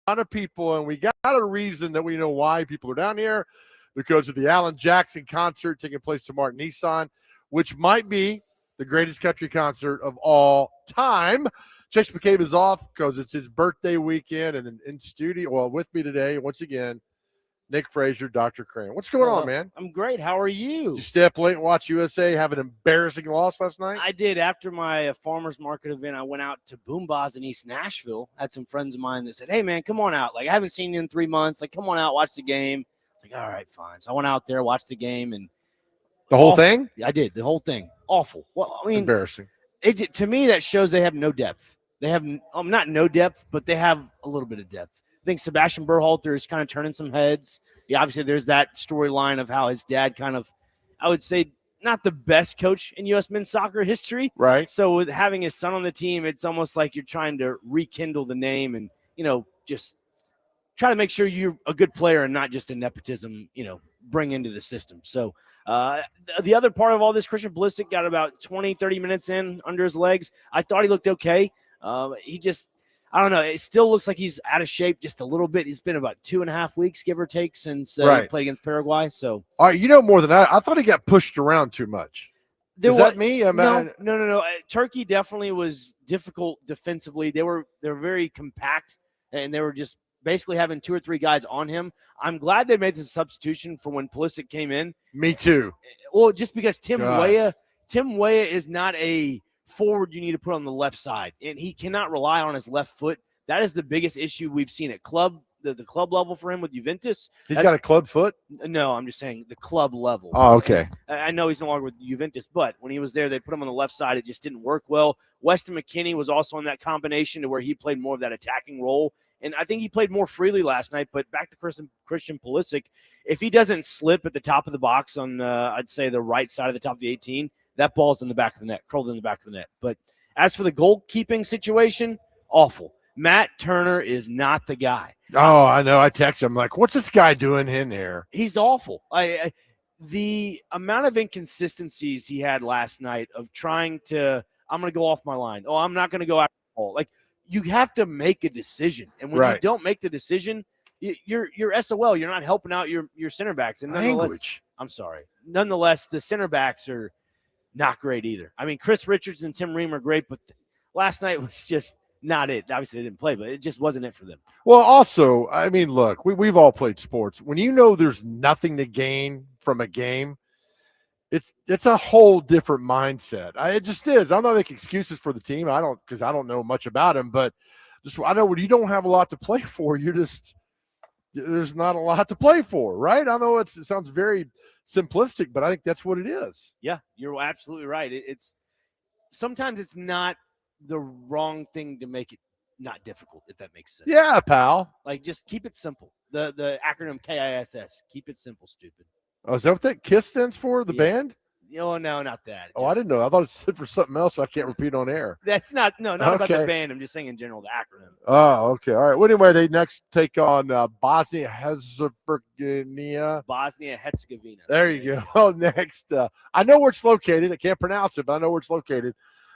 of people, and we got a reason that we know why people are down here, because of the Alan Jackson concert taking place tomorrow at Nissan, which might be the greatest country concert of all time. Chase McCabe is off because it's his birthday weekend, and in studio, well, with me today, once again, Nick Frazier, Dr. Crane. What's going on, man? I'm great. How are you? Did you stay up late and watch USA have an embarrassing loss last night? I did. After my farmer's market event, I went out to Boom Baz in East Nashville. Had some friends of mine that said, hey, man, come on out. Like, I haven't seen you in 3 months. Like, come on out, watch the game. Like, all right, fine. So I went out there, watched the game. And the whole thing? I did. The whole thing. Awful. Well, I mean, embarrassing. To me, that shows they have no depth. They have not no depth, but they have a little bit of depth. I think Sebastian Berhalter is kind of turning some heads. Yeah, obviously there's that storyline of how his dad kind of, I would say, not the best coach in U.S. men's soccer history. Right. So with having his son on the team, it's almost like you're trying to rekindle the name and, just try to make sure you're a good player and not just a nepotism, bring into the system. So the other part of all this, Christian Pulisic got about 20, 30 minutes in under his legs. I thought he looked okay. I don't know. It still looks like he's out of shape just a little bit. He's been about 2.5 weeks, give or take, since he played against Paraguay. So, all right, more than I thought he got pushed around too much. Is that me? No. Turkey definitely was difficult defensively. They're very compact, and they were just basically having 2 or 3 guys on him. I'm glad they made the substitution for when Pulisic came in. Me too. Well, just because Tim Weah is not a forward you need to put on the left side, and he cannot rely on his left foot. That is the biggest issue we've seen at the club level for him with Juventus. He's got a club foot? No, I'm just saying the club level. Oh, okay. I know he's no longer with Juventus, but when he was there, they put him on the left side. It just didn't work well. Weston McKennie was also in that combination to where he played more of that attacking role, and I think he played more freely last night. But back to Christian Pulisic, if he doesn't slip at the top of the box on, I'd say, the right side of the top of the 18, that ball's in the back of the net, curled in the back of the net. But as for the goalkeeping situation, awful. Matt Turner is not the guy. Oh, I know. I text him like, what's this guy doing in there? He's awful. The amount of inconsistencies he had last night of trying to, I'm going to go off my line. Oh, I'm not going to go after the ball. Like, you have to make a decision. And when you don't make the decision, you're SOL. You're not helping out your center backs. And language. I'm sorry. Nonetheless, the center backs are not great either. I mean, Chris Richards and Tim Ream are great, but last night was just not it. Obviously, they didn't play, but it just wasn't it for them. Well, also, I mean, look, we've all played sports. When there's nothing to gain from a game, it's a whole different mindset. It just is. I'm not making excuses for the team. Because I don't know much about them, but I know when you don't have a lot to play for, there's not a lot to play for, right? I know it sounds very simplistic, but I think that's what it is. Yeah, you're absolutely right. It's sometimes it's not the wrong thing to make it not difficult, if that makes sense. Yeah, pal. Like, just keep it simple. The acronym KISS. Keep it simple, stupid. Oh, is that what that KISS stands for? The band? No, not that. I didn't know. I thought it stood for something else, so I can't repeat on air. That's not about the band. I'm just saying in general, the acronym. Oh, okay. All right. Well, anyway, they next take on Bosnia-Herzegovina. Bosnia-Herzegovina. There you go. Next. I know where it's located. I can't pronounce it, but I know where it's located.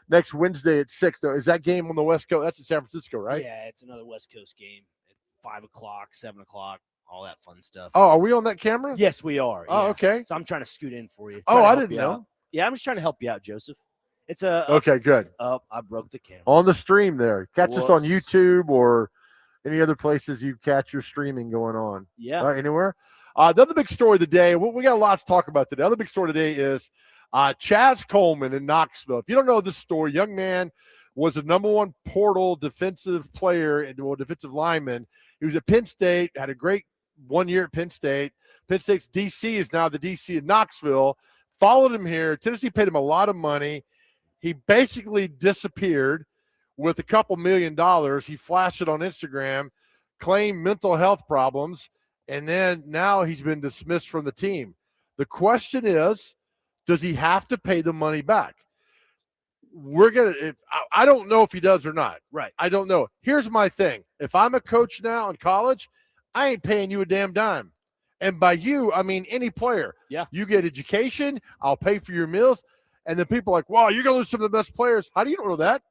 Next Wednesday at 6. Is that game on the West Coast? That's in San Francisco, right? Yeah, it's another West Coast game at 5 o'clock, 7 o'clock. All that fun stuff. Oh, are we on that camera? Yes, we are. Oh, yeah. Okay. So I'm trying to scoot in for you. I didn't know. Out. Yeah, I'm just trying to help you out, Joseph. It's okay, good. I broke the camera. On the stream there. Catch us on YouTube or any other places you catch your streaming going on. Yeah. Anywhere. The other big story of the day, we got a lot to talk about today. The other big story today is Chaz Coleman in Knoxville. If you don't know this story, young man was the number 1 portal defensive player and defensive lineman. He was at Penn State, had a great 1 year at Penn State. Penn State's DC is now the DC in Knoxville. Followed him here. Tennessee paid him a lot of money. He basically disappeared with a couple $1 million. He flashed it on Instagram, claimed mental health problems, and then now he's been dismissed from the team. The question is, does he have to pay the money back? I don't know if he does or not. Right. I don't know. Here's my thing. If I'm a coach now in college, I ain't paying you a damn dime. And by you, I mean any player. Yeah. You get education. I'll pay for your meals. And then people are like, wow, you're going to lose some of the best players. How do you know that?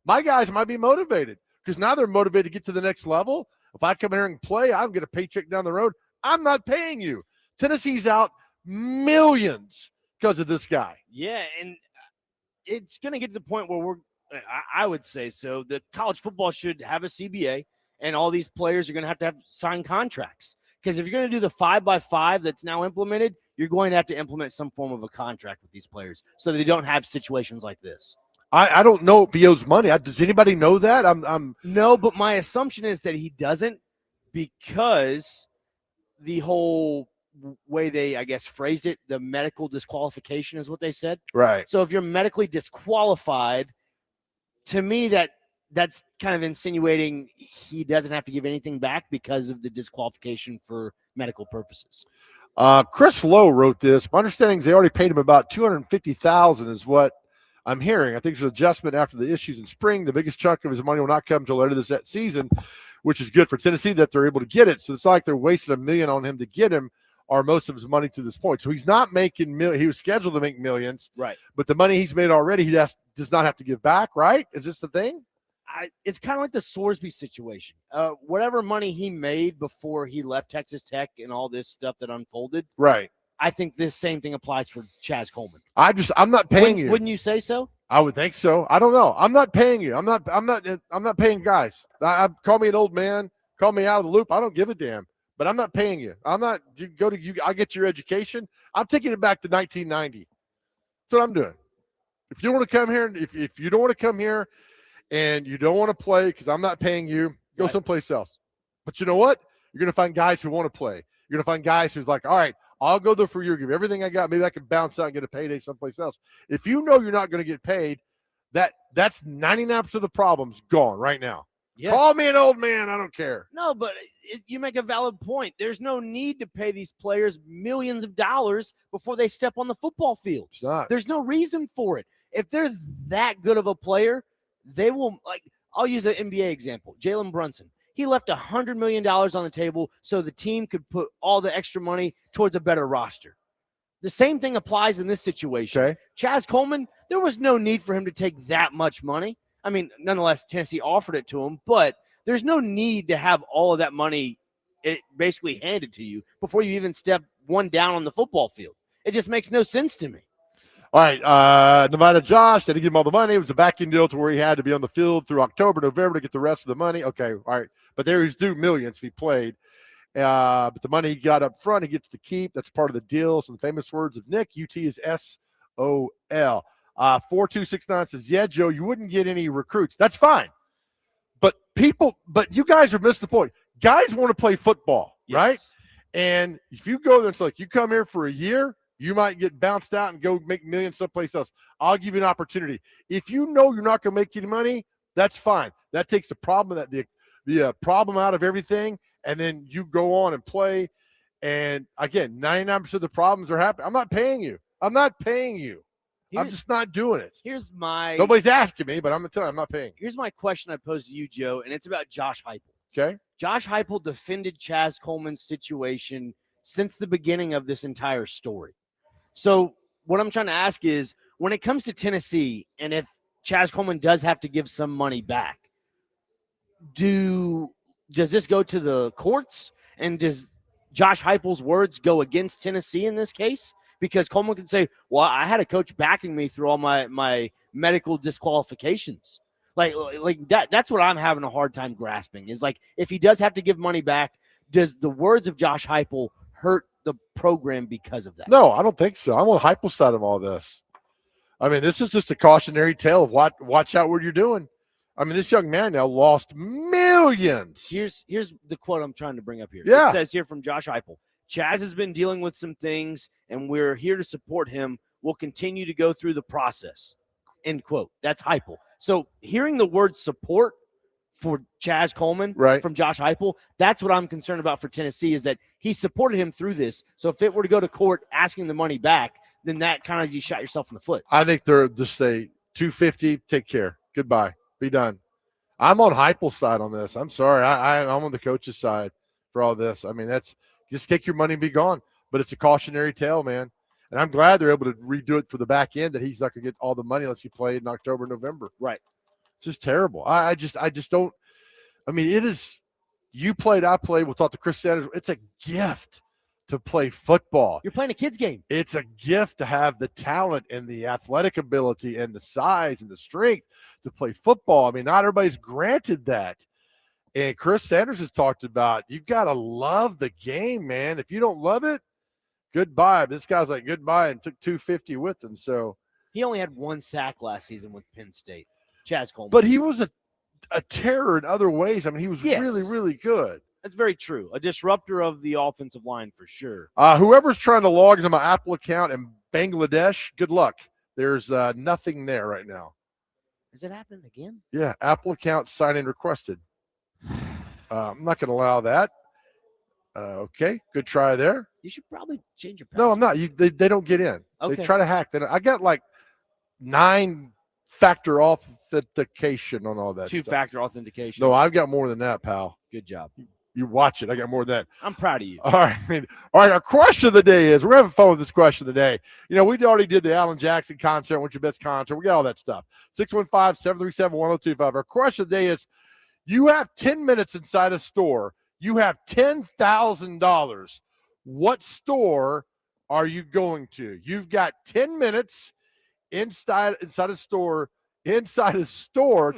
My guys might be motivated because now they're motivated to get to the next level. If I come here and play, I'll get a paycheck down the road. I'm not paying you. Tennessee's out millions because of this guy. Yeah, and it's going to get to the point where I would say so. The college football should have a CBA, and all these players are going to have signed contracts. Because if you're going to do the 5x5 that's now implemented, you're going to have to implement some form of a contract with these players so that they don't have situations like this. I don't know if he owes money. Does anybody know that? No, but my assumption is that he doesn't, because the whole way they, I guess, phrased it, the medical disqualification is what they said. Right. So if you're medically disqualified, to me that's kind of insinuating he doesn't have to give anything back because of the disqualification for medical purposes. Chris Lowe wrote this. My understanding is they already paid him about $250,000 is what I'm hearing. I think there's an adjustment after the issues in spring. The biggest chunk of his money will not come until later this season, which is good for Tennessee that they're able to get it. So it's like they're wasting $1 million on him to get him, or most of his money to this point. So he's not making he was scheduled to make millions. Right. But the money he's made already, does not have to give back, right? Is this the thing? It's kind of like the Sorsby situation. Whatever money he made before he left Texas Tech and all this stuff that unfolded. Right. I think this same thing applies for Chaz Coleman. I'm not paying you. Wouldn't you say so? I would think so. I don't know. I'm not paying you. I'm not paying guys. Call me an old man. Call me out of the loop. I don't give a damn. But I'm not paying you. I'm not. You go to you. I get your education. I'm taking it back to 1990. That's what I'm doing. If you want to come here, if you don't want to come here, and you don't want to play because I'm not paying you, go someplace else. But you know what? You're going to find guys who want to play. You're going to find guys who's like, all right, I'll go there for a year, give everything I got. Maybe I can bounce out and get a payday someplace else. If you know you're not going to get paid, that's 99% of the problem's gone right now. Yeah. Call me an old man. I don't care. No, but you make a valid point. There's no need to pay these players millions of dollars before they step on the football field. It's not. There's no reason for it. If they're that good of a player, they will, I'll use an NBA example. Jalen Brunson. He left $100 million on the table so the team could put all the extra money towards a better roster. The same thing applies in this situation. Okay. Chaz Coleman, there was no need for him to take that much money. I mean, nonetheless, Tennessee offered it to him, but there's no need to have all of that money basically handed to you before you even step one down on the football field. It just makes no sense to me. All right, Nevada Josh, they didn't give him all the money. It was a back-end deal to where he had to be on the field through October, November to get the rest of the money. Okay, all right. But there he's due millions if he played. But the money he got up front, he gets to keep. That's part of the deal. So the famous words of Nick, UT is SOL. 4269 says, yeah, Joe, you wouldn't get any recruits. That's fine. But you guys are missing the point. Guys want to play football, yes, right? And if you go there, it's like you come here for a year, you might get bounced out and go make millions someplace else. I'll give you an opportunity. If you know you're not going to make any money, that's fine. That takes the problem, the problem out of everything, and then you go on and play. And again, 99% of the problems are happening. I'm not paying you. I'm just not doing it. Nobody's asking me, but I'm going to tell you, I'm not paying. Here's my question I posed to you, Joe, and it's about Josh Heupel. Okay. Josh Heupel defended Chaz Coleman's situation since the beginning of this entire story. So what I'm trying to ask is, when it comes to Tennessee, and if Chaz Coleman does have to give some money back, does this go to the courts? And does Josh Heupel's words go against Tennessee in this case? Because Coleman can say, well, I had a coach backing me through all my medical disqualifications. Like that's what I'm having a hard time grasping, is like, if he does have to give money back, does the words of Josh Heupel hurt the program because of that? No, I don't think so. I'm on Heupel's side of all this. I mean, this is just a cautionary tale of watch out what you're doing. I mean, this young man now lost millions. Here's the quote I'm trying to bring up here. Yeah. It says here from Josh Heupel, Chaz has been dealing with some things, and we're here to support him. We'll continue to go through the process. End quote. That's Heupel. So hearing the word support for Chaz Coleman from Josh Heupel, that's what I'm concerned about for Tennessee, is that he supported him through this. So if it were to go to court asking the money back, then that kind of, you shot yourself in the foot. I think they're just say $250, take care, goodbye, be done. I'm on Heupel's side on this. I'm sorry. I'm on the coach's side for all this. I mean, that's just take your money and be gone. But it's a cautionary tale, man. And I'm glad they're able to redo it for the back end, that he's not going to get all the money unless he played in October, November. Right. It's just terrible. I just don't. I mean, it is. You played, I played. We'll talk to Chris Sanders. It's a gift to play football. You're playing a kid's game. It's a gift to have the talent and the athletic ability and the size and the strength to play football. I mean, not everybody's granted that. And Chris Sanders has talked about, you got to love the game, man. If you don't love it, goodbye. This guy's like, goodbye, and took 250 with him. So he only had 1 sack last season with Penn State. Chaz Coleman. But he was a terror in other ways. I mean, he was really, really good. That's very true. A disruptor of the offensive line for sure. Whoever's trying to log into my Apple account in Bangladesh, good luck. There's nothing there right now. Is it happening again? Yeah, Apple account sign-in requested. I'm not going to allow that. Okay, good try there. You should probably change your password. No, I'm not. They don't get in. Okay. They try to hack that. I got like 9-factor authentication on all that. 2-factor authentication. No, I've got more than that, pal. Good job. You watch it. I got more than that. I'm proud of you. All right. All right. Our question of the day is, we're having fun with this question of the day. You know, we already did the Alan Jackson concert. What's your best concert? We got all that stuff. 615-737-1025. Our question of the day is, you have 10 minutes inside a store. You have $10,000. What store are you going to? You've got 10 minutes inside a store to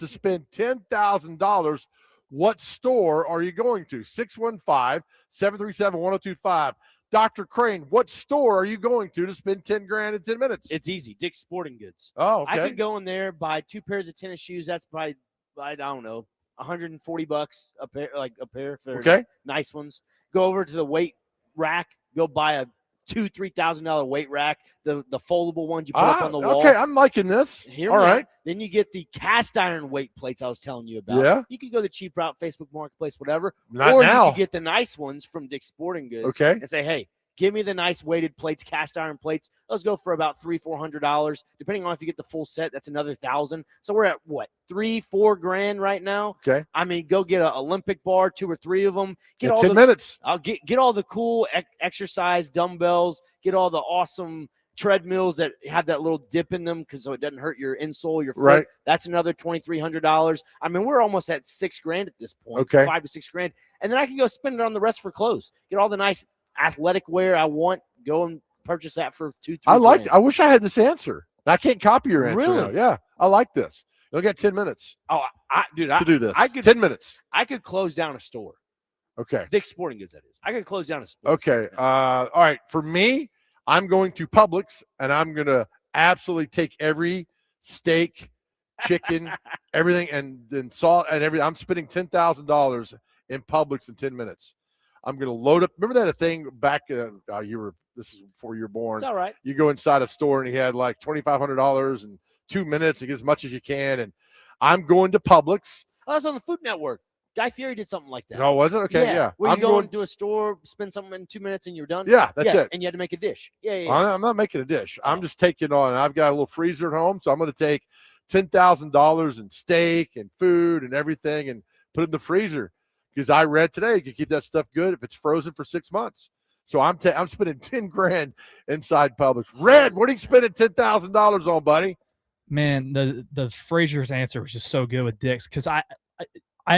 spend $10,000. What store are you going to? 615-737-1025. Dr. Crane, what store are you going to spend 10 grand in 10 minutes? It's easy. Dick's Sporting Goods. Oh, okay. I can go in there, buy 2 pairs of tennis shoes. That's by I don't know, $140 a pair for nice ones. Go over to the weight rack. Go buy a $2,000-$3,000 weight rack, the foldable ones you put up on the wall. Okay, I'm liking this. All right. Then you get the cast iron weight plates I was telling you about. Yeah. You can go the cheap route, Facebook Marketplace, whatever. Not or now. you can get the nice ones from Dick's Sporting Goods. Okay. And say, hey, give me the nice weighted plates, cast iron plates. Those go for about $300-$400. Depending on if you get the full set, that's another $1,000. So we're at what, $3-4 grand right now? Okay. I mean, go get an Olympic bar, 2 or 3 of them. Get all 10 minutes. I'll get all the cool exercise dumbbells. Get all the awesome treadmills that have that little dip in them so it doesn't hurt your insole, your foot. Right. That's another $2,300. I mean, we're almost at $6 grand at this point. Okay. $5 to $6 grand, and then I can go spend it on the rest for clothes. Get all the nice athletic wear I want. Go and purchase that for $2-3 grand. I wish I had this answer. I can't copy your answer. Really? Now. Yeah, I like this. You'll get 10 minutes. Oh, to do this. 10 minutes. I could close down a store. Okay. Dick's Sporting Goods, that is. I could close down a store. Okay. All right. For me, I'm going to Publix, and I'm going to absolutely take every steak, chicken, everything, and salt and everything. I'm spending $10,000 in Publix in 10 minutes. I'm going to load up. Remember that thing back? This is before you were born. It's all right. You go inside a store, and he had like $2,500 in 2 minutes to get as much as you can. And I'm going to Publix. Oh, that's on the Food Network. Guy Fieri did something like that. Oh, was it? Okay, yeah. Where you go into a store, spend something in 2 minutes, and you're done? Yeah, that's it. And you had to make a dish. Yeah. I'm not making a dish. I'm just taking on. I've got a little freezer at home, so I'm going to take $10,000 in steak and food and everything and put it in the freezer. Because I read today, you can keep that stuff good if it's frozen for 6 months. So I'm spending 10 grand inside Publix. Red, what are you spending $10,000 on, buddy? Man, the Frazier's answer was just so good with Dick's, because I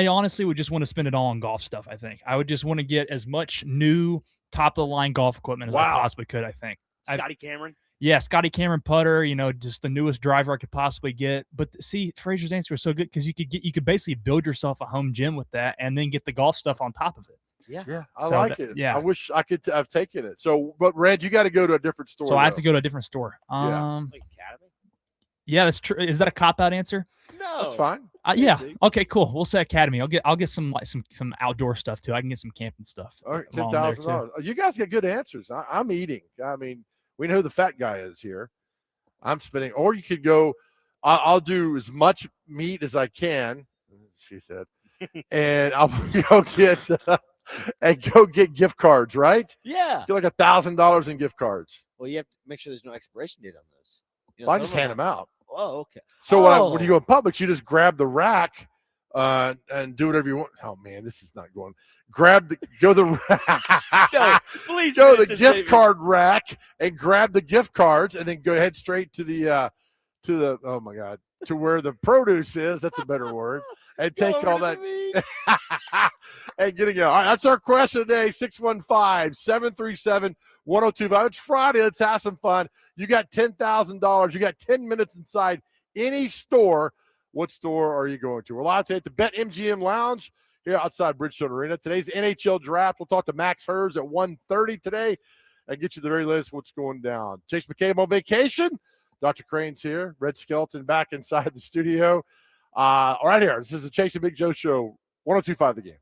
honestly would just want to spend it all on golf stuff. I think I would just want to get as much new top of the line golf equipment as I possibly could. I think Scotty Cameron. Yeah, Scotty Cameron putter. Just the newest driver I could possibly get. But see, Frazier's answer was so good because you could basically build yourself a home gym with that, and then get the golf stuff on top of it. Yeah, I like it. Yeah, I wish I could have taken it. So, but Red, you got to go to a different store. So I have to go to a different store. Like Academy? Yeah, that's true. Is that a cop out answer? No, that's fine. Yeah. Okay. Cool. We'll say Academy. I'll get some outdoor stuff too. I can get some camping stuff. All right, $10,000. You guys get good answers. I'm eating. I mean, we know who the fat guy is here. I'm spending. Or you could go. I'll do as much meat as I can. She said, and I'll go get gift cards. Right? Yeah. Get like $1,000 in gift cards. Well, you have to make sure there's no expiration date on those. I just hand them out. Oh, okay. So when you go in Publix, you just grab the rack and do whatever you want. Oh man, this is not going. Go the gift card rack and grab the gift cards, and then go ahead straight to the oh my God, to where the produce is. That's a better word. And take all that. And getting it. All right, that's our question today. 615-737-1025. It's Friday. Let's have some fun. You got $10,000. You got 10 minutes inside any store. What store are you going to? We're live today at the Bet MGM Lounge here outside Bridgestone Arena. Today's NHL Draft. We'll talk to Max Hers at 1:30 today and get you the very latest what's going down. Chase McCabe on vacation. Dr. Crane's here. Red Skeleton back inside the studio. All right, here. This is the Chase and Big Joe Show. 102.5 The Game.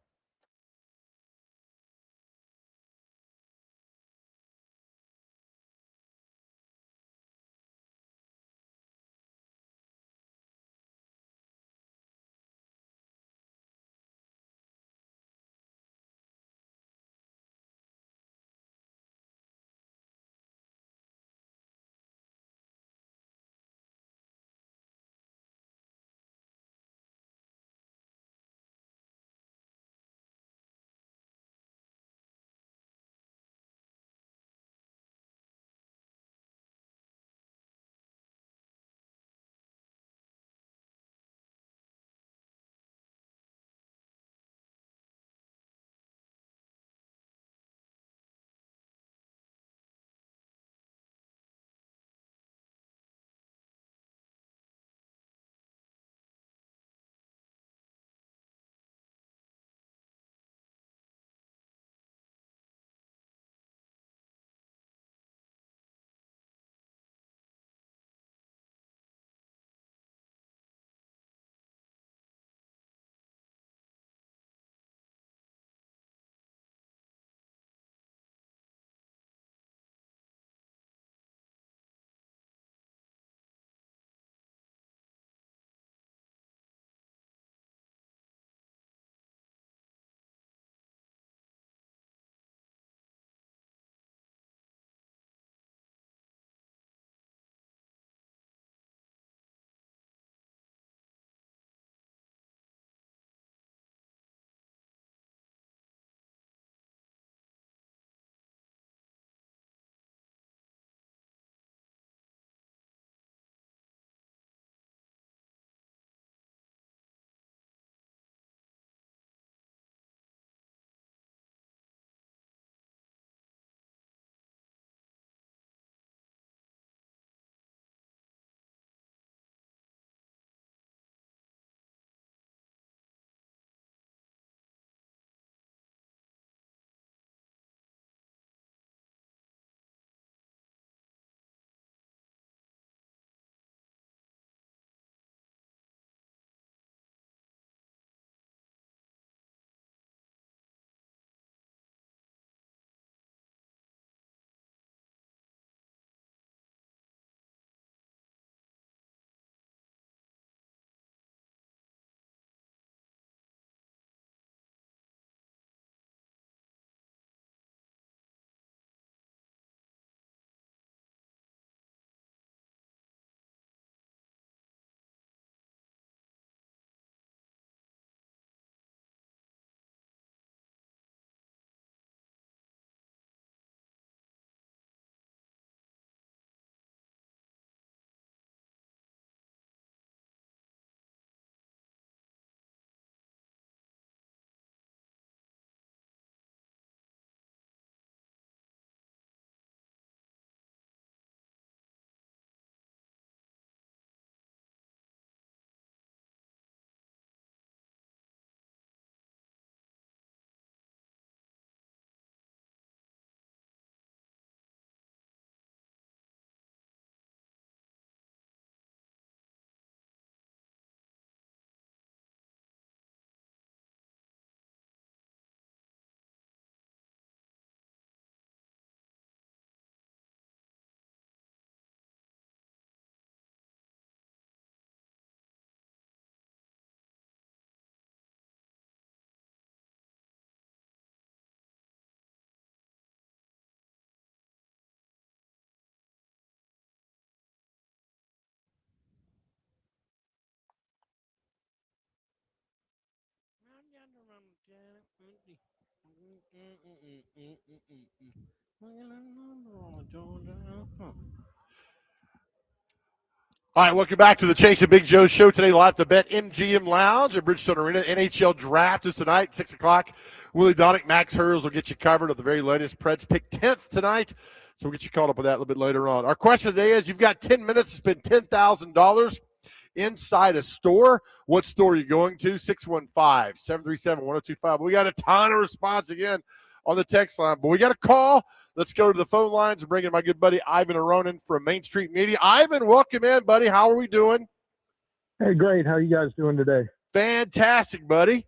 All right, welcome back to the Chase and Big Joe show today, live at the Bet MGM Lounge at Bridgestone Arena. NHL Draft is tonight, 6 o'clock. Willie Donick, Max Hers will get you covered of the very latest. Preds pick 10th tonight, so we'll get you caught up with that a little bit later on. Our question today is, you've got 10 minutes to spend $10,000 inside a store. What store are you going to? 615-737-1025. We got a ton of response again on the text line, but we got a call. Let's go to the phone lines and bring in my good buddy Ivan Aronin from Main Street Media. Ivan, welcome in, buddy. How are we doing? Hey, great. How are you guys doing today? Fantastic, buddy.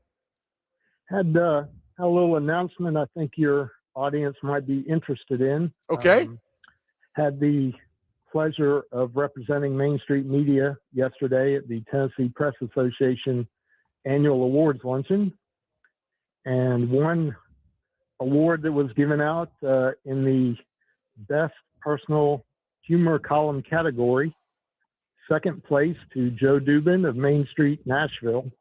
Had a little announcement I think your audience might be interested in. Okay. Had the pleasure of representing Main Street Media yesterday at the Tennessee Press Association Annual Awards Luncheon. And one award that was given out in the Best Personal Humor Column category, second place to Joe Dubin of Main Street, Nashville.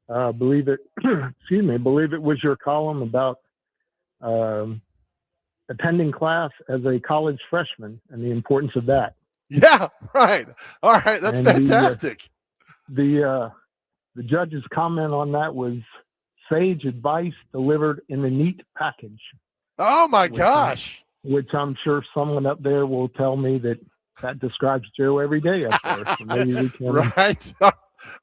Believe it was your column about attending class as a college freshman and the importance of that. Yeah, right. All right, that's And fantastic. The judge's comment on that was sage advice delivered in a neat package. Oh, my gosh. Which I'm sure someone up there will tell me that describes Joe every day up there. So maybe we can. Right.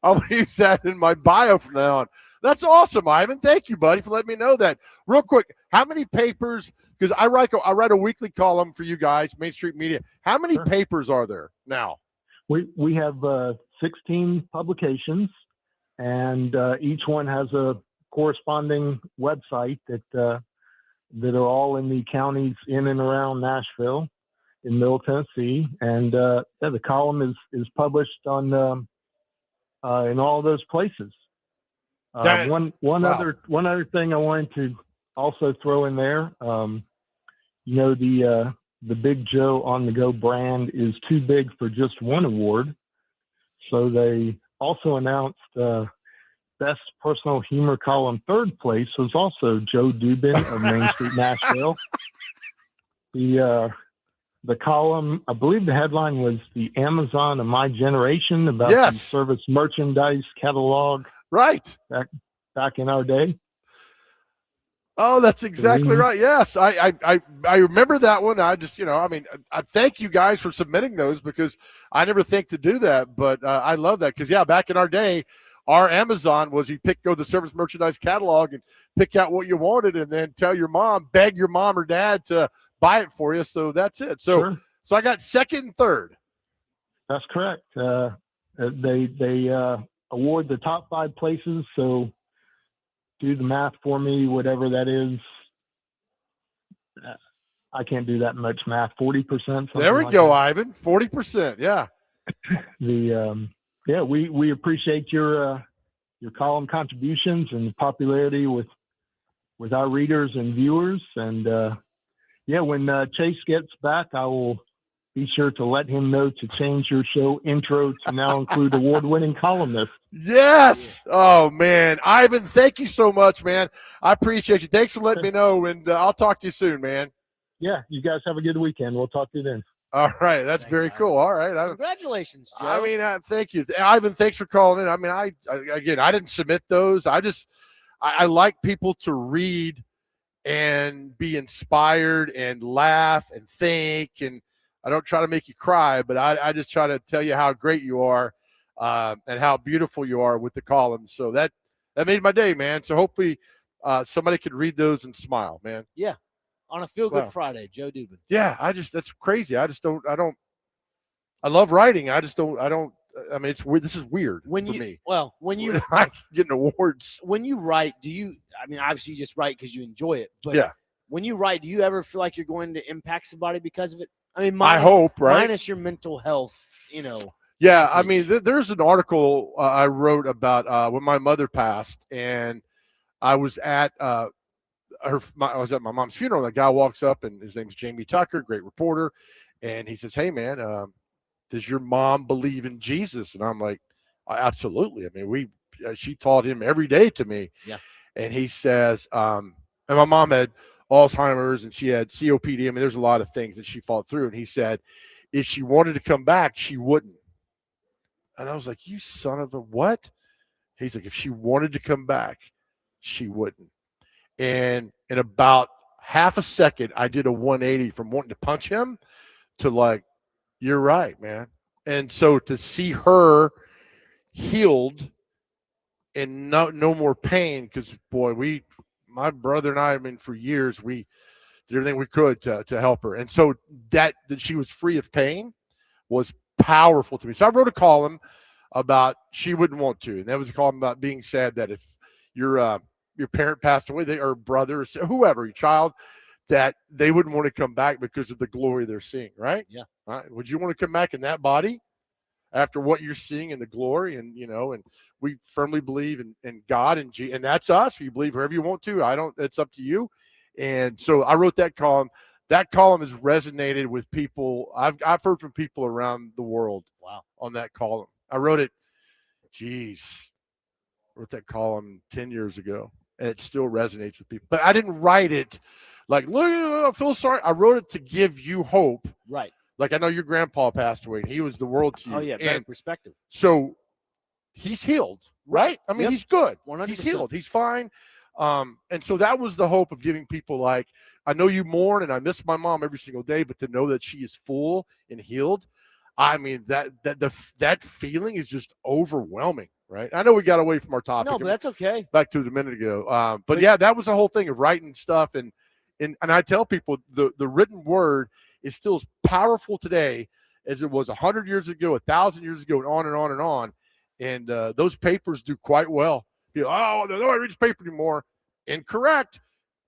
I'll use that in my bio from now on. That's awesome, Ivan. Thank you, buddy, for letting me know that. Real quick, how many papers, because I write a weekly column for you guys, Main Street Media. How many papers are there now? We have 16 publications, and each one has a corresponding website that are all in the counties in and around Nashville, in Middle Tennessee, and the column is published on in all those places. One other thing I wanted to also throw in there, the Big Joe on the Go brand is too big for just one award, so they also announced Best Personal Humor Column third place was also Joe Dubin of Main Street, Nashville. The column, I believe the headline was "The Amazon of My Generation" about the service merchandise catalog. Right. Back in our day. Oh, that's exactly right. Yes, I remember that one. I just, I thank you guys for submitting those because I never think to do that, but I love that because, back in our day, our Amazon was you go the service merchandise catalog and pick out what you wanted and then tell your mom, beg your mom or dad to buy it for you. So that's it. So I got second and third. That's correct. They award the top 5 places. So do the math for me, whatever that is. I can't do that much math. 40%. There we go, Ivan. 40%. Yeah. We appreciate your column contributions and the popularity with our readers and viewers. And when Chase gets back, I will be sure to let him know to change your show intro to now include award-winning columnist. Yes. Oh, man. Ivan, thank you so much, man. I appreciate you. Thanks for letting me know, and I'll talk to you soon, man. Yeah, you guys have a good weekend. We'll talk to you then. All right. That's very cool. All right. Congratulations, Joe. I mean, thank you. Ivan, thanks for calling in. I mean, I didn't submit those. I like people to read and be inspired and laugh and think, and I don't try to make you cry, but I just try to tell you how great you are and how beautiful you are with the columns. So that made my day, man. So hopefully somebody could read those and smile, man. Yeah. On a feel-good Friday, Joe Dubin. Yeah, that's crazy. I love writing. I mean, it's weird. This is weird for me. Well, when you getting awards. When you write, obviously you just write because you enjoy it. But when you write, do you ever feel like you're going to impact somebody because of it? I mean, I hope, right? Minus your mental health, Yeah, message. I mean, there's an article I wrote about when my mother passed, and I was at I was at my mom's funeral. And a guy walks up, and his name's Jamie Tucker, great reporter, and he says, "Hey, man, does your mom believe in Jesus?" And I'm like, "Absolutely. I mean, she taught him every day to me." Yeah. And he says, and my mom had Alzheimer's and she had COPD. I mean, there's a lot of things that she fought through. And he said, if she wanted to come back, she wouldn't. And I was like, you son of a what? He's like, if she wanted to come back, she wouldn't. And in about half a second, I did a 180 from wanting to punch him to like, you're right, man. And so to see her healed and no more pain, because boy, my brother and I mean, for years we did everything we could to help her. And so that she was free of pain was powerful to me. So I wrote a column about she wouldn't want to, and that was a column about being sad that if your parent passed away, or brother, or whoever, your child, that they wouldn't want to come back because of the glory they're seeing, right? Yeah. Right? Would you want to come back in that body after what you're seeing in the glory? And and we firmly believe in God and and that's us. You believe whoever you want to. I don't. It's up to you. And so I wrote that column. That column has resonated with people. I've heard from people around the world. Wow. On that column, I wrote it. Wrote that column 10 years ago, and it still resonates with people. But I didn't write it like, look, I feel sorry. I wrote it to give you hope. Right. Like, I know your grandpa passed away, and he was the world to you. Oh, yeah, better and perspective. So he's healed, right? I mean, Yep. he's good. 100%. He's healed. He's fine. And so that was the hope of giving people like, I know you mourn, and I miss my mom every single day, but to know that she is full and healed, I mean, that feeling is just overwhelming, right? I know we got away from our topic. No, but that's okay. Back to it a minute ago. But yeah, that was the whole thing of writing stuff. And I tell people the written word is still as powerful today as it was 100 years ago, 1,000 years ago, and on and on and on. And those papers do quite well. Nobody reads paper anymore. Incorrect.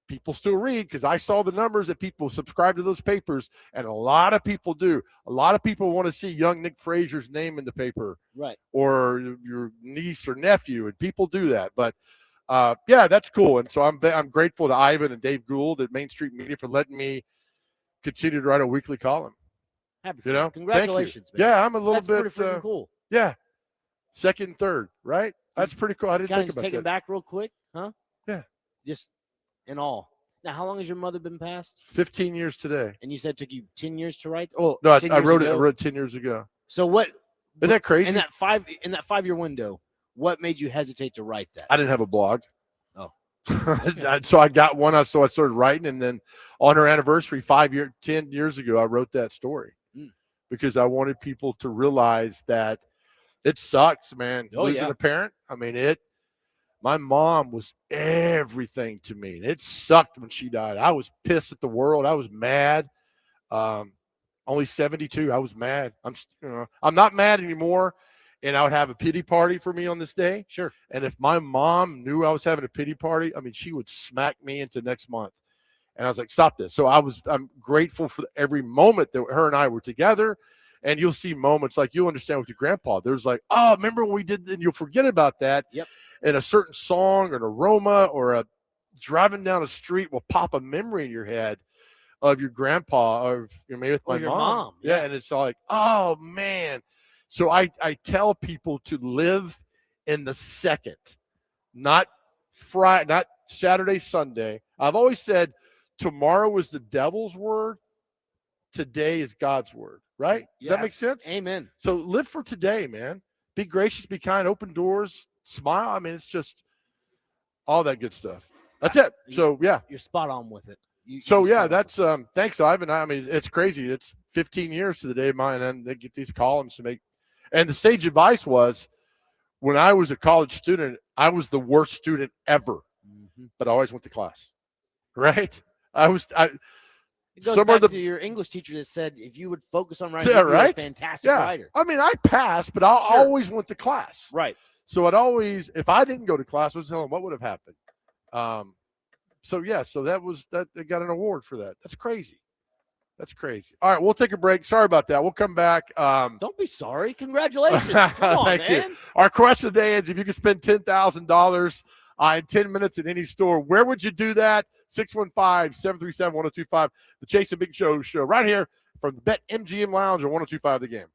People still read, because I saw the numbers that people subscribe to those papers, and a lot of people do. A lot of people want to see young Nick Frazier's name in the paper, right? Or your niece or nephew, and people do that. But yeah, that's cool. And so I'm grateful to Ivan and Dave Gould at Main Street Media for letting me continue to write a weekly column. Happy for you. Congratulations, man. Yeah, I'm a little that's bit pretty freaking cool. Yeah, second and third, right? That's pretty cool. I didn't think about that. Take it back real quick, huh? Yeah, just in all. Now, how long has your mother been passed? 15 years today. And you said it took you 10 years to write? Oh, no, I wrote it. I wrote 10 years ago. So what? Isn't that crazy? In that 5-year window, what made you hesitate to write that? I didn't have a blog. Oh, so I got one. So I started writing, and then on her anniversary, 10 years ago, I wrote that story because I wanted people to realize that it sucks, man. Losing a parent. I mean, my mom was everything to me. It sucked when she died. I was pissed at the world. I was mad. Only 72. I was mad. I'm not mad anymore. And I would have a pity party for me on this day. Sure. And if my mom knew I was having a pity party, I mean, she would smack me into next month. And I was like, stop this. So I'm grateful for every moment that her and I were together. And you'll see moments like you'll understand with your grandpa. There's like, oh, remember when we did, and you'll forget about that. Yep. And a certain song or an aroma or a driving down a street will pop a memory in your head of your grandpa or maybe with my mom. Yeah. And it's like, oh, man. So I tell people to live in the second, not Friday, not Saturday, Sunday. I've always said tomorrow is the devil's word. Today is God's word. Right? Does that make sense? Amen. So live for today, man. Be gracious, be kind, open doors, smile. I mean, it's just all that good stuff. That's it. So yeah, you're spot on with it. That's thanks, Ivan. I mean, it's crazy. It's 15 years to the day of mine, and they get these columns to make. And the sage advice was, when I was a college student, I was the worst student ever, but I always went to class. Right? It goes back to your English teacher that said if you would focus on writing, you'd be a fantastic writer. I mean, I passed, but I always went to class. Right. So if I didn't go to class, I was telling them what would have happened. So they got an award for that. That's crazy. That's crazy. All right, we'll take a break. Sorry about that. We'll come back. Don't be sorry. Congratulations. Come on, Thank man. you. Our question today is, if you could spend $10,000 in 10 minutes in any store, where would you do that? 615-737-1025. The Chase and Big Show right here from the Bet MGM Lounge on 1025 The Game.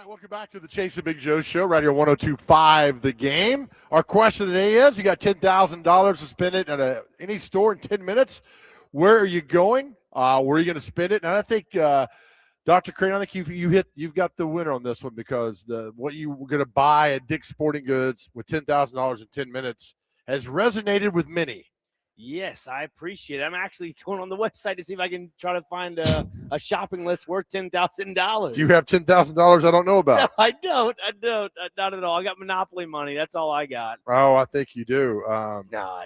right, welcome back to the Chase and Big Joe show right here, 102.5 The Game. Our question today is, you got $10,000 to spend it at any store in 10 minutes. Where are you going? Where are you going to spend it? And I think, Dr. Crane, I think you've got the winner on this one, because what you were going to buy at Dick's Sporting Goods with $10,000 in 10 minutes has resonated with many. Yes, I appreciate it. I'm actually going on the website to see if I can try to find a shopping list worth $10,000. Do you have $10,000 I don't know about? No, I don't. Not at all. I got Monopoly money. That's all I got. Oh, I think you do. No, I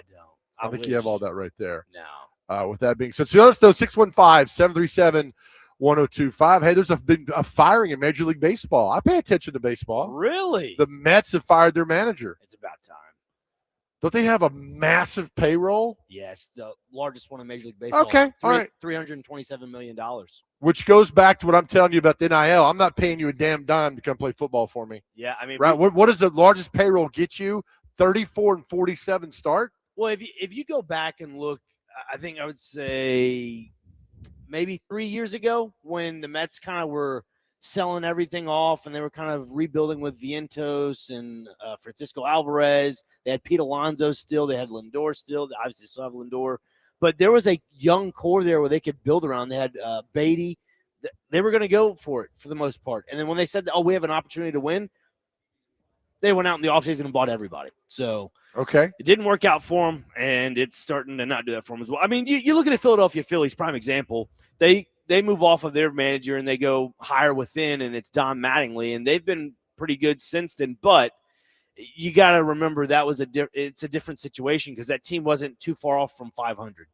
don't. I think you have all that right there. No. With that being said, so let us know, 615-737-1025. Hey, there's been a firing in Major League Baseball. I pay attention to baseball. Really? The Mets have fired their manager. It's about time. Don't they have a massive payroll? Yes, the largest one in Major League Baseball. Okay, all right. $327 million. Which goes back to what I'm telling you about the NIL. I'm not paying you a damn dime to come play football for me. Yeah, I mean, right? What does the largest payroll get you? 34 and 47 start? Well, if you go back and look, I think I would say maybe 3 years ago, when the Mets kind of were selling everything off and they were kind of rebuilding with Vientos and Francisco Alvarez. They had Pete Alonso still. They had Lindor still. They obviously still have Lindor. But there was a young core there where they could build around. They had Beatty. They were going to go for it for the most part. And then when they said, oh, we have an opportunity to win, they went out in the offseason and bought everybody. So okay, it didn't work out for them, and it's starting to not do that for them as well. I mean, you look at the Philadelphia Phillies, prime example. They move off of their manager and they go higher within, and it's Don Mattingly, and they've been pretty good since then. But you got to remember that was it's a different situation, because that team wasn't too far off from 500.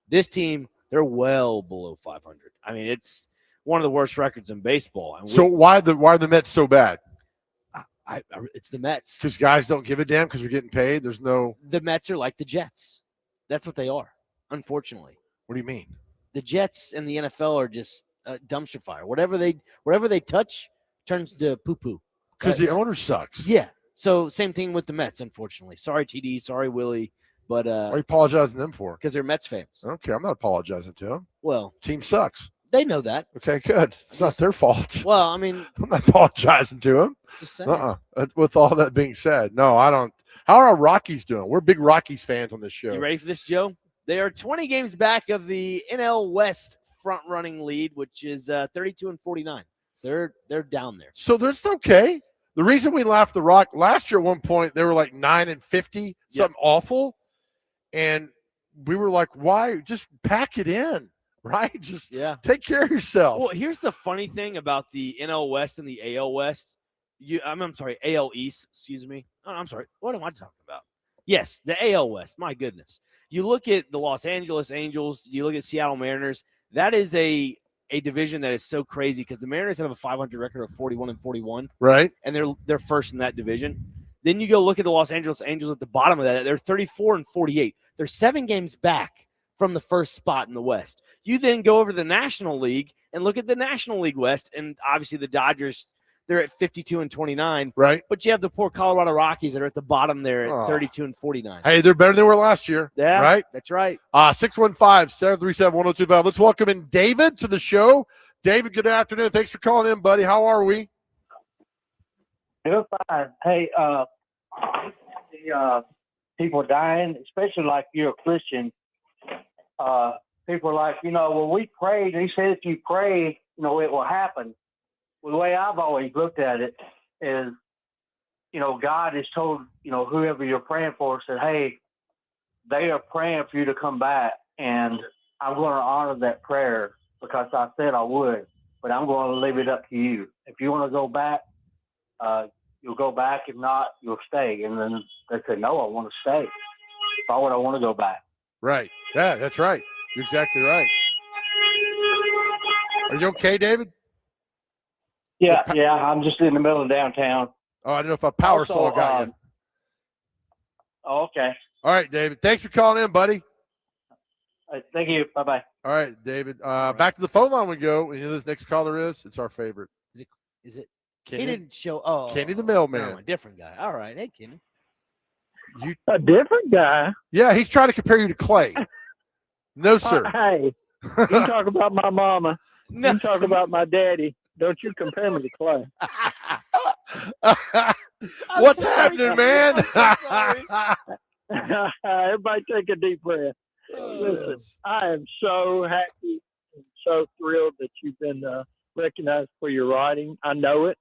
This team, they're well below 500. I mean, it's one of the worst records in baseball. And so why are the Mets so bad? It's the Mets. Because guys don't give a damn because they're getting paid. The Mets are like the Jets. That's what they are, unfortunately. What do you mean? The Jets and the NFL are just dumpster fire. Whatever they touch turns to poo-poo. Because the owner sucks. Yeah. So same thing with the Mets, unfortunately. Sorry, TD. Sorry, Willie. But what are you apologizing to them for? Because they're Mets fans. Okay, I'm not apologizing to them. Well, team sucks. They know that. Okay, good. It's not their fault. Well, I mean, I'm not apologizing to them. Just saying. With all that being said, no, I don't. How are our Rockies doing? We're big Rockies fans on this show. You ready for this, Joe? They are 20 games back of the NL West front-running lead, which is 32 and 49. So they're down there. So they're still okay. The reason we laughed the Rock last year at one point, they were like 9 and 50, something awful, and we were like, why? Just pack it in, right? Just take care of yourself. Well, here's the funny thing about the NL West and the AL West. I'm sorry, AL East. Excuse me. Oh, I'm sorry. What am I talking about? Yes, the AL West. My goodness. You look at the Los Angeles Angels, you look at Seattle Mariners, that is a division that is so crazy, because the Mariners have a 500 record of 41 and 41. Right. And they're first in that division. Then you go look at the Los Angeles Angels at the bottom of that. They're 34 and 48. They're 7 games back from the first spot in the West. You then go over to the National League and look at the National League West, and obviously the Dodgers, they're at 52 and 29. Right. But you have the poor Colorado Rockies that are at the bottom there at 32 and 49. Hey, they're better than they were last year. Yeah, right? That's right. 615-737-1025. Let's welcome in David to the show. David, good afternoon. Thanks for calling in, buddy. How are we? Doing fine. Hey, people dying, especially like you're a Christian. People are like, when we prayed, he said if you pray, it will happen. Well, the way I've always looked at it is, God has told, whoever you're praying for, said, hey, they are praying for you to come back, and I'm going to honor that prayer because I said I would, but I'm going to leave it up to you. If you want to go back, you'll go back. If not, you'll stay. And then they said, no, I want to stay. Why would I want to go back? Right. Yeah, that's right. You're exactly right. Are you okay, David? Yeah, I'm just in the middle of downtown. Oh, I don't know if a power saw got you. Oh, okay. All right, David. Thanks for calling in, buddy. Thank you. Bye-bye. All right, David. Back to the phone line we go. You know who this next caller is? It's our favorite. Is it? Kenny? He didn't show. Oh, Kenny the mailman. No, a different guy. All right. Hey, Kenny. A different guy? Yeah, he's trying to compare you to Clay. No, sir. Hey, you talk about my mama. No. You talk about my daddy. Don't you compare me to Clay. What's sorry. happening, man? I'm so sorry. Everybody take a deep breath. Listen, I am so happy and so thrilled that you've been recognized for your writing. I know it.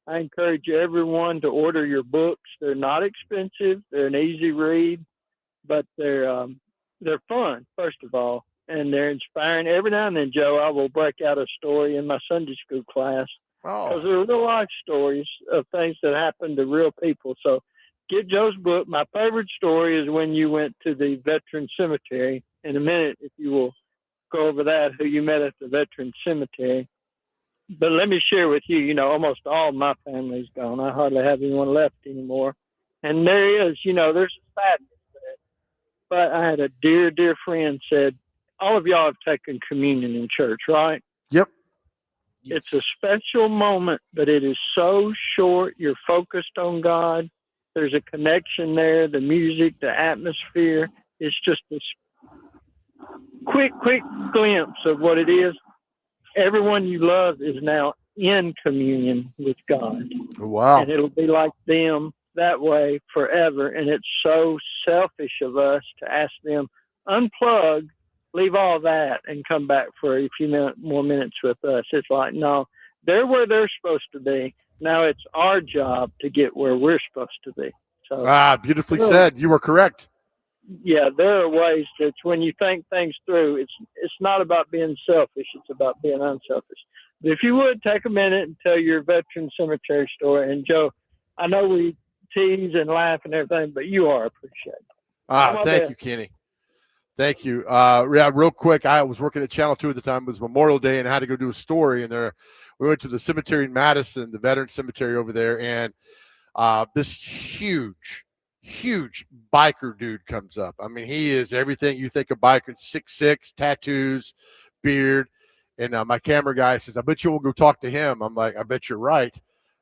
I encourage everyone to order your books. They're not expensive. They're an easy read, but they're fun, first of all, and they're inspiring. Every now and then, Joe, I will break out a story in my Sunday school class because they're real life stories of things that happen to real people. So get Joe's book. My favorite story is when you went to the veteran cemetery. In a minute, if you will go over that, who you met at the veteran cemetery. But let me share with you, almost all my family's gone. I hardly have anyone left anymore. And there is, there's a sadness there. But I had a dear, dear friend said, all of y'all have taken communion in church, right? Yep. Yes. It's a special moment, but it is so short. You're focused on God. There's a connection there, the music, the atmosphere. It's just this quick glimpse of what it is. Everyone you love is now in communion with God. Wow. And it'll be like them that way forever. And it's so selfish of us to ask them, unplug, leave all that, and come back for a few more minutes with us. It's like, no, they're where they're supposed to be. Now it's our job to get where we're supposed to be. So, Beautifully said. You were correct. yeah, there are ways that when you think things through, it's not about being selfish. It's about being unselfish. But if you would take a minute and tell your veteran cemetery story. And Joe, I know we tease and laugh and everything, but you are appreciated. Thank you, Kenny. Thank you. Yeah, real quick, I was working at Channel 2 at the time. It was Memorial Day, and I had to go do a story. And we went to the cemetery in Madison, the veteran cemetery over there, and this huge biker dude comes up. I mean, he is everything you think a biker. 6'6", tattoos, beard. And my camera guy says, I bet you will go talk to him. I'm like, I bet you're right.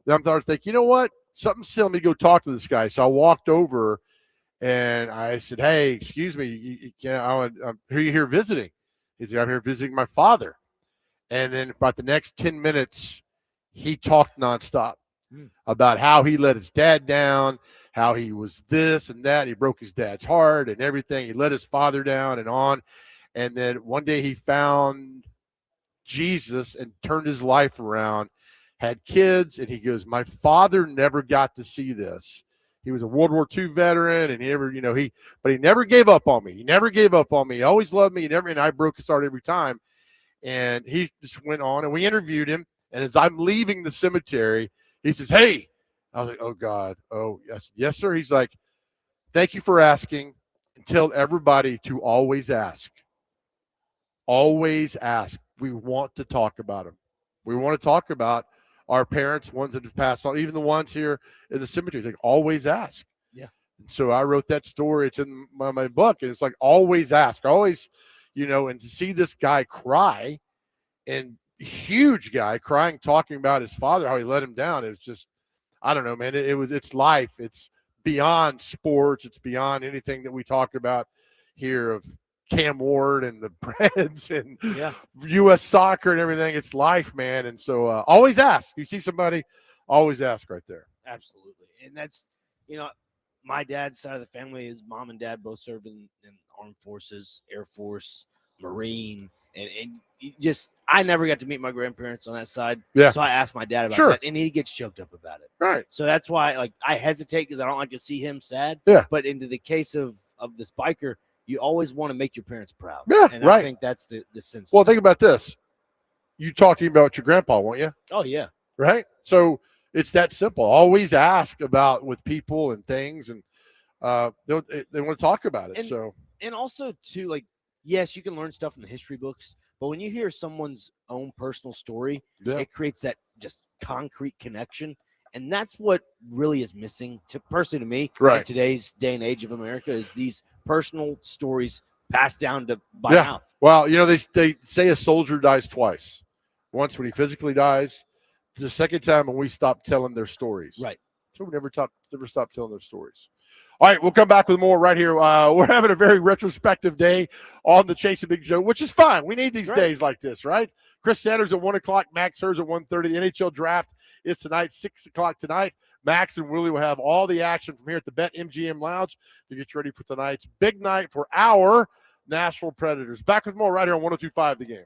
Then I'm starting to think, you know what? Something's telling me to go talk to this guy. So I walked over and I said, hey, excuse me, who are you here visiting? He said, I'm here visiting my father. And then about the next 10 minutes, he talked nonstop about how he let his dad down, how he was this and that. He broke his dad's heart and everything. He let his father down and on. And then one day he found Jesus and turned his life around, had kids, and he goes, my father never got to see this. He was a World War II veteran, and but he never gave up on me. He never gave up on me. He always loved me. And I broke his heart every time. And he just went on, and we interviewed him. And as I'm leaving the cemetery, he says, hey. I was like, oh, God. Oh, yes, sir. He's like, thank you for asking, and tell everybody to always ask. Always ask. We want to talk about them. We want to talk about our parents, ones that have passed on, even the ones here in the cemetery. Like, always ask. Yeah. And so I wrote that story. It's in my book. And it's like, always ask. Always, and to see this guy cry, and huge guy crying, talking about his father, how he let him down. It was just, I don't know, man. It's life. It's beyond sports. It's beyond anything that we talk about here of Cam Ward and the Preds and U.S. soccer and everything. It's life, man. And so always ask. You see somebody, always ask right there. Absolutely. And that's, my dad's side of the family, his mom and dad both served in armed forces, Air Force, Marine, and I never got to meet my grandparents on that side. Yeah. So I asked my dad about that, and he gets choked up about it. Right. So that's why, I hesitate because I don't like to see him sad. Yeah. But into the case of this biker, you always want to make your parents proud. Yeah, and right. I think that's the sense. Well, think about this. You talked about your grandpa, won't you? Oh, yeah. Right? So it's that simple. Always ask about with people and things, and they want to talk about it. And also, too, yes, you can learn stuff in the history books, but when you hear someone's own personal story, it creates that just concrete connection. And that's what really is missing, personally to me, in today's day and age of America, is these personal stories passed down by mouth. Well, they say a soldier dies twice. Once when he physically dies, the second time when we stop telling their stories. Right. So we never stop telling their stories. All right, we'll come back with more right here. We're having a very retrospective day on the Chase and Big Joe, which is fine. We need these days like this, right? Chris Sanders at 1 o'clock, Max Hers at 1:30. The NHL Draft is tonight, 6 o'clock tonight. Max and Willie will have all the action from here at the Bet MGM Lounge to get you ready for tonight's big night for our Nashville Predators. Back with more right here on 102.5 The Game.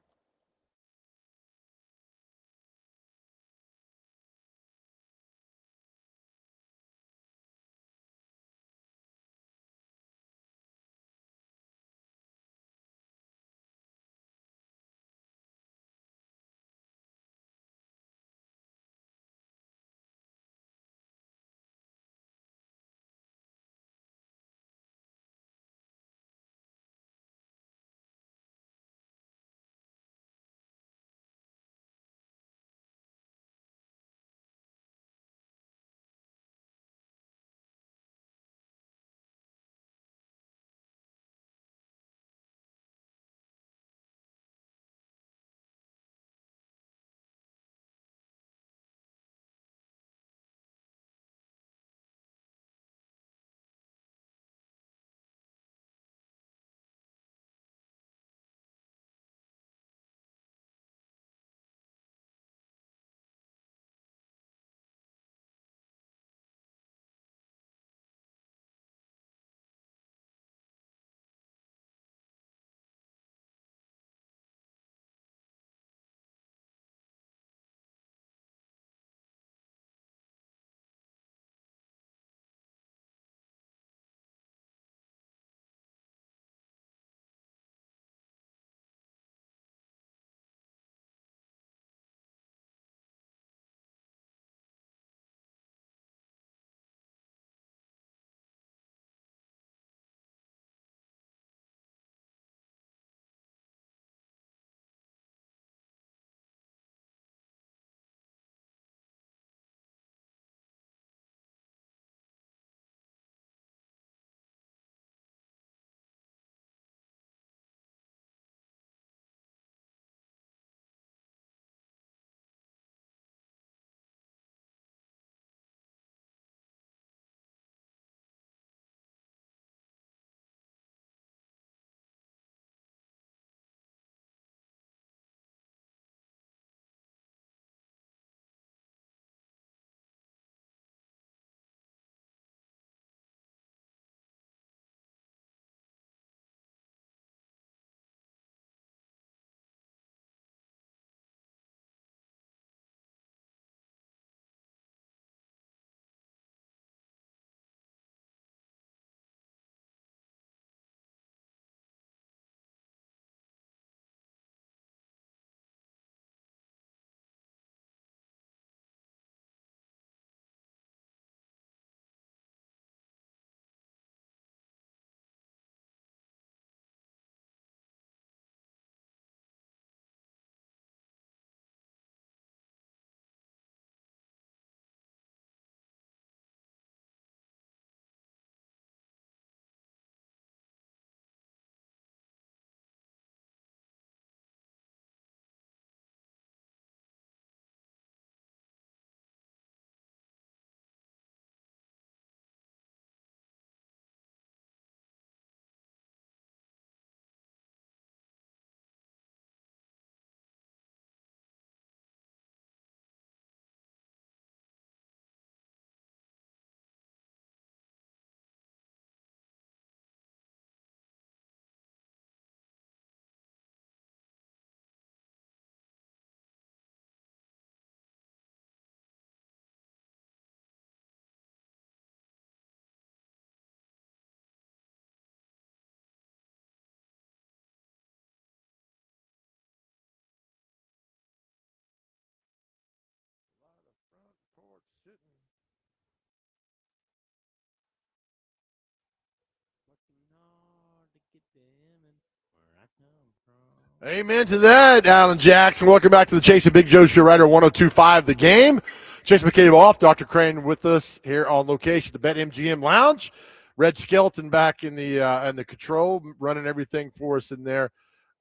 Amen to that, Alan Jackson. Welcome back to the Chase and Big Joe Show right here, 102.5 The Game. Chase McCabe off, Dr. Crane with us here on location at the Bet MGM Lounge. Red Skeleton back in the control, running everything for us in there.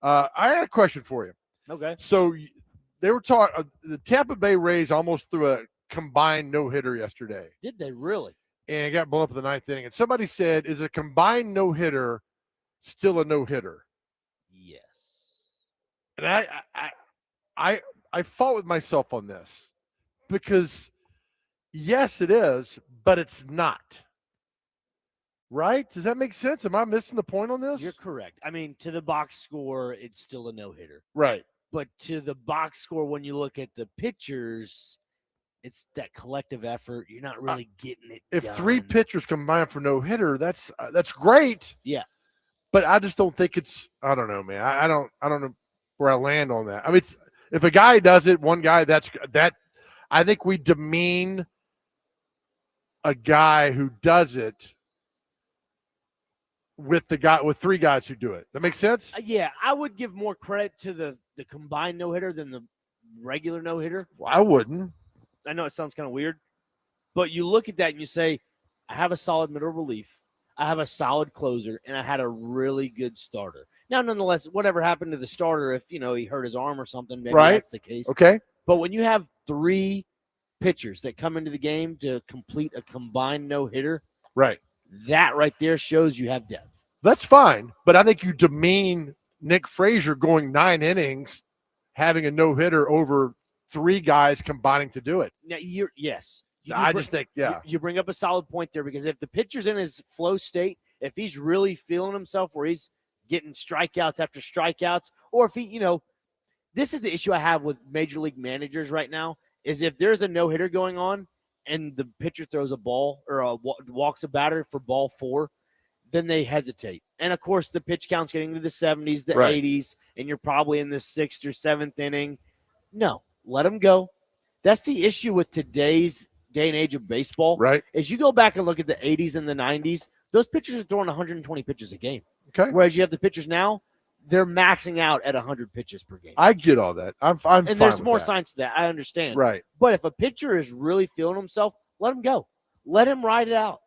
I had a question for you. Okay. So they were talking. The Tampa Bay Rays almost threw a combined no-hitter yesterday. Did they really? and got blown up in the ninth inning. And somebody said, is a combined no-hitter still a no-hitter? Yes. And I fought with myself on this because, yes, it is, but it's not. Right? Does that make sense? Am I missing the point on this? You're correct. I mean, to the box score, it's still a no-hitter. Right. But to the box score, when you look at the pitchers, it's that collective effort. You're not really getting it If done. 3 pitchers combine for no-hitter, that's great. Yeah. But I just don't think it's. I don't know, man. I don't know where I land on that. I mean, if a guy does it, one guy, that. I think we demean a guy who does it with 3 guys who do it. That makes sense? Yeah, I would give more credit to the combined no-hitter than the regular no-hitter. Well, I wouldn't. I know it sounds kind of weird, but you look at that and you say, I have a solid middle relief, I have a solid closer, and I had a really good starter. Now, nonetheless, whatever happened to the starter, if, he hurt his arm or something, maybe that's the case. Okay. But when you have 3 pitchers that come into the game to complete a combined no-hitter, right, that right there shows you have depth. That's fine, but I think you demean Nick Frazier going 9 innings, having a no-hitter over 3 guys combining to do it. Now, just think, You bring up a solid point there, because if the pitcher's in his flow state, if he's really feeling himself where he's getting strikeouts after strikeouts, or if he, this is the issue I have with major league managers right now, is if there's a no-hitter going on and the pitcher throws a ball or walks a batter for ball 4, then they hesitate. And, of course, the pitch count's getting to the 70s, the 80s, and you're probably in the 6th or 7th inning. No, let them go. That's the issue with today's day and age of baseball. Right. As you go back and look at the 80s and the 90s, those pitchers are throwing 120 pitches a game. Okay. Whereas you have the pitchers now, they're maxing out at 100 pitches per game. I get all that. I'm fine and there's with more that. science to that. I understand. Right. But if a pitcher is really feeling himself, let him go. Let him ride it out.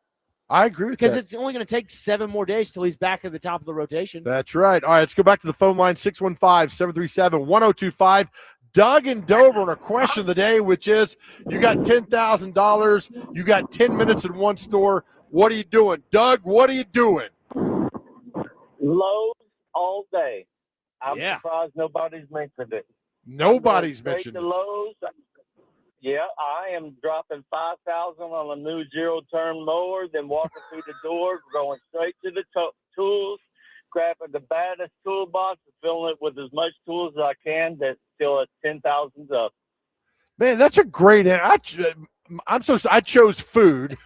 I agree with that. Because it's only going to take 7 more days till he's back at the top of the rotation. That's right. All right, let's go back to the phone line, 615-737-1025. Doug in Dover on our question of the day, which is, you got $10,000. You got 10 minutes in one store. What are you doing? Doug, what are you doing? Lowe's all day. I'm Yeah. surprised nobody's mentioned it. Nobody's I'm going mentioned straight to it. Lowe's. Yeah, I am dropping $5,000 on a new zero-turn mower, then walking through the door, going straight to the tools, grabbing the baddest toolbox and filling it with as much tools as I can that till at 10,000's up. Man, that's a great answer. I chose food.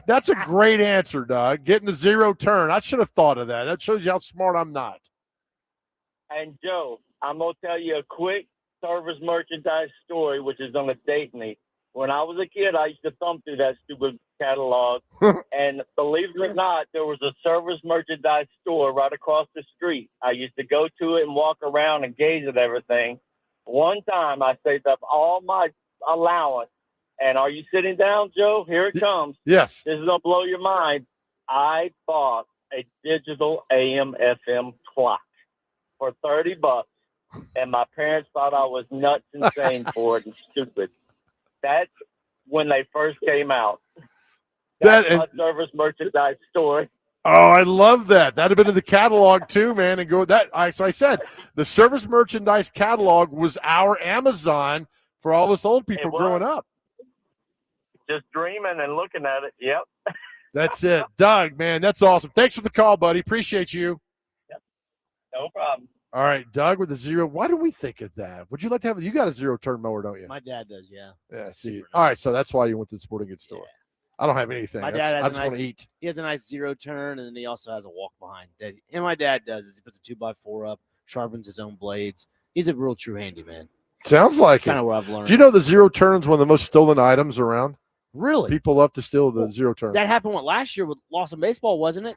That's a great answer, Doug. Getting the zero turn. I should have thought of that. That shows you how smart I'm not. And Joe, I'm going to tell you a quick service merchandise story, which is going to date me. When I was a kid, I used to thumb through that stupid catalog. And believe it or not, there was a service merchandise store right across the street. I used to go to it and walk around and gaze at everything. One time, I saved up all my allowance. And are you sitting down, Joe? Here it comes. Yes. This is going to blow your mind. I bought a digital AM/FM clock for $30. And my parents thought I was nuts, insane for it, and stupid. That's when they first came out. That's my service merchandise story. Oh, I love that. That'd have been in the catalog too, man. And go that. So I said the service merchandise catalog was our Amazon for all us old people growing up. Just dreaming and looking at it. Yep. That's it, Doug. Man, that's awesome. Thanks for the call, buddy. Appreciate you. Yep. No problem. All right, Doug with the zero. Why didn't we think of that? Would you like to have? You got a zero-turn mower, don't you? My dad does, yeah. Yeah. See. All right, so that's why you went to the sporting goods store. Yeah. I don't have anything. My dad I has just want to eat. He has a nice zero turn, and then he also has a walk behind. And my dad does is he puts a 2x4 up, sharpens his own blades. He's a real true handyman. Sounds like kind of what I've learned. Do you know the zero turn is one of the most stolen items around? Really? People love to steal the zero turn. That happened last year with Lawson Baseball, wasn't it?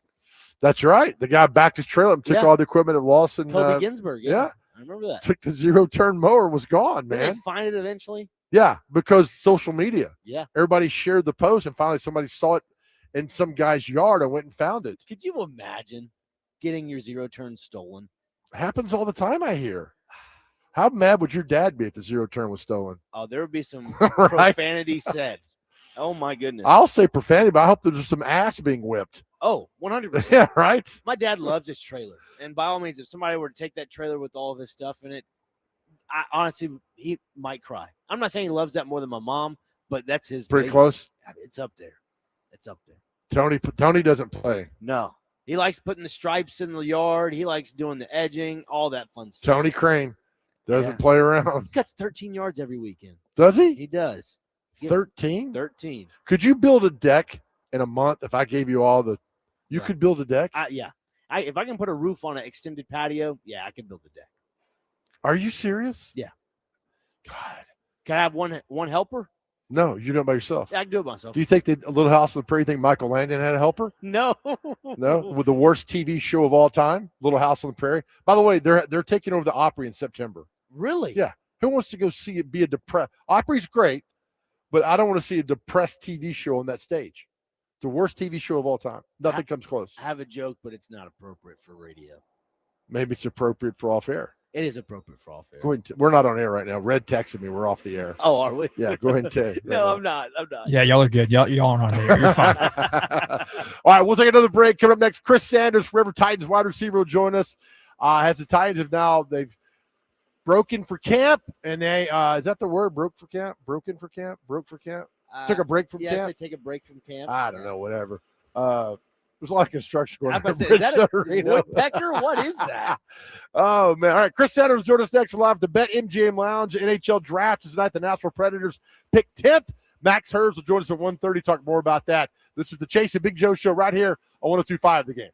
That's right. The guy backed his trailer and took all the equipment of Lawson. Kobe Ginsburg. Yeah. I remember that. Took the zero-turn mower, was gone, man. Did they find it eventually? Yeah, because social media. Yeah. Everybody shared the post, and finally somebody saw it in some guy's yard and went and found it. Could you imagine getting your zero-turn stolen? It happens all the time, I hear. How mad would your dad be if the zero-turn was stolen? Oh, there would be some Right? profanity said. Oh my goodness. I'll say profanity, but I hope there's some ass being whipped. Oh, 100%. Yeah, right? My dad loves his trailer. And by all means, if somebody were to take that trailer with all of his stuff in it, I honestly, he might cry. I'm not saying he loves that more than my mom, but that's his Pretty baby. close. It's up there. It's up there. Tony doesn't play. No. He likes putting the stripes in the yard. He likes doing the edging, all that fun stuff. Tony Crane doesn't Yeah. play around. He cuts 13 yards every weekend. Does he? He does. 13? 13. Could you build a deck in a month if I gave you all the – you Right. could build a deck? Yeah. If I can put a roof on an extended patio, yeah, I can build a deck. Are you serious? Yeah. God. Can I have one helper? No, you do it by yourself. Yeah, I can do it myself. Do you think that Little House on the Prairie think Michael Landon had a helper? No. No? With the worst TV show of all time, Little House on the Prairie. By the way, they're taking over the Opry in September. Really? Yeah. Who wants to go see it be a depressed – Opry's great, but I don't want to see a depressed TV show on that stage. The worst TV show of all time. Nothing comes close. I have a joke, but it's not appropriate for radio. Maybe it's appropriate for off air. It is appropriate for off air. Go ahead. We're not on air right now. Red texted me. We're off the air. Oh, are we? Yeah, go ahead and take. No, I'm not. I'm not. Yeah, y'all are good. Y'all are on here. You're fine. All right, we'll take another break. Coming up next, Chris Sanders, Forever Titans wide receiver, will join us. As the Titans they've broken for camp, and they is that the word? Broke for camp? Broken for camp? Broke for camp? Took a break from yes, camp? I take a break from camp. I don't know, whatever. There's a lot of construction going on. Is that a Arena. woodpecker? What is that? Oh, man. All right, Chris Sanders join us next. We're live at the Bet MGM Lounge. NHL Draft is tonight. The Nashville Predators pick 10th. Max Hers will join us at 1:30. Talk more about that. This is the Chase and Big Joe show right here on 102.5 The Game.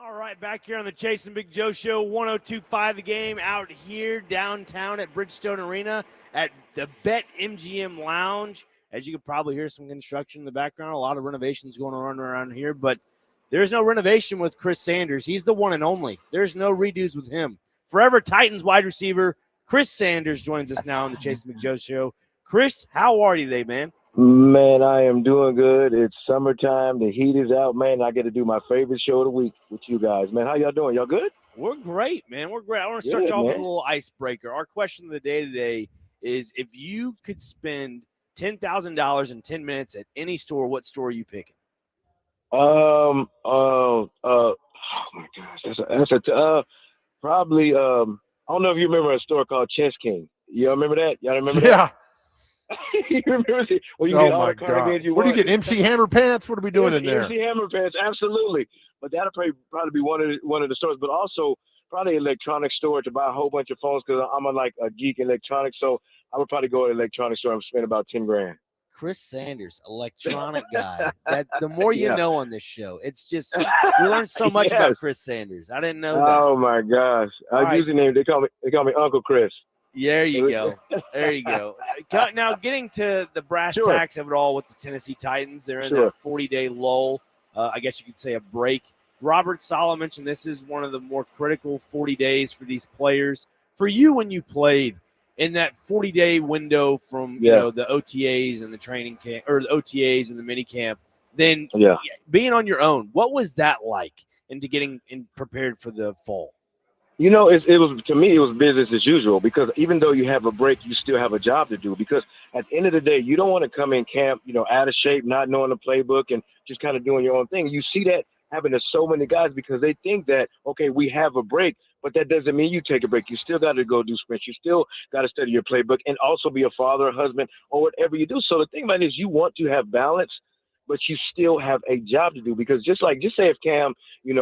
All right, back here on the Chase and Big Joe Show, 102.5 The Game, out here downtown at Bridgestone Arena at the Bet MGM Lounge. As you can probably hear some construction in the background, a lot of renovations going on around here, but there's no renovation with Chris Sanders. He's the one and only. There's no redos with him. Forever Titans wide receiver Chris Sanders joins us now on the Chase and Big Joe Show. Chris, how are you today, man? Man, I am doing good. It's summertime. The heat is out, man. I get to do my favorite show of the week with you guys. Man, how y'all doing? Y'all good? We're great, man. We're great. I want to start you off with a little icebreaker. Our question of the day today is, if you could spend $10,000 in 10 minutes at any store, what store are you picking? Oh my gosh, probably. I don't know if you remember a store called Chess King. Y'all remember that? Y'all remember that? Yeah. You remember it? Well, you Oh get all my the cardigans God. you What do want. you get? MC Hammer pants? What are we doing in there? MC Hammer pants, absolutely. But that'll probably be one of the stores. But also probably an electronic store to buy a whole bunch of phones, because I'm a geek in electronics. So I would probably go to an electronics store and spend about $10,000. Chris Sanders, electronic guy. That the more you Yeah. know on this show, it's just we learned so much Yes. about Chris Sanders. I didn't know that. Oh my gosh! All right. Username, they call me Uncle Chris. There you go. There you go. Now, getting to the brass Sure. tacks of it all with the Tennessee Titans, they're in Sure. that 40-day lull. I guess you could say a break. Robert Saleh mentioned this is one of the more critical 40 days for these players. For you, when you played in that 40-day window from Yeah. the OTAs and the training camp, or the OTAs and the mini camp, then Yeah. being on your own, what was that like into getting prepared for the fall? It was, to me, it was business as usual, because even though you have a break, you still have a job to do, because at the end of the day, you don't want to come in camp, out of shape, not knowing the playbook and just kind of doing your own thing. You see that happening to so many guys, because they think that, okay, we have a break, but that doesn't mean you take a break. You still got to go do sprints. You still got to study your playbook and also be a father, a husband, or whatever you do. So the thing about it is, you want to have balance, but you still have a job to do, because just say if Cam, did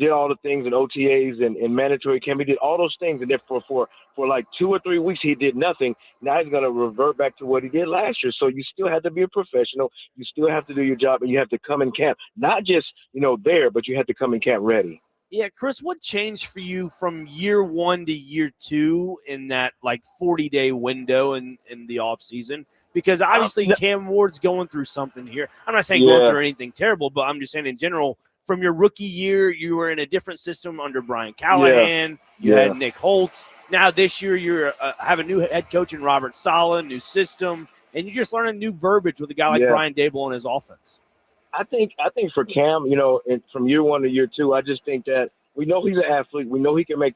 all the things in OTAs and mandatory camp, he did all those things, and then for like 2 or 3 weeks he did nothing. Now he's going to revert back to what he did last year. So you still have to be a professional. You still have to do your job, and you have to come in camp, not just there, but you have to come in camp ready. Yeah, Chris, what changed for you from year one to year two in that 40-day window in the offseason? Because obviously Cam Ward's going through something here. I'm not saying going through anything terrible, but I'm just saying in general, from your rookie year, you were in a different system under Brian Callahan. You had Nick Holtz. Now this year, you have a new head coach in Robert Saleh, new system, and you just learn a new verbiage with a guy like Brian Daboll on his offense. I think for Cam, from year one to year two, I just think that we know he's an athlete. We know he can make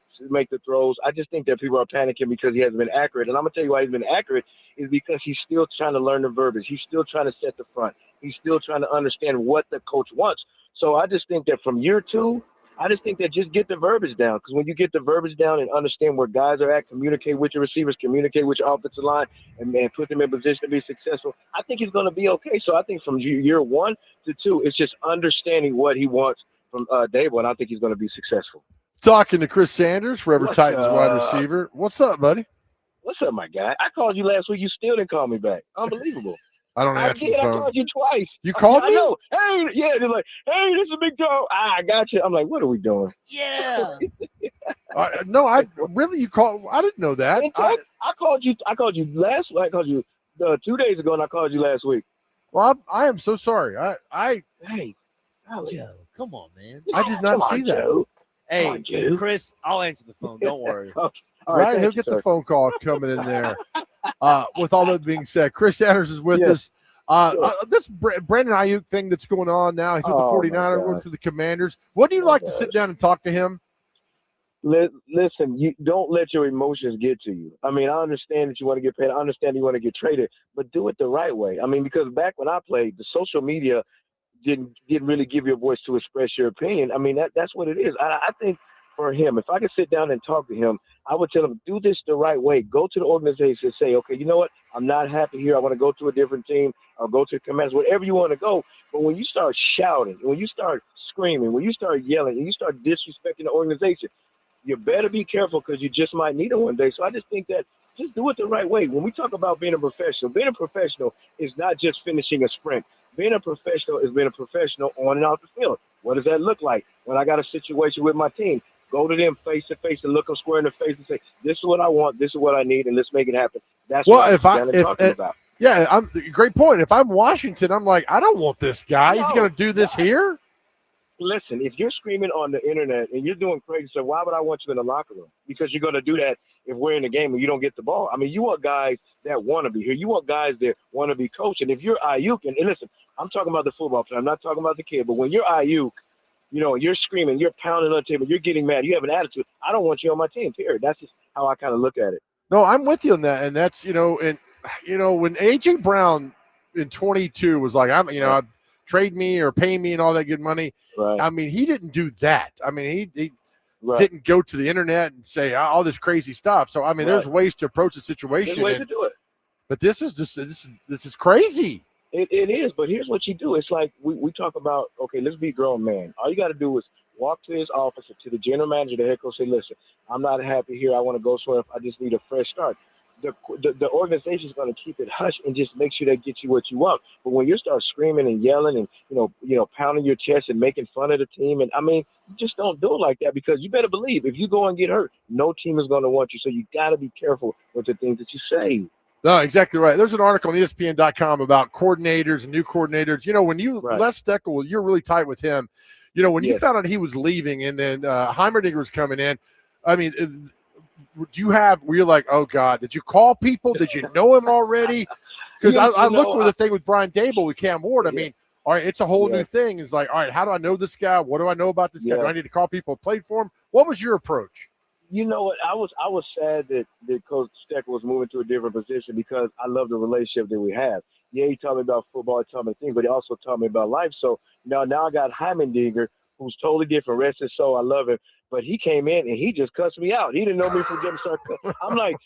the throws. I just think that people are panicking because he hasn't been accurate. And I'm going to tell you why he's been accurate is because he's still trying to learn the verbiage. He's still trying to set the front. He's still trying to understand what the coach wants. So I just think that from year two, just get the verbiage down. Because when you get the verbiage down and understand where guys are at, communicate with your receivers, communicate with your offensive line, and put them in position to be successful, I think he's going to be okay. So I think from year 1 to 2, it's just understanding what he wants from Daboll, and I think he's going to be successful. Talking to Chris Sanders, Forever What's Titans up? wide receiver. What's up, buddy? What's up, my guy? I called you last week. You still didn't call me back. Unbelievable. I don't answer the I phone. called you twice. You called I me? know. Hey, yeah, they're like, hey, this is Big Joe. I got you. I'm like, what are we doing? Yeah. No, you called. I didn't know that. I called you. I called you last. I called you 2 days ago, and I called you last week. Well, I am so sorry. Hey, Joe, come on, man. I did not see that. Joe. Hey, on, Joe. Chris, I'll answer the phone. Don't worry. Okay. All Right, thank he'll you, get sir. the phone call coming in there. With all that being said, Chris Sanders is with us. This Brandon Ayuk thing that's going on now, he's with the 49ers, works with the Commanders. What do you like to sit down and talk to him? Listen, you don't let your emotions get to you. I mean, I understand that you want to get paid. I understand you want to get traded, but do it the right way. I mean, because back when I played, the social media didn't really give you a voice to express your opinion. I mean, that's what it is. I think for him, if I could sit down and talk to him, I would tell him, do this the right way. Go to the organization and say, okay, you know what? I'm not happy here. I want to go to a different team or go to the Commanders, wherever you want to go. But when you start shouting, when you start screaming, when you start yelling, and you start disrespecting the organization, you better be careful because you just might need it one day. So I just think that just do it the right way. When we talk about being a professional is not just finishing a sprint. Being a professional is being a professional on and off the field. What does that look like? When I got a situation with my team, go to them face to face and look them square in the face and say, "This is what I want. This is what I need, and let's make it happen." That's what I'm talking about. Yeah, great point. If I'm Washington, I'm like, I don't want this guy. He's going to do this here. Listen, if you're screaming on the internet and you're doing crazy stuff, why would I want you in the locker room? Because you're going to do that if we're in the game and you don't get the ball. I mean, you want guys that want to be here. You want guys that want to be coached. And if you're Ayuk, and listen, I'm talking about the football player. I'm not talking about the kid. But when you're Ayuk, you know, you're screaming, you're pounding on the table, you're getting mad, you have an attitude. I don't want you on my team, period. That's just how I kind of look at it. No, I'm with you on that. And that's, when A.J. Brown in 22 was like, trade me or pay me and all that good money. Right. I mean, he didn't do that. I mean, he didn't go to the internet and say all this crazy stuff. So, I mean, there's ways to approach the situation. There's ways to do it. But this is just this is crazy. It is, but here's what you do. It's like we talk about, okay, let's be a grown man. All you got to do is walk to his office or to the general manager, the head coach, say, listen, I'm not happy here. I want to go somewhere. I just need a fresh start. The organization is going to keep it hush and just make sure they get you what you want. But when you start screaming and yelling and, pounding your chest and making fun of the team, and I mean, you just don't do it like that, because you better believe if you go and get hurt, no team is going to want you. So you got to be careful with the things that you say. No, exactly right. There's an article on ESPN.com about coordinators and new coordinators. When Les Steckel, you're really tight with him. When you found out he was leaving and then Heimerdinger was coming in, I mean, were you like, oh God, did you call people? Did you know him already? Because I look with the thing with Brian Dable with Cam Ward. I mean, all right, it's a whole new thing. It's like, all right, how do I know this guy? What do I know about this guy? Do I need to call people who played for him? What was your approach? You know what? I was sad that Coach Steckel was moving to a different position, because I love the relationship that we have. Yeah, he taught me about football, he taught me things, but he also taught me about life. So now I got Heimerdinger, who's totally different. Rest his soul, I love him. But he came in and he just cussed me out. He didn't know me from getting started. I'm like,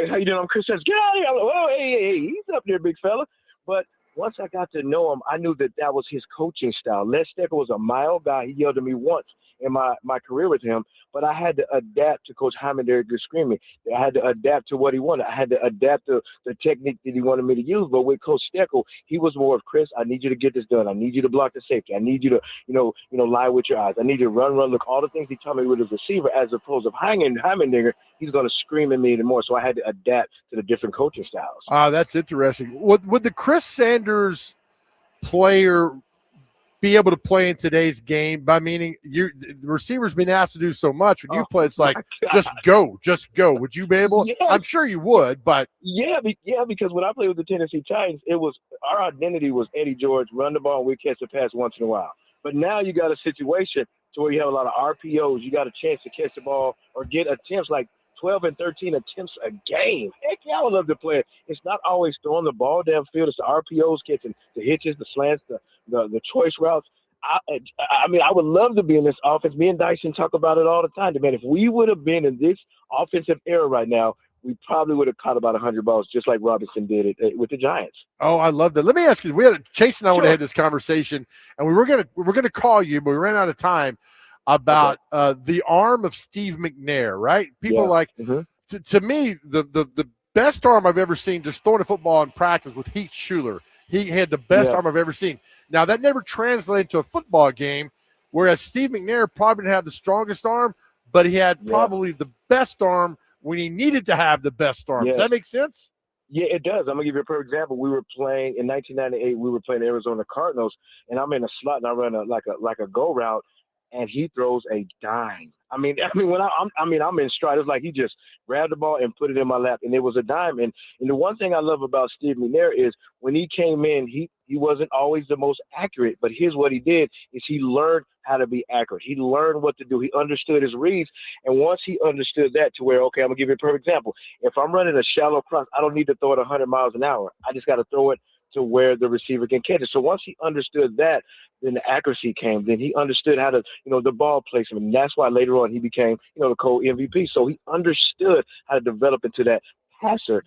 how you doing? I'm Chris says, get out of here. I'm like, oh, hey, he's up there, big fella. But once I got to know him, I knew that was his coaching style. Les Steckel was a mild guy. He yelled at me once in my career with him, but I had to adapt to Coach Heimerdinger screaming. I had to adapt to what he wanted. I had to adapt to the technique that he wanted me to use. But with Coach Steckel, he was more of, Chris, I need you to get this done. I need you to block the safety. I need you to, lie with your eyes. I need you to run, look, all the things he taught me with his receiver, as opposed to Heimerdinger, he's going to scream at me more. So I had to adapt to the different coaching styles. That's interesting. Would the Chris Sanders player be able to play in today's game? By meaning, the receiver's been asked to do so much. When you play, it's like, just go. Would you be able? Yeah. I'm sure you would, but because when I played with the Tennessee Titans, it was our identity was Eddie George, run the ball, and we catch the pass once in a while. But now you got a situation to where you have a lot of RPOs. You got a chance to catch the ball or get attempts like 12 and 13 attempts a game. Heck yeah, I would love to play it. It's not always throwing the ball downfield. It's the RPOs, catching the hitches, the slants, the choice routes. I mean, I would love to be in this offense. Me and Dyson talk about it all the time. Man, if we would have been in this offensive era right now, we probably would have caught about 100 balls, just like Robinson did it with the Giants. Oh, I love that. Let me ask you. Chase and I would have had this conversation, and we were gonna call you, but we ran out of time. About the arm of Steve McNair, right? People to me, the best arm I've ever seen just throwing a football in practice with Heath Schuler. He had the best arm I've ever seen. Now, that never translated to a football game, whereas Steve McNair probably didn't have the strongest arm, but he had probably the best arm when he needed to have the best arm. Does that make sense? Yeah, it does. I'm going to give you a perfect example. We were playing in 1998. We were playing the Arizona Cardinals, and I'm in a slot, and I run like a go route, and he throws a dime. I mean, when I'm in stride. It's like he just grabbed the ball and put it in my lap, and it was a dime. And the one thing I love about Steve McNair is when he came in, he wasn't always the most accurate, but here's what he did is he learned how to be accurate. He learned what to do. He understood his reads, and once he understood that to where, okay, I'm gonna give you a perfect example. If I'm running a shallow cross, I don't need to throw it 100 miles an hour. I just got to throw it to where the receiver can catch it. So once he understood that, then the accuracy came. Then he understood how to, the ball placement. And that's why later on he became, the co-MVP. So he understood how to develop into that passer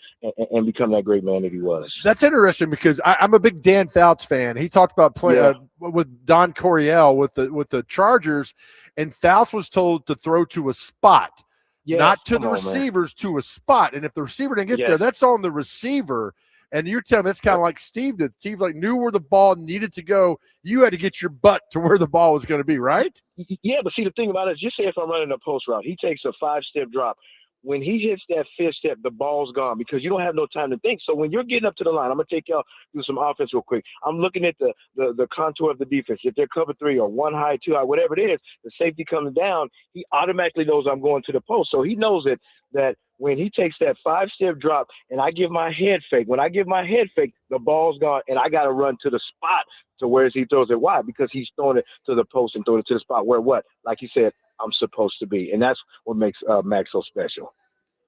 and become that great man that he was. That's interesting because I'm a big Dan Fouts fan. He talked about playing with Don Coryell with the Chargers, and Fouts was told to throw to a spot, not to the receivers, to a spot. And if the receiver didn't get there, that's on the receiver. And you're telling me it's kind of like Steve did. Steve knew where the ball needed to go. You had to get your butt to where the ball was going to be, right? Yeah, but see, the thing about it is, just say if I'm running a post route, he takes a 5-step drop. When he hits that 5th step, the ball's gone because you don't have no time to think. So when you're getting up to the line, I'm going to take y'all through some offense real quick. I'm looking at the contour of the defense. If they're cover 3 or 1 high, 2 high, whatever it is, the safety comes down, he automatically knows I'm going to the post. So he knows that when he takes that 5-step drop and I give my head fake, when I give my head fake, the ball's gone and I got to run to the spot to where he throws it. Why? Because he's throwing it to the post and throwing it to the spot where what? Like you said, I'm supposed to be. And that's what makes Max so special.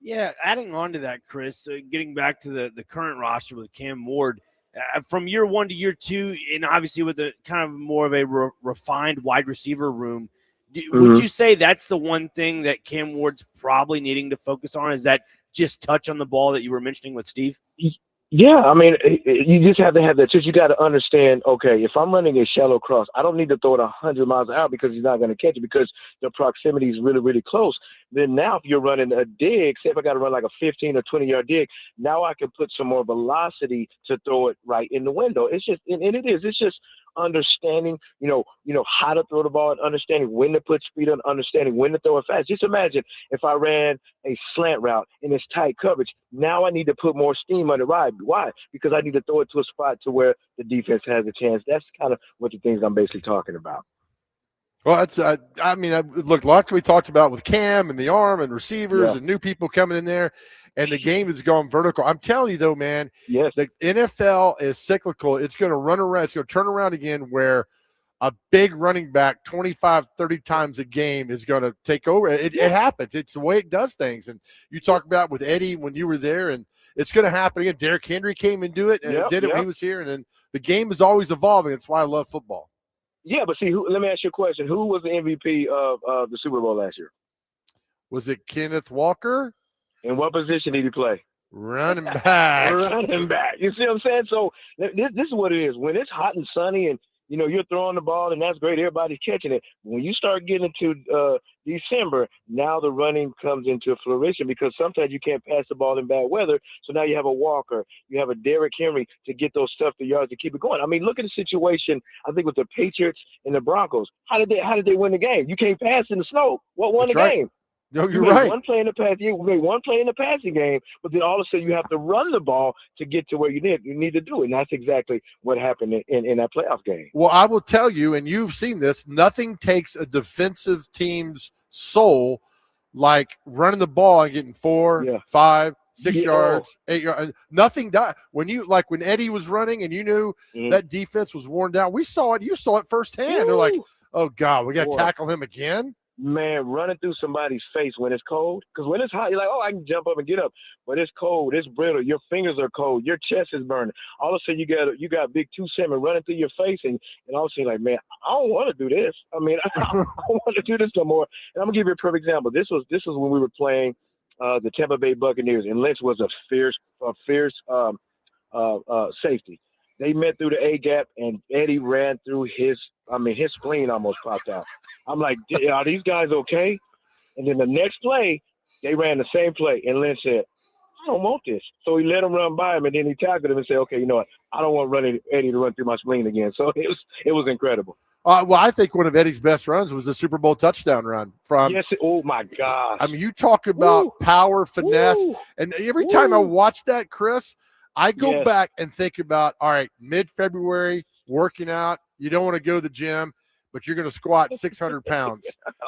Yeah, adding on to that, Chris, getting back to the current roster with Cam Ward, from year 1 to year 2, and obviously with a kind of more of a refined wide receiver room, would you say that's the one thing that Cam Ward's probably needing to focus on? Is that just touch on the ball that you were mentioning with Steve? Yeah, I mean, you just have to have that. Just you got to understand, okay, if I'm running a shallow cross, I don't need to throw it 100 miles an hour because he's not going to catch it because the proximity is really, really close. Then now if you're running a dig, say if I got to run like a 15 or 20-yard dig, now I can put some more velocity to throw it right in the window. It's just, and it's just understanding, how to throw the ball and understanding when to put speed on, understanding when to throw it fast. Just imagine if I ran a slant route in this tight coverage. Now I need to put more steam on the ride. Why? Because I need to throw it to a spot to where the defense has a chance. That's kind of what the things I'm basically talking about. Well, that's look, lots we talked about with Cam and the arm and receivers and new people coming in there, and the game has gone vertical. I'm telling you, though, man, the NFL is cyclical. It's going to run around. It's going to turn around again where a big running back 25, 30 times a game is going to take over. It happens. It's the way it does things. And you talk about with Eddie when you were there, and it's going to happen again. Derrick Henry came and did it when he was here, and then the game is always evolving. That's why I love football. Yeah, but see, let me ask you a question. Who was the MVP of the Super Bowl last year? Was it Kenneth Walker? In what position did he play? Running back. Running back. You see what I'm saying? So this is what it is. When it's hot and sunny and, you're throwing the ball, and that's great. Everybody's catching it. When you start getting into December, now the running comes into fruition because sometimes you can't pass the ball in bad weather. So now you have a Walker, you have a Derrick Henry to get those stuff the yards to keep it going. I mean, look at the situation, I think, with the Patriots and the Broncos. How did they win the game? You can't pass in the snow. What won the game? No, you're right. One play in the passing game, but then all of a sudden you have to run the ball to get to where you need to do it. And that's exactly what happened in that playoff game. Well, I will tell you, and you've seen this, nothing takes a defensive team's soul like running the ball and getting 4, 5, 6 yards, 8 yards. Nothing died. When Eddie was running and you knew that defense was worn down, we saw it. You saw it firsthand. They're like, oh, God, we got to tackle him again. Man, running through somebody's face when it's cold. Because when it's hot, you're like, oh, I can jump up and get up. But it's cold. It's brittle. Your fingers are cold. Your chest is burning. All of a sudden, you got Big 2-7 running through your face. And all of a sudden, like, man, I don't want to do this. I mean, I don't want to do this no more. And I'm going to give you a perfect example. This was when we were playing the Tampa Bay Buccaneers. And Lynch was a fierce safety. They met through the A-gap, and Eddie ran through his spleen almost popped out. I'm like, are these guys okay? And then the next play, they ran the same play, and Lynch said, I don't want this. So he let him run by him, and then he tackled him and said, okay, you know what? I don't want Eddie to run through my spleen again. So it was incredible. Well, I think one of Eddie's best runs was the Super Bowl touchdown run from. Yes. Oh my God. I mean, you talk about power, finesse, and every time I watch that, Chris, I go back and think about, all right, mid-February, working out. You don't want to go to the gym, but you're going to squat 600 pounds.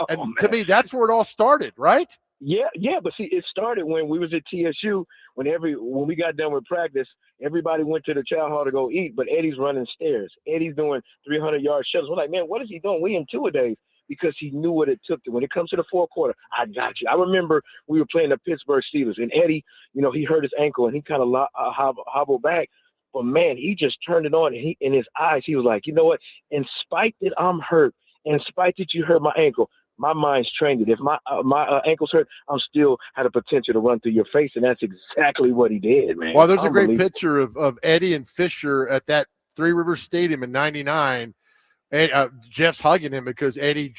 To me, that's where it all started, right? Yeah. But see, it started when we was at TSU. When we got done with practice, everybody went to the chow hall to go eat, but Eddie's running stairs. Eddie's doing 300-yard shuttles. We're like, man, what is he doing? We in two-a-days. Because he knew what it took to. When it comes to the fourth quarter, I got you. I remember we were playing the Pittsburgh Steelers, and Eddie, he hurt his ankle, and he kind of hobbled back. But, man, he just turned it on, and in his eyes, he was like, you know what? In spite that I'm hurt, in spite that you hurt my ankle, my mind's trained it. If my ankle's hurt, I'm still had a potential to run through your face, and that's exactly what he did, man. Well, there's a great picture of Eddie and Fisher at that Three Rivers Stadium in '99. Jeff's hugging him because Eddie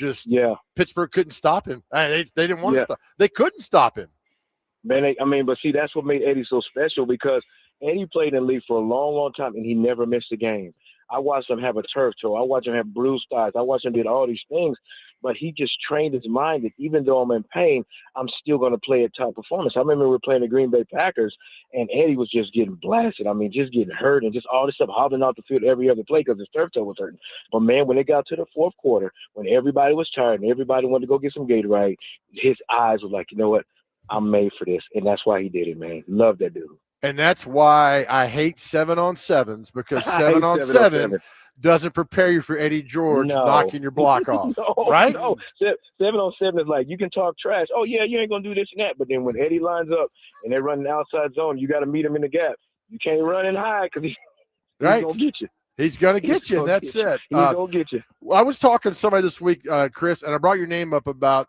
Pittsburgh couldn't stop him. They didn't want to stop. They couldn't stop him. Man, but see, that's what made Eddie so special because Eddie played in the league for a long, long time, and he never missed a game. I watched him have a turf toe. I watched him have bruised thighs. I watched him do all these things, but he just trained his mind that even though I'm in pain, I'm still going to play at top performance. I remember we were playing the Green Bay Packers, and Eddie was just getting blasted. I mean, just getting hurt and just all this stuff, hobbling out the field every other play because his turf toe was hurting. But, man, when it got to the fourth quarter, when everybody was tired and everybody wanted to go get some Gatorade, his eyes were like, you know what, I'm made for this, and that's why he did it, man. Love that dude. And that's why I hate 7-on-7s, because 7-on-7 doesn't prepare you for Eddie George knocking your block off, right? No, 7-on-7 is like, you can talk trash. Oh, yeah, you ain't going to do this and that. But then when Eddie lines up and they're running outside zone, you got to meet him in the gap. You can't run and hide because he's going to get you. He's going to get you, and that's it. He's going to get you. I was talking to somebody this week, Chris, and I brought your name up about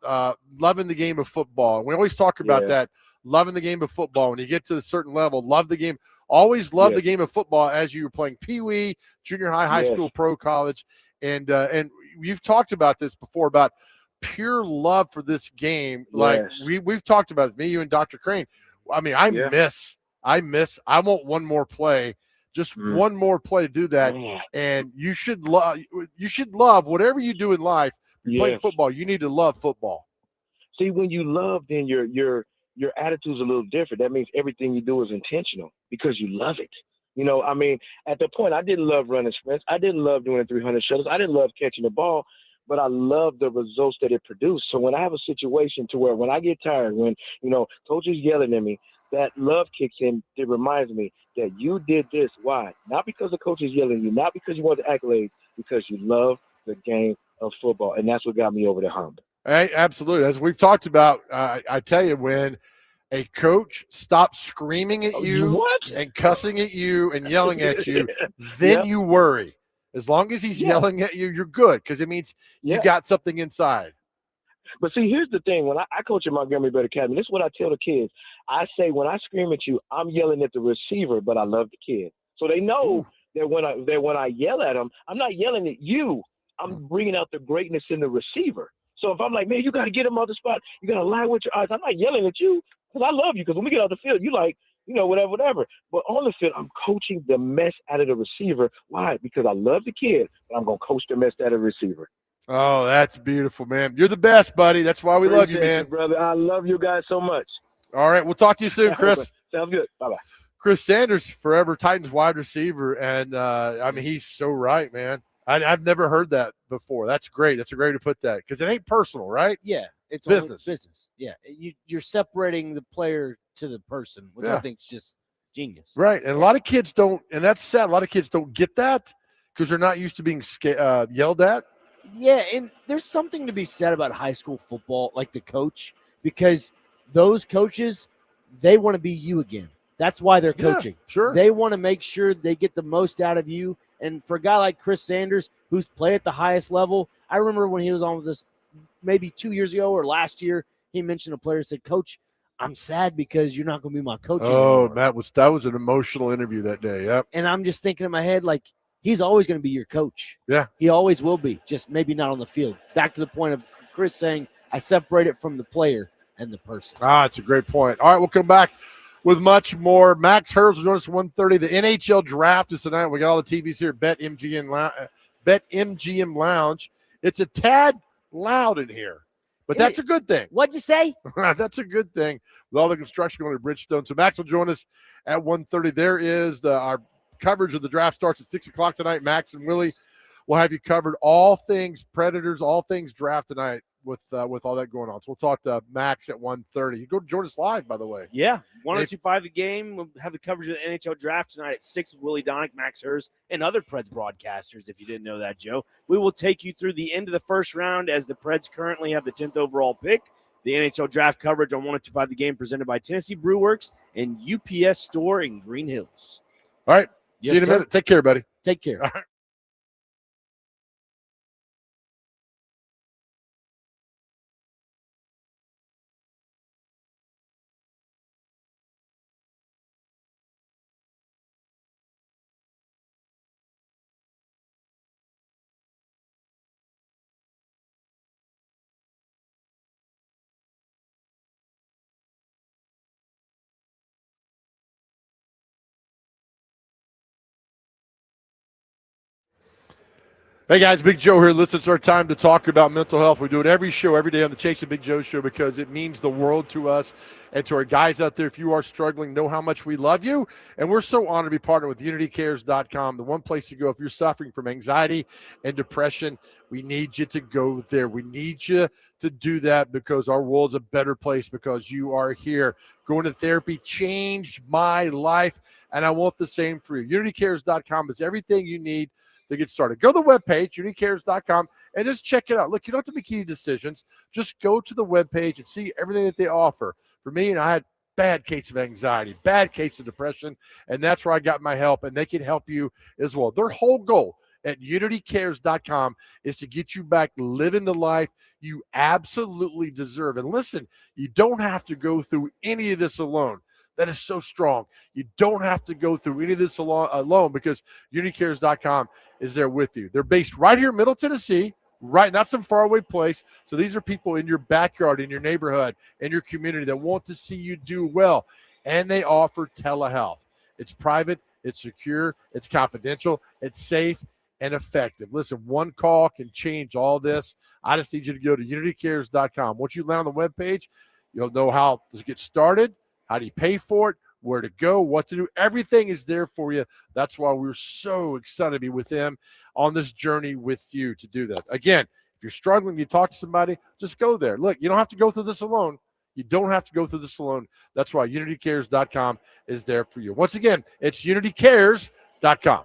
loving the game of football. We always talk about that, loving the game of football. When you get to a certain level, love the game. Always love the game of football as you were playing Pee-wee, junior high, high school, pro, college. And you've talked about this before, about pure love for this game. Like we've talked about it, me, you, and Dr. Crane. I mean, I want one more play. Just one more play to do that, and you should love whatever you do in life. You're playing football. You need to love football. See, when you love, then your attitude's a little different. That means everything you do is intentional because you love it. You know, I mean, at the point, I didn't love running sprints. I didn't love doing 300 shuttles. I didn't love catching the ball, but I love the results that it produced. So when I have a situation to where when I get tired, when, you know, coach is yelling at me, that love kicks in. It reminds me that you did this. Why? Not because the coach is yelling at you, not because you want the accolades, because you love the game of football. And that's what got me over the hump. Hey, absolutely. As we've talked about, I tell you, when a coach stops screaming at you and cussing at you and yelling at you, then you worry. As long as he's yelling at you, you're good, because it means you got something inside. But see, here's the thing. When I coach at Montgomery Bay Academy, this is what I tell the kids. I say, when I scream at you, I'm yelling at the receiver, but I love the kid. So they know that when I yell at them, I'm not yelling at you. I'm bringing out the greatness in the receiver. So if I'm like, man, you got to get him on the spot, you got to lie with your eyes, I'm not yelling at you because I love you. Because when we get out the field, you like, you know, whatever. But on the field, I'm coaching the mess out of the receiver. Why? Because I love the kid, but I'm going to coach the mess out of the receiver. Oh, that's beautiful, man. You're the best, buddy. That's why we love you, man. Brother, I love you guys so much. All right, we'll talk to you soon, Chris. Sounds good. Bye-bye. Chris Sanders, forever Titans wide receiver, and I mean, he's so right, man. I've never heard that before. That's great. That's a great way to put that, because it ain't personal, right? Yeah, it's business. Business. Yeah, you're separating the player to the person, which I think is just genius. Right, and a lot of kids don't, and that's sad. A lot of kids don't get that because they're not used to being yelled at. Yeah, and there's something to be said about high school football, like the coach, because those coaches, they want to be you again. That's why they're coaching. Sure. They want to make sure they get the most out of you. And for a guy like Chris Sanders, who's played at the highest level, I remember when he was on with us maybe 2 years ago or last year, he mentioned a player said, "Coach, I'm sad because you're not going to be my coach anymore." That was an emotional interview that day. Yep. And I'm just thinking in my head, like, he's always going to be your coach. Yeah. He always will be, just maybe not on the field. Back to the point of Chris saying, I separate it from the player and the person. It's a great point. All right, we'll come back with much more. Max Hurst will join us at 1:30. The NHL Draft is tonight. We got all the TVs here at Bet MGM Lounge. It's a tad loud in here, but that's a good thing. What'd you say? That's a good thing with all the construction going to Bridgestone. So Max will join us at 1:30. There is our coverage of the draft starts at 6 o'clock tonight. Max and Willie will have you covered, all things Predators, all things draft tonight with all that going on. So we'll talk to Max at 1:30. You go join us live, by the way. Yeah, 102.5 The Game. We'll have the coverage of the NHL Draft tonight at 6 with Willie Donick, Max Hurst, and other Preds broadcasters, if you didn't know that, Joe. We will take you through the end of the first round as the Preds currently have the 10th overall pick. The NHL Draft coverage on 102.5 The Game presented by Tennessee Brew Works and UPS Store in Green Hills. All right. See you in a minute. Take care, buddy. Take care. All right. Hey guys, Big Joe here. Listen, it's our time to talk about mental health. We do it every show, every day on the Chasing Big Joe show because it means the world to us and to our guys out there. If you are struggling, know how much we love you. And we're so honored to be partnered with UnityCares.com, the one place to go if you're suffering from anxiety and depression. We need you to go there. We need you to do that because our world's a better place because you are here. Going to therapy changed my life, and I want the same for you. UnityCares.com is everything you need to get started. Go to the webpage, unicares.com, and just check it out. Look, you don't have to make any decisions. Just go to the webpage and see everything that they offer. For me, I had bad case of anxiety, bad case of depression, and that's where I got my help, and they can help you as well. Their whole goal at unitycares.com is to get you back living the life you absolutely deserve. And listen, you don't have to go through any of this alone. That is so strong. You don't have to go through any of this alone because unitycares.com is there with you. They're based right here in Middle Tennessee, right, not some faraway place. So these are people in your backyard, in your neighborhood, in your community that want to see you do well. And they offer telehealth. It's private, it's secure, it's confidential, it's safe, and effective. Listen, one call can change all this. I just need you to go to unitycares.com. Once you land on the webpage, you'll know how to get started. How do you pay for it? Where to go? What to do? Everything is there for you. That's why we're so excited to be with them on this journey with you to do that. Again, if you're struggling, you talk to somebody, just go there. Look, you don't have to go through this alone. You don't have to go through this alone. That's why unitycares.com is there for you. Once again, it's unitycares.com.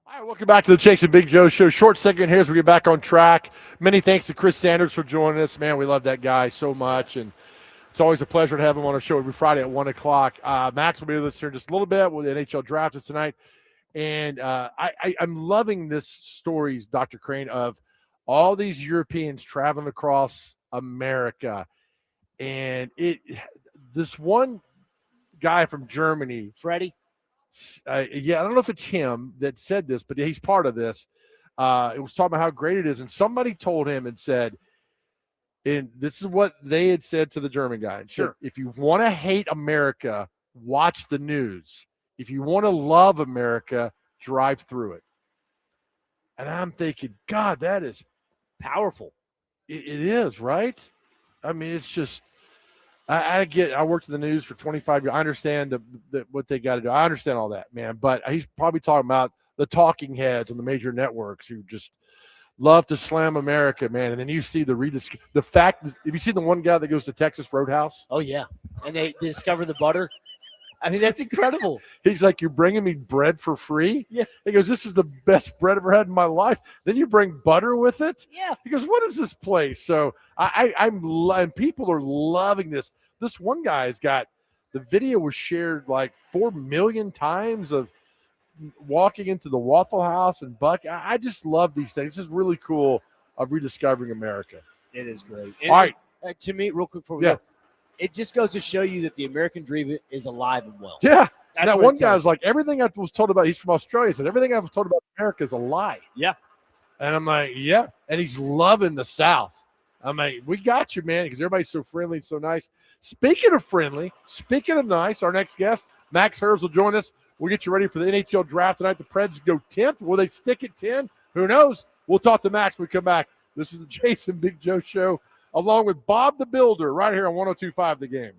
All right, welcome back to the Chase and Big Joe Show. Short segment here as we get back on track. Many thanks to Chris Sanders for joining us. Man, we love that guy so much, and it's always a pleasure to have him on our show every Friday at 1 o'clock. Max will be with us here in just a little bit with the NHL Draft tonight. And I'm loving this stories, Dr. Crane, of all these Europeans traveling across America. And this one guy from Germany, Freddie. yeah, I don't know if it's him that said this, but he's part of this. It was talking about how great it is. And somebody told him and said, and this is what they had said to the German guy. And Sure. said, if you want to hate America, watch the news. If you want to love America, drive through it. And I'm thinking, God, that is Powerful. it is, right? I mean, it's just, I worked in the news for 25 years. I understand what they got to do. I understand all that, man. But he's probably talking about the talking heads on the major networks who just love to slam America, man. And then you see the fact. Have you seen the one guy that goes to Texas Roadhouse? Oh, yeah. And they discover the butter. I mean, that's incredible. He's like, you're bringing me bread for free? Yeah. He goes, this is the best bread I've ever had in my life. Then you bring butter with it? Yeah. He goes, what is this place? So and people are loving this. This one guy's got, the video was shared like 4 million times of walking into the Waffle House and Buck. I just love these things. This is really cool of rediscovering America. It is great. All right. To me, real quick before we Yeah. go, it just goes to show you that the American dream is alive and well. Yeah. That's That what one it tells guy's you. like, everything I was told about, he's from Australia, said everything I was told about America is a lie. Yeah. And I'm like, yeah. And he's loving the South. I'm like, we got you, man, because everybody's so friendly and so nice. Speaking of friendly, speaking of nice, our next guest, Max Hers, will join us. We'll get you ready for the NHL Draft tonight. The Preds go 10th. Will they stick at 10? Who knows? We'll talk to Max when we come back. This is the Jason Big Joe Show, along with Bob the Builder, right here on 102.5 The Game.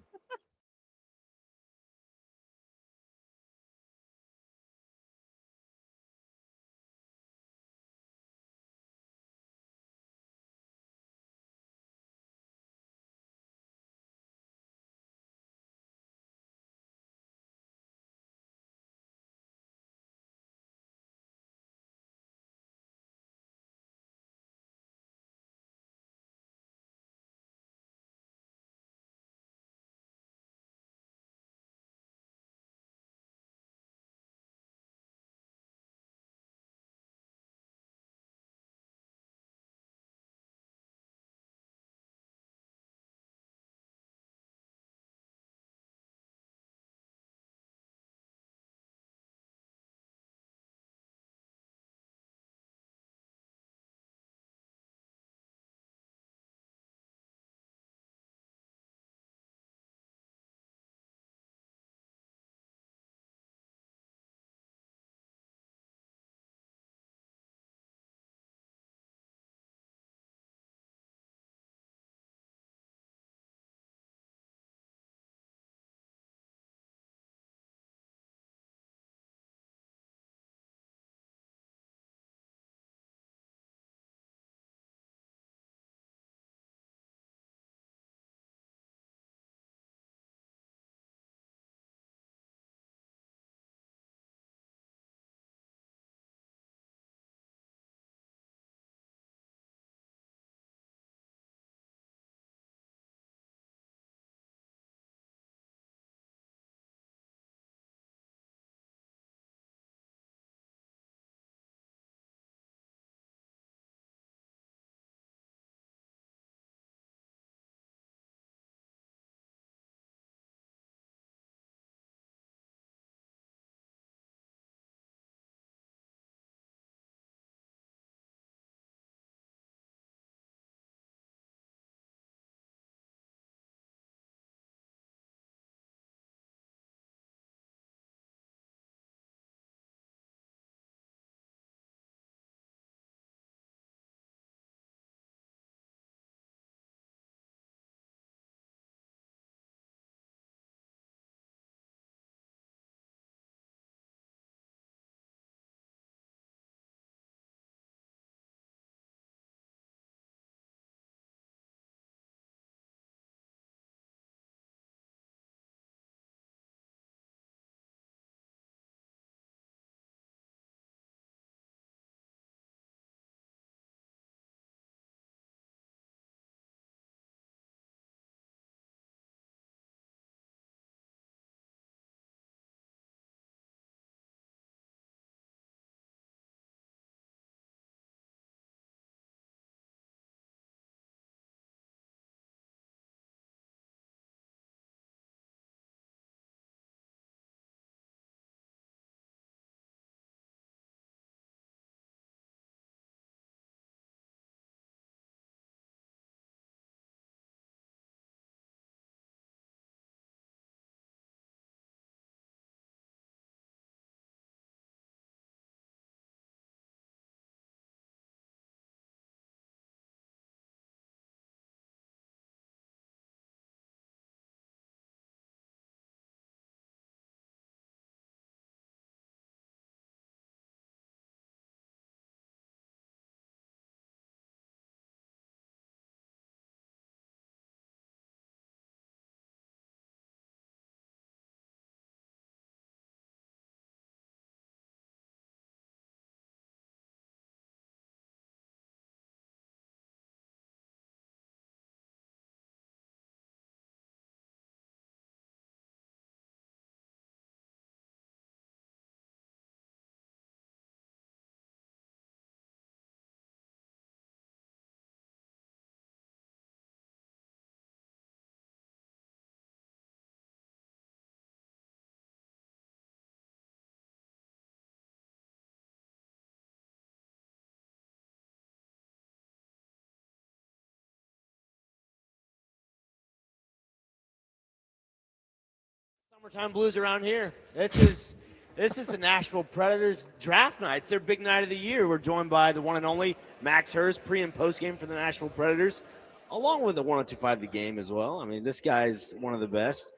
Summertime blues around here. This is the Nashville Predators draft night. It's their big night of the year. We're joined by the one and only Max Hurst, pre- and post-game for the Nashville Predators, along with the 1025 The Game as well. I mean, this guy's one of the best.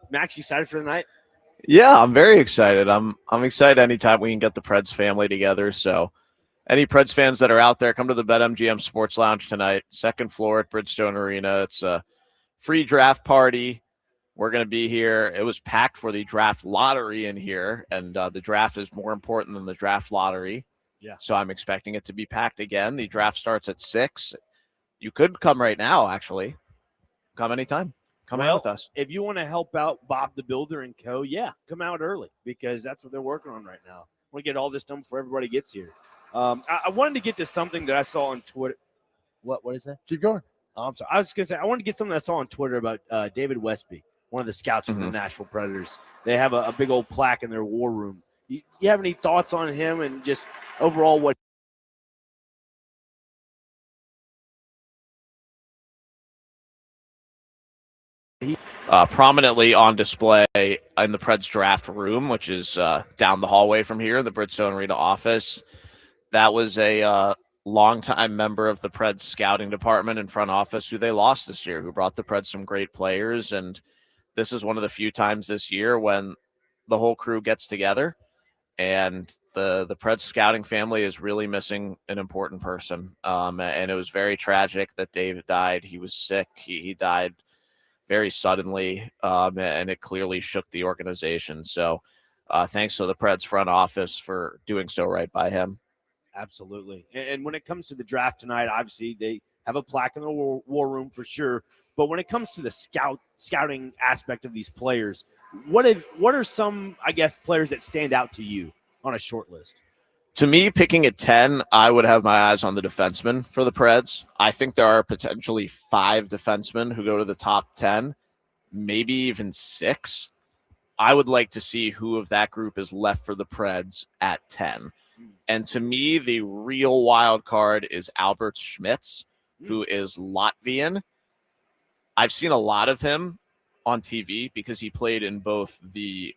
Max, you excited for the night? Yeah, I'm very excited. I'm excited anytime we can get the Preds family together. So any Preds fans that are out there, come to the Bet MGM Sports Lounge tonight, second floor at Bridgestone Arena. It's a free draft party. We're going to be here. It was packed for the draft lottery in here, and the draft is more important than the draft lottery. Yeah. So I'm expecting it to be packed again. The draft starts at 6. You could come right now, actually. Come anytime. Come out with us. If you want to help out Bob the Builder and co., yeah, come out early because that's what they're working on right now. I want to get all this done before everybody gets here. I wanted to get to something that I saw on Twitter. What is that? Keep going. Oh, I'm sorry. I was going to say, I wanted to get something I saw on Twitter about David Westby, one of the scouts from the Nashville Predators. They have a big old plaque in their war room. You have any thoughts on him and just overall what? Prominently on display in the Preds draft room, which is down the hallway from here in the Bridgestone Arena office. That was a longtime member of the Preds scouting department and front office who they lost this year, who brought the Preds some great players. And this is one of the few times this year when the whole crew gets together. And the Preds scouting family is really missing an important person. And it was very tragic that David died. He was sick. He died very suddenly, and it clearly shook the organization. So thanks to the Preds front office for doing so right by him. Absolutely. And when it comes to the draft tonight, obviously they have a plaque in the war room for sure. But when it comes to the scouting aspect of these players, what are some, I guess, players that stand out to you on a short list? To me, picking at 10, I would have my eyes on the defensemen for the Preds. I think there are potentially 5 defensemen who go to the top 10, maybe even 6. I would like to see who of that group is left for the Preds at 10. And to me, the real wild card is Albert Schmitz, who is Latvian. I've seen a lot of him on TV because he played in both the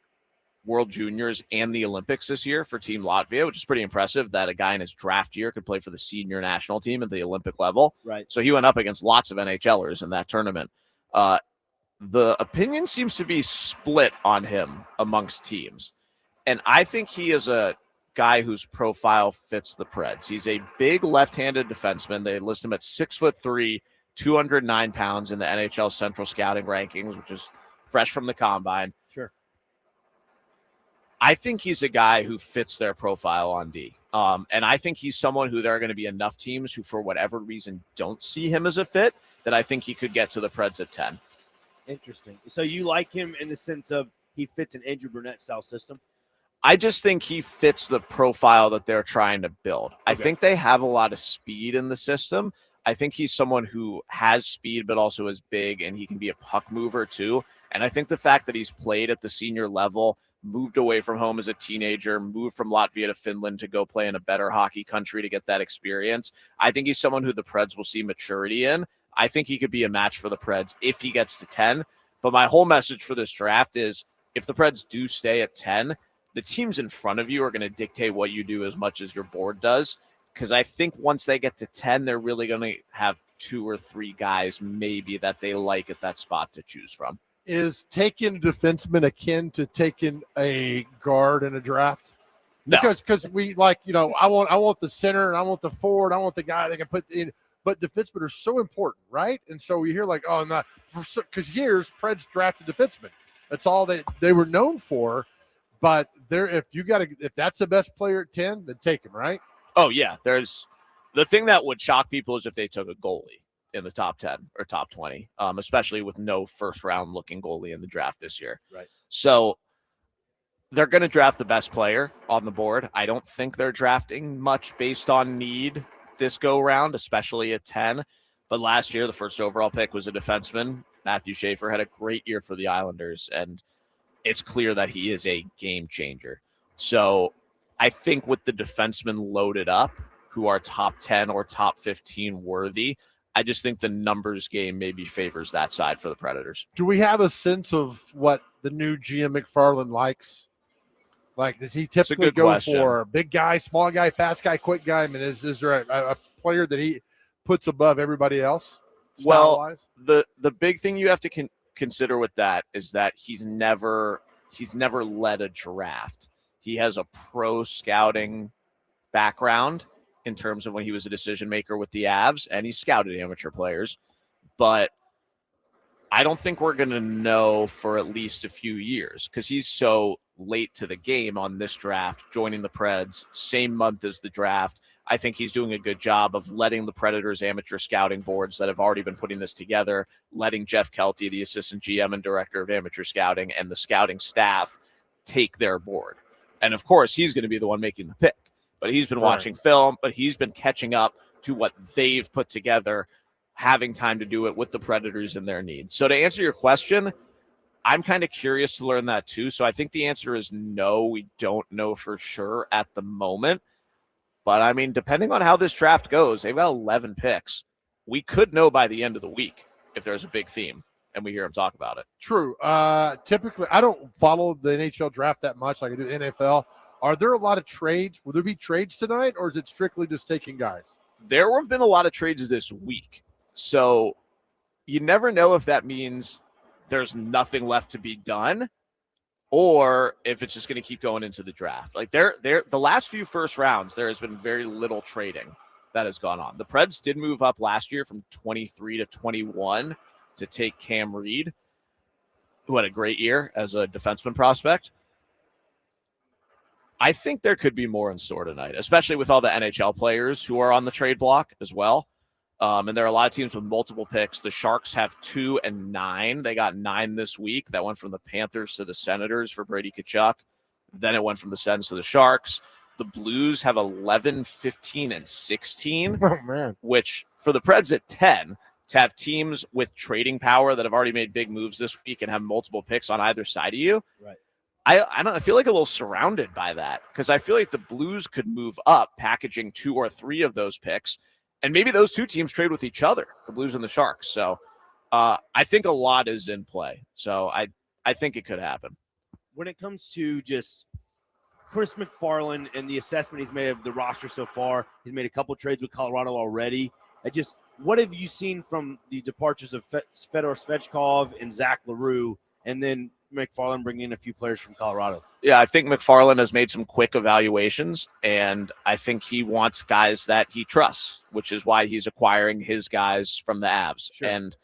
World Juniors and the Olympics this year for Team Latvia, which is pretty impressive that a guy in his draft year could play for the senior national team at the Olympic level. Right. So he went up against lots of NHLers in that tournament. The opinion seems to be split on him amongst teams. And I think he is a guy whose profile fits the Preds. He's a big left-handed defenseman. They list him at 6'3", 209 pounds in the NHL Central Scouting rankings, which is fresh from the combine. Sure. I think he's a guy who fits their profile on D. And I think he's someone who there are going to be enough teams who, for whatever reason, don't see him as a fit, that I think he could get to the Preds at 10. Interesting. So you like him in the sense of he fits an Andrew Burnett-style system? I just think he fits the profile that they're trying to build. Okay. I think they have a lot of speed in the system. I think he's someone who has speed but also is big, and he can be a puck mover too. And I think the fact that he's played at the senior level, moved away from home as a teenager, moved from Latvia to Finland to go play in a better hockey country to get that experience. I think he's someone who the Preds will see maturity in. I think he could be a match for the Preds if he gets to 10. But my whole message for this draft is if the Preds do stay at 10, the teams in front of you are going to dictate what you do as much as your board does. Because I think once they get to 10, they're really going to have 2 or 3 guys maybe that they like at that spot to choose from. Is taking a defenseman akin to taking a guard in a draft? No. Because we like, I want the center and I want the forward. I want the guy that can put in. But defensemen are so important, right? And so we hear like, oh, not because years Preds drafted defensemen. That's all they were known for. But if that's the best player at 10, then take him, right? Oh yeah. There's the thing that would shock people is if they took a goalie in the top 10 or top 20, especially with no first round looking goalie in the draft this year. Right. So they're going to draft the best player on the board. I don't think they're drafting much based on need this go round, especially at 10. But last year, the first overall pick was a defenseman. Matthew Schaefer had a great year for the Islanders, and it's clear that he is a game changer. So I think with the defensemen loaded up, who are top 10 or top 15 worthy, I just think the numbers game maybe favors that side for the Predators. Do we have a sense of what the new GM McFarland likes? Like, does he typically go question. for big guy, small guy, fast guy, quick guy? I mean, is there a player that he puts above everybody else? Well, the big thing you have to consider with that is that he's never led a draft. He has a pro scouting background in terms of when he was a decision maker with the Avs, and he scouted amateur players. But I don't think we're going to know for at least a few years because he's so late to the game on this draft, joining the Preds, same month as the draft. I think he's doing a good job of letting the Predators amateur scouting boards that have already been putting this together, letting Jeff Kelty, the assistant GM and director of amateur scouting, and the scouting staff take their board. And of course, he's going to be the one making the pick. But he's been watching film, but he's been catching up to what they've put together, having time to do it with the Predators and their needs. So to answer your question, I'm kind of curious to learn that too. So I think the answer is no, we don't know for sure at the moment. But I mean, depending on how this draft goes, they've got 11 picks. We could know by the end of the week if there's a big theme and we hear him talk about it. True. Typically, I don't follow the NHL draft that much like I do NFL. Are there a lot of trades? Will there be trades tonight, or is it strictly just taking guys? There have been a lot of trades this week. So you never know if that means there's nothing left to be done or if it's just going to keep going into the draft. Like the last few first rounds, there has been very little trading that has gone on. The Preds did move up last year from 23 to 21 to take Cam Reed, who had a great year as a defenseman prospect. I think there could be more in store tonight, especially with all the NHL players who are on the trade block as well. And there are a lot of teams with multiple picks. The Sharks have 2 and 9. They got 9 this week. That went from the Panthers to the Senators for Brady Tkachuk. Then it went from the Sens to the Sharks. The Blues have 11, 15, and 16. Oh, man. Which for the Preds at 10, to have teams with trading power that have already made big moves this week and have multiple picks on either side of you. Right. I feel like a little surrounded by that because I feel like the Blues could move up, packaging 2 or 3 of those picks, and maybe those two teams trade with each other, the Blues and the Sharks. So I think a lot is in play. So I think it could happen. When it comes to just Chris McFarland and the assessment he's made of the roster so far, he's made a couple trades with Colorado already. What have you seen from the departures of Fedor Svechkov and Zach LaRue, and then McFarland bringing in a few players from Colorado? Yeah, I think McFarland has made some quick evaluations, and I think he wants guys that he trusts, which is why he's acquiring his guys from the Avs. Sure. And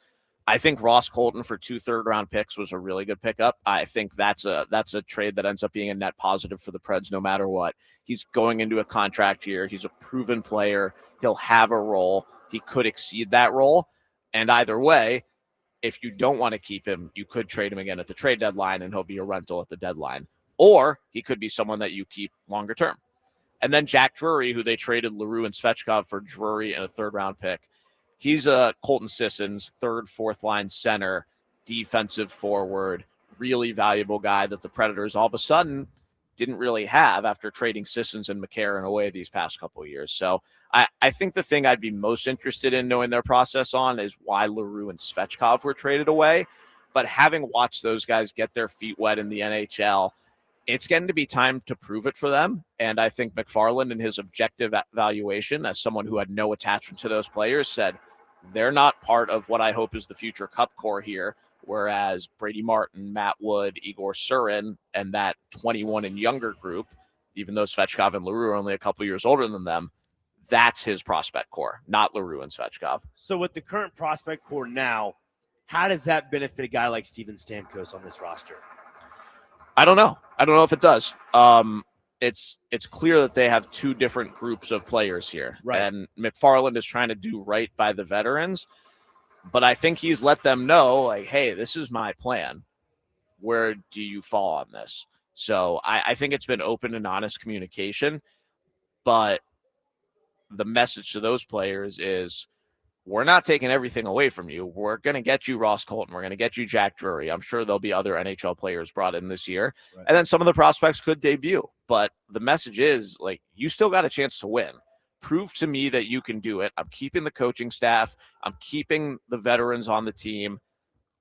I think Ross Colton for 2 third-round picks was a really good pickup. I think that's a trade that ends up being a net positive for the Preds no matter what. He's going into a contract year. He's a proven player. He'll have a role. He could exceed that role. And either way, if you don't want to keep him, you could trade him again at the trade deadline and he'll be a rental at the deadline. Or he could be someone that you keep longer term. And then Jack Drury, who they traded LaRue and Svechkov for Drury and a third-round pick. He's a Colton Sissons, third, fourth-line center, defensive forward, really valuable guy that the Predators all of a sudden didn't really have after trading Sissons and McCarron away these past couple of years. So I think the thing I'd be most interested in knowing their process on is why LaRue and Svechkov were traded away. But having watched those guys get their feet wet in the NHL, it's getting to be time to prove it for them. And I think McFarland, in his objective evaluation, as someone who had no attachment to those players, said they're not part of what I hope is the future cup core here. Whereas Brady Martin, Matt Wood, Igor Surin, and that 21 and younger group, even though Svechkov and LaRue are only a couple years older than them, that's his prospect core, not LaRue and Svechkov. So with the current prospect core now, how does that benefit a guy like Steven Stamkos on this roster? I don't know. I don't know if it does. It's clear that they have 2 different groups of players here. Right. And McFarland is trying to do right by the veterans. But I think he's let them know, like, hey, this is my plan. Where do you fall on this? So I think it's been open and honest communication. But the message to those players is, we're not taking everything away from you. We're going to get you Ross Colton. We're going to get you Jack Drury. I'm sure there'll be other NHL players brought in this year. Right. And then some of the prospects could debut. But the message is, like, you still got a chance to win. prove to me that you can do it. I'm keeping the coaching staff. I'm keeping the veterans on the team.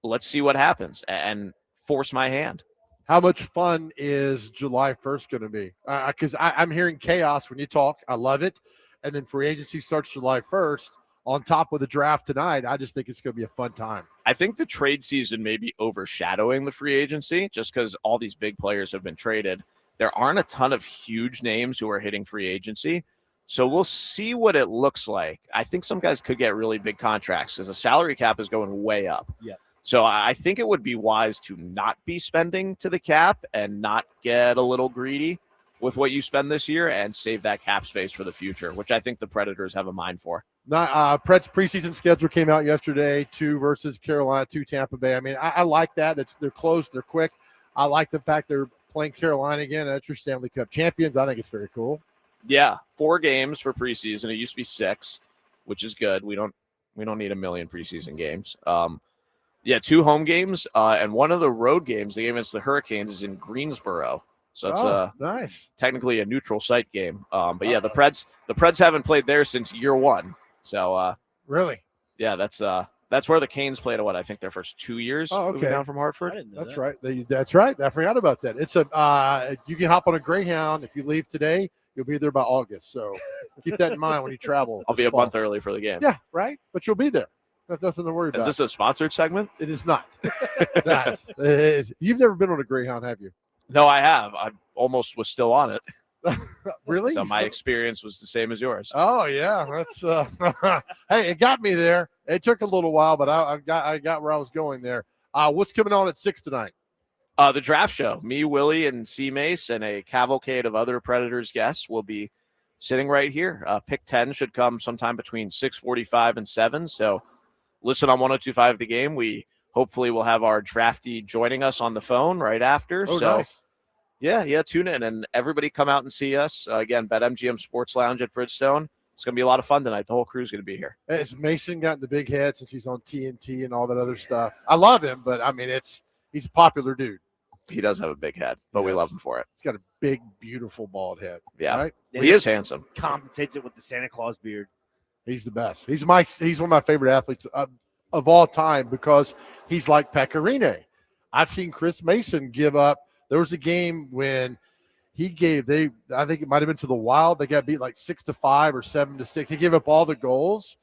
Let's see what happens and force my hand. How much fun is July 1st going to be? Because I'm hearing chaos when you talk. I love it. And then free agency starts July 1st on top of the draft tonight. I just think it's going to be a fun time. I think the trade season may be overshadowing the free agency just because all these big players have been traded. There aren't a ton of huge names who are hitting free agency. So we'll see what it looks like. I think some guys could get really big contracts because the salary cap is going way up. Yeah. So I think it would be wise to not be spending to the cap and not get a little greedy with what you spend this year and save that cap space for the future, which I think the Predators have a mind for. Preds preseason schedule came out yesterday, 2 versus Carolina, 2 Tampa Bay. I mean, I like that. They're close, they're quick. I like the fact they're playing Carolina again. That's your Stanley Cup champions. I think it's very cool. Yeah, 4 games for preseason. It used to be 6, which is good. We don't need a million preseason games. 2 home games and one of the road games, the game against the Hurricanes, is in Greensboro. So it's nice. Technically a neutral site game. But yeah, the Preds haven't played there since year 1. So really, yeah, that's where the Canes played. I think their first 2 years. Oh, okay. Moving down from Hartford. That's right. That's right. I forgot about that. It's you can hop on a Greyhound if you leave today. You'll be there by August. So keep that in mind when you travel. I'll be a month early for the game. Yeah, right. But you'll be there. There's nothing to worry about. Is this a sponsored segment? It is not. It is. You've never been on a Greyhound, have you? No, I have. I almost was still on it. Really? So my experience was the same as yours. Oh yeah, that's hey, it got me there. It took a little while, but I got where I was going there. What's coming on at 6 tonight? The draft show. Me, Willie, and C Mace, and a cavalcade of other Predators guests will be sitting right here. Pick 10 should come sometime between 6:45 and 7. So listen on 102.5 The Game. We hopefully will have our draftee joining us on the phone right after. Oh, so nice. Yeah, tune in and everybody come out and see us. Again, Bet MGM Sports Lounge at Bridgestone. It's going to be a lot of fun tonight. The whole crew's going to be here. Has Mason gotten the big head since he's on TNT and all that other stuff? I love him, but I mean, he's a popular dude. He does have a big head, but we love him for it. He's got a big, beautiful bald head. Yeah, right? He is handsome. Compensates it with the Santa Claus beard. He's the best. He's one of my favorite athletes of all time because he's like Pecorine. I've seen Chris Mason give up. There was a game when I think it might have been to the Wild. They got beat like 6-5 or 7-6. He gave up all the goals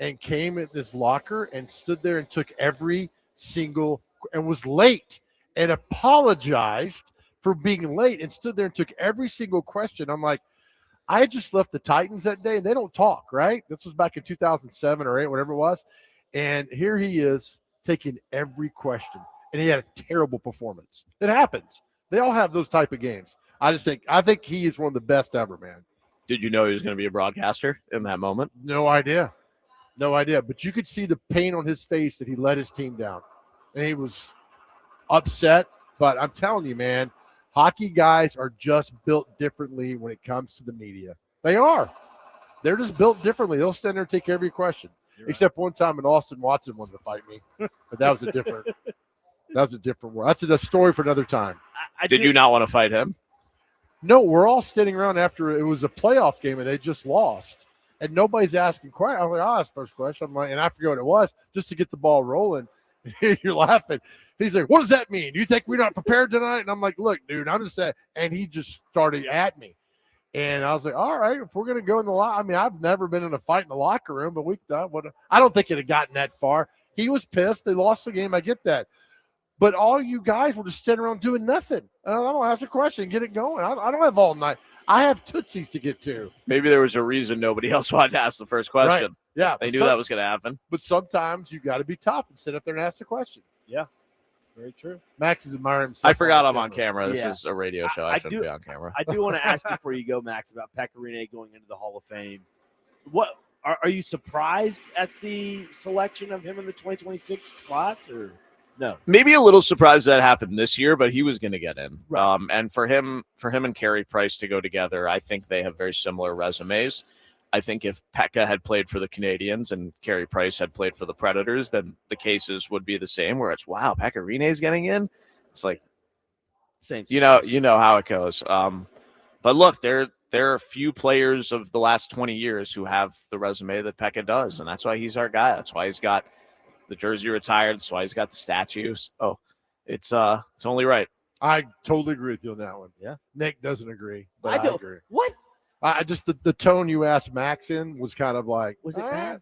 and came in this locker and stood there and took every single and was late and apologized for being late and stood there and took every single question. I'm like, I had just left the Titans that day and they don't talk, right? This was back in 2007 or 8, whatever it was. And here he is taking every question. And he had a terrible performance. It happens. They all have those type of games. I think he is one of the best ever, man. Did you know he was going to be a broadcaster in that moment? No idea. But you could see the pain on his face that he let his team down. And he was upset. But I'm telling you, man, hockey guys are just built differently when it comes to the media. They are. They're just built differently. They'll stand there and take every question. Right. Except one time when Austin Watson wanted to fight me. But that was a different world. That's a story for another time. Did you not want to fight him? No, we're all standing around after it was a playoff game and they just lost. And nobody's asking questions. I'm like, that's the first question. I'm like, and I forget what it was, just to get the ball rolling. You're laughing. He's like, what does that mean? Do you think we're not prepared tonight? And I'm like, look, dude, I'm just saying. And he just started at me. And I was like, all right, if we're going to go in the locker, I mean, I've never been in a fight in the locker room, but I don't think it had gotten that far. He was pissed. They lost the game. I get that. But all you guys were just standing around doing nothing. And I'm going to ask a question, get it going. I don't have all night. I have Tootsies to get to. Maybe there was a reason nobody else wanted to ask the first question. Right. Yeah. They knew that was going to happen. But sometimes you got to be tough and sit up there and ask the question. Yeah. Very true. Max is admiring himself. I forgot I'm on camera. This is a radio show. I shouldn't be on camera. I do want to ask you before you go, Max, about Pecorine going into the Hall of Fame. What are you surprised at the selection of him in the 2026 class, or no? Maybe a little surprised that happened this year, but he was going to get in. Right. And for him and Carey Price to go together, I think they have very similar resumes. I think if Pekka had played for the Canadians and Carey Price had played for the Predators, then the cases would be the same, where it's, wow, Pekarine's getting in. It's like, same. You know how it goes. But look, they're there are few players of the last 20 years who have the resume that Pekka does, and that's why he's our guy. That's why he's got the jersey retired. That's why he's got the statues. Oh, it's only right. I totally agree with you on that one. Yeah. Nick doesn't agree, but I don't. agree. What I just the tone you asked Max in was kind of like, was it bad?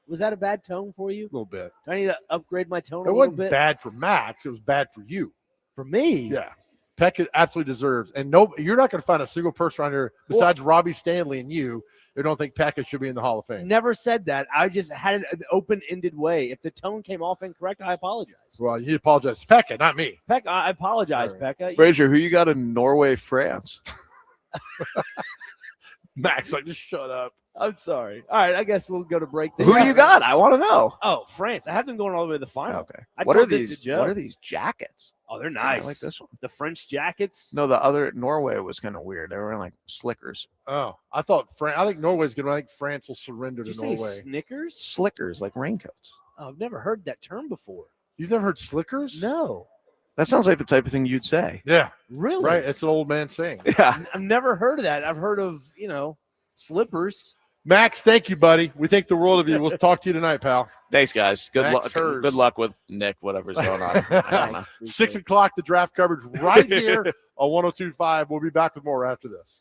Was that a bad tone for you? A little bit. Do I need to upgrade my tone It a little wasn't bit? bad for Max. It was bad for you. For me? Yeah. Pekka absolutely deserves. And no, you're not going to find a single person around here besides Robbie Stanley and you who don't think Pekka should be in the Hall of Fame. Never said that. I just had an open-ended way. If the tone came off incorrect, I apologize. Well, you apologize to Pekka, not me. Pekka, I apologize, All right. Pekka. Frazier, who you got in Norway, France? Max, like, just shut up. I'm sorry. All right, I guess we'll go to break. Who do you got? I want to know. Oh, France. I have them going all the way to the final. Okay. I What told are this these? to Joe. What are these jackets? Oh, they're I nice. like this one. The French jackets. No, the other Norway was kind of weird. They were like slickers. Oh, I thought I think Norway's going to. I think France will surrender Did to you Norway. say Snickers? Slickers, like raincoats. Oh, I've never heard that term before. You've never heard slickers? No. That sounds like the type of thing you'd say. Yeah. Really? Right. It's an old man saying. Yeah. I've never heard of that. I've heard of, slippers. Max, thank you, buddy. We think the world of you. We'll talk to you tonight, pal. Thanks, guys. Good Max luck. Hers. Good luck with Nick, whatever's going on. I don't know. 6 o'clock, the draft coverage right here on 102.5. We'll be back with more after this.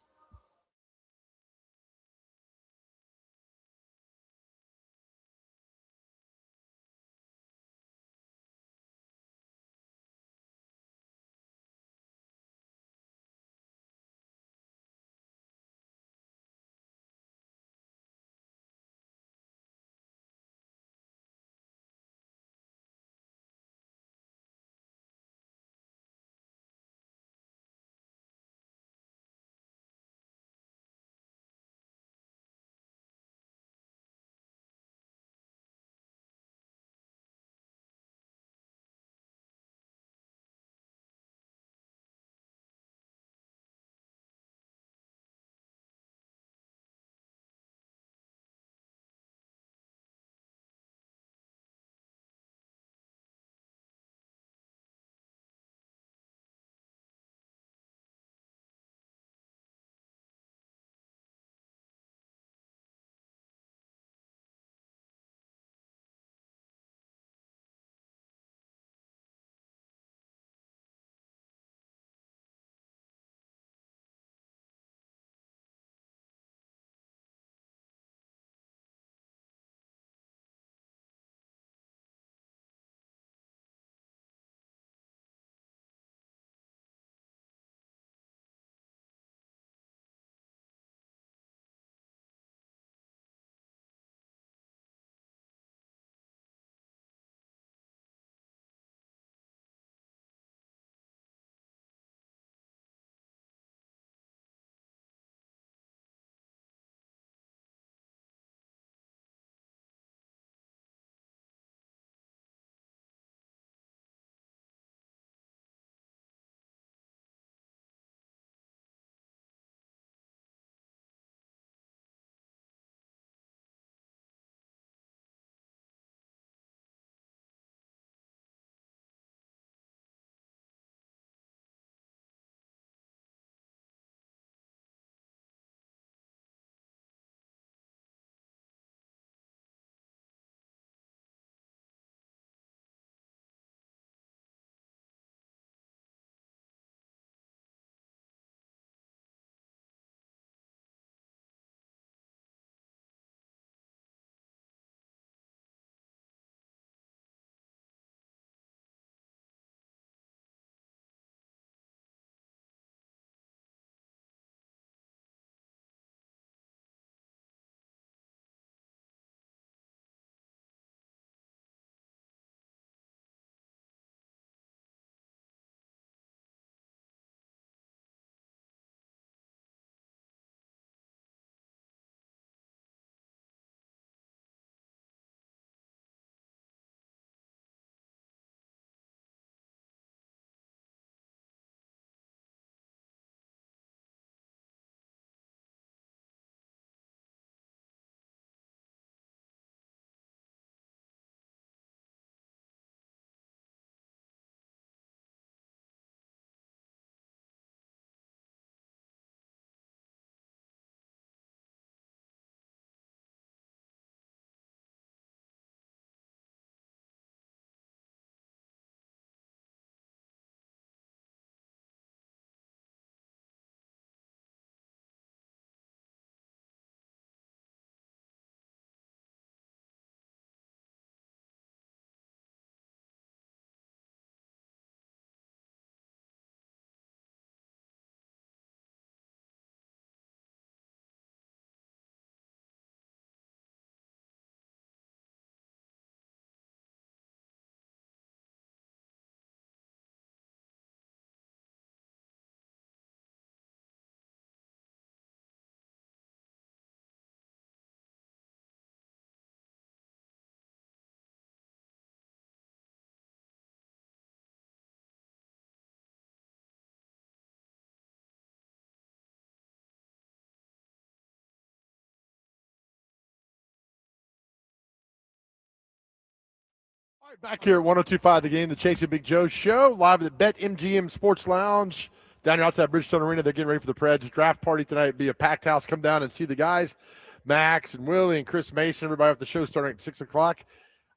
All right, back here at 102.5 The Game, the Chasing Big Joe show, live at the Bet MGM Sports Lounge down here outside Bridgestone Arena. They're getting ready for the Preds draft party tonight. It'll be a packed house. Come down and see the guys, Max and Willie and Chris Mason, everybody at the show starting at 6 o'clock.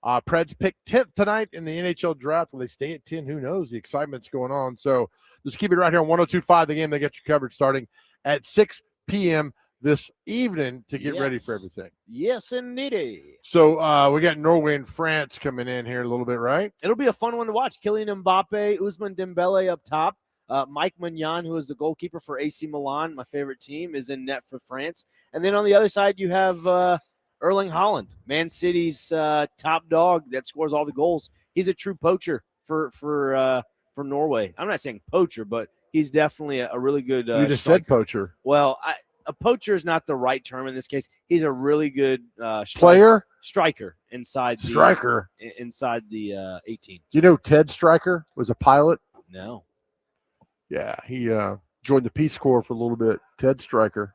Preds pick 10th tonight in the NHL Draft. Will they stay at 10? Who knows? The excitement's going on. So just keep it right here on 102.5 The Game. They get you covered starting at 6 p.m. this evening to get ready for everything. Yes, indeed. So we got Norway and France coming in here a little bit, right? It'll be a fun one to watch. Kylian Mbappe, Ousmane Dembele up top. Mike Maignan, who is the goalkeeper for AC Milan, my favorite team, is in net for France. And then on the other side, you have Erling Haaland, Man City's top dog that scores all the goals. He's a true poacher for Norway. I'm not saying poacher, but he's definitely a really good You just striker. said poacher. Well, a poacher is not the right term in this case. He's a really good striker inside the 18. Do you know Ted Stryker was a pilot? No. Yeah, he joined the Peace Corps for a little bit. Ted Stryker.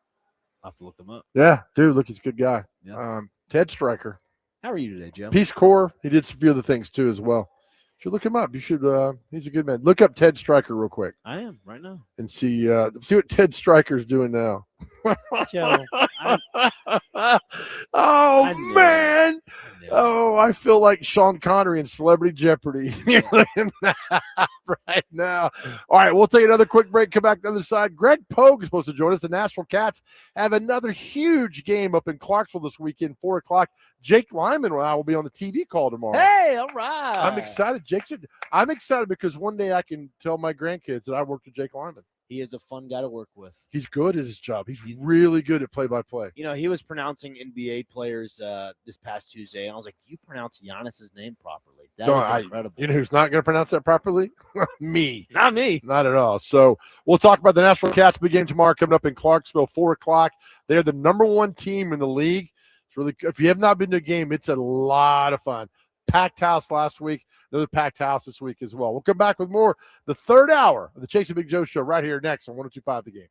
I'll have to look him up. Yeah, dude, look, he's a good guy. Yeah. Ted Stryker. How are you today, Joe? Peace Corps. He did some few other things too as well. You should look him up. You should. He's a good man. Look up Ted Stryker real quick I am right now. and see what Ted Stryker's doing now. Joe, Oh I man! Oh, I feel like Sean Connery in Celebrity Jeopardy. You're looking at that right now. All right, we'll take another quick break. Come back to the other side. Greg Pogue is supposed to join us. The Nashville Cats have another huge game up in Clarksville this weekend, 4 o'clock. Jake Lyman and I will be on the TV call tomorrow. Hey, all right. I'm excited. I'm excited because one day I can tell my grandkids that I worked with Jake Lyman. He is a fun guy to work with. He's good at his job. He's really good at play-by-play. You know, he was pronouncing NBA players this past Tuesday, and I was like, you pronounce Giannis's name properly. That is incredible. You know who's not going to pronounce that properly? Me. Not me. Not at all. So we'll talk about the Nashville Cats big game tomorrow coming up in Clarksville, 4 o'clock. They're the number one team in the league. It's really, if you have not been to a game, it's a lot of fun. Packed house last week, another packed house this week as well. We'll come back with more the third hour of the Chasing Big Joe show right here next on 102.5 The Game.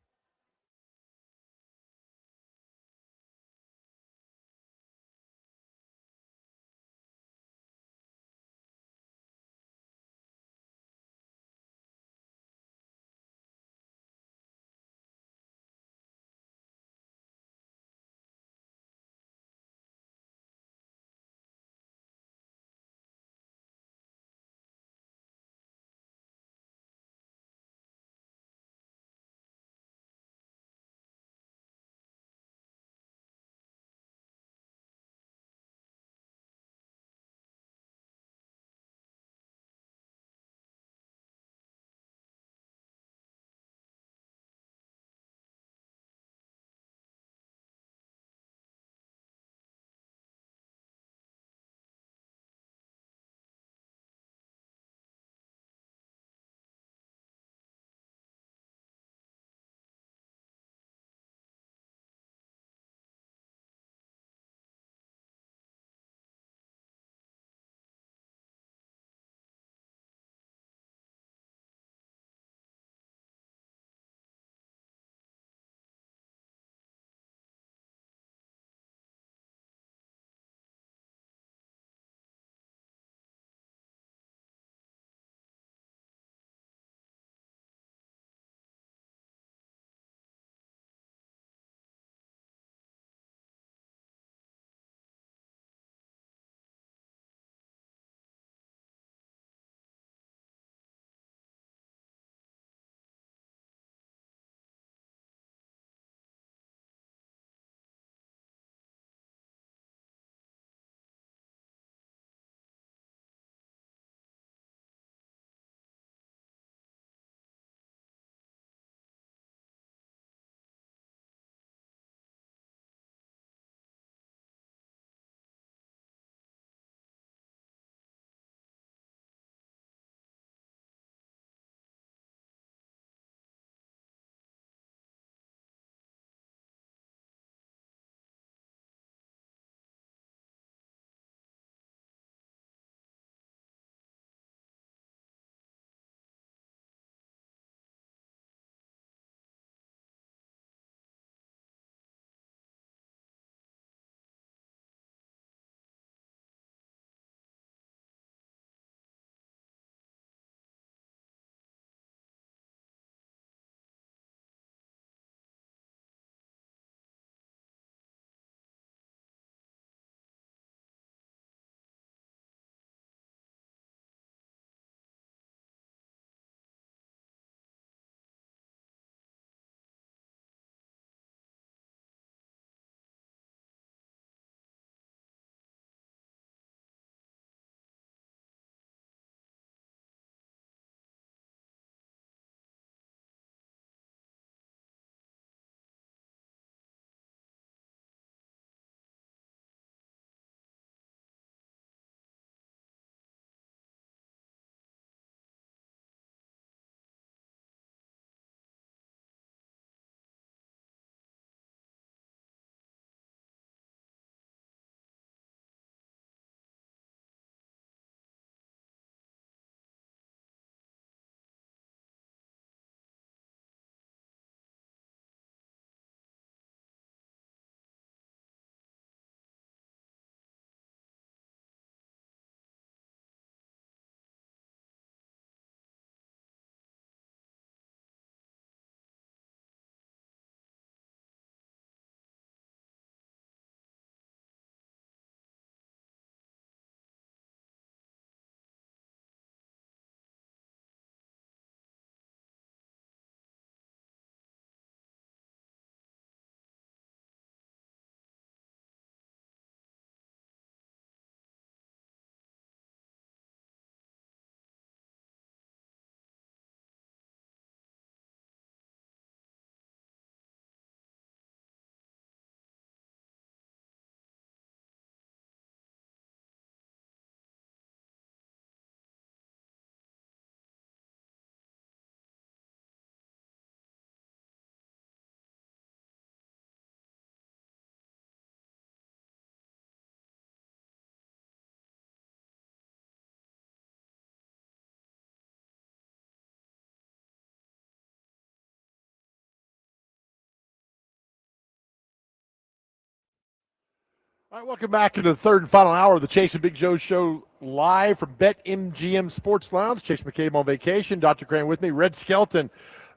All right, welcome back into the third and final hour of the Chase and Big Joe Show live from Bet MGM Sports Lounge. Chase McCabe on vacation. Dr. Crane with me. Red Skelton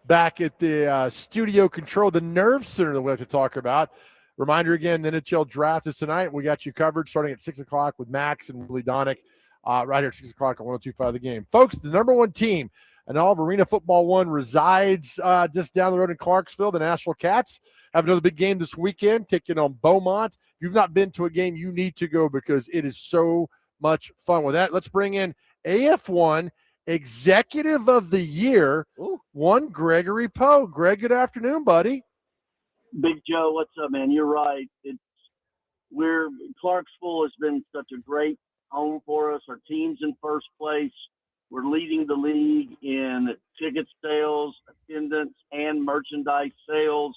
back at the studio control, the Nerve Center that we have to talk about. Reminder again, the NHL Draft is tonight. We got you covered starting at 6 o'clock with Max and Willie Donick right here at 6 o'clock on 102.5 The Game. Folks, the number one team in all of Arena Football 1 resides just down the road in Clarksville. The Nashville Cats have another big game this weekend, taking on Beaumont. If you've not been to a game, you need to go because it is so much fun. With that, let's bring in AF1 Executive of the Year, one Gregory Poe. Greg, good afternoon, buddy. Big Joe, what's up, man? You're right. Clarksville has been such a great home for us. Our team's in first place. We're leading the league in ticket sales, attendance, and merchandise sales.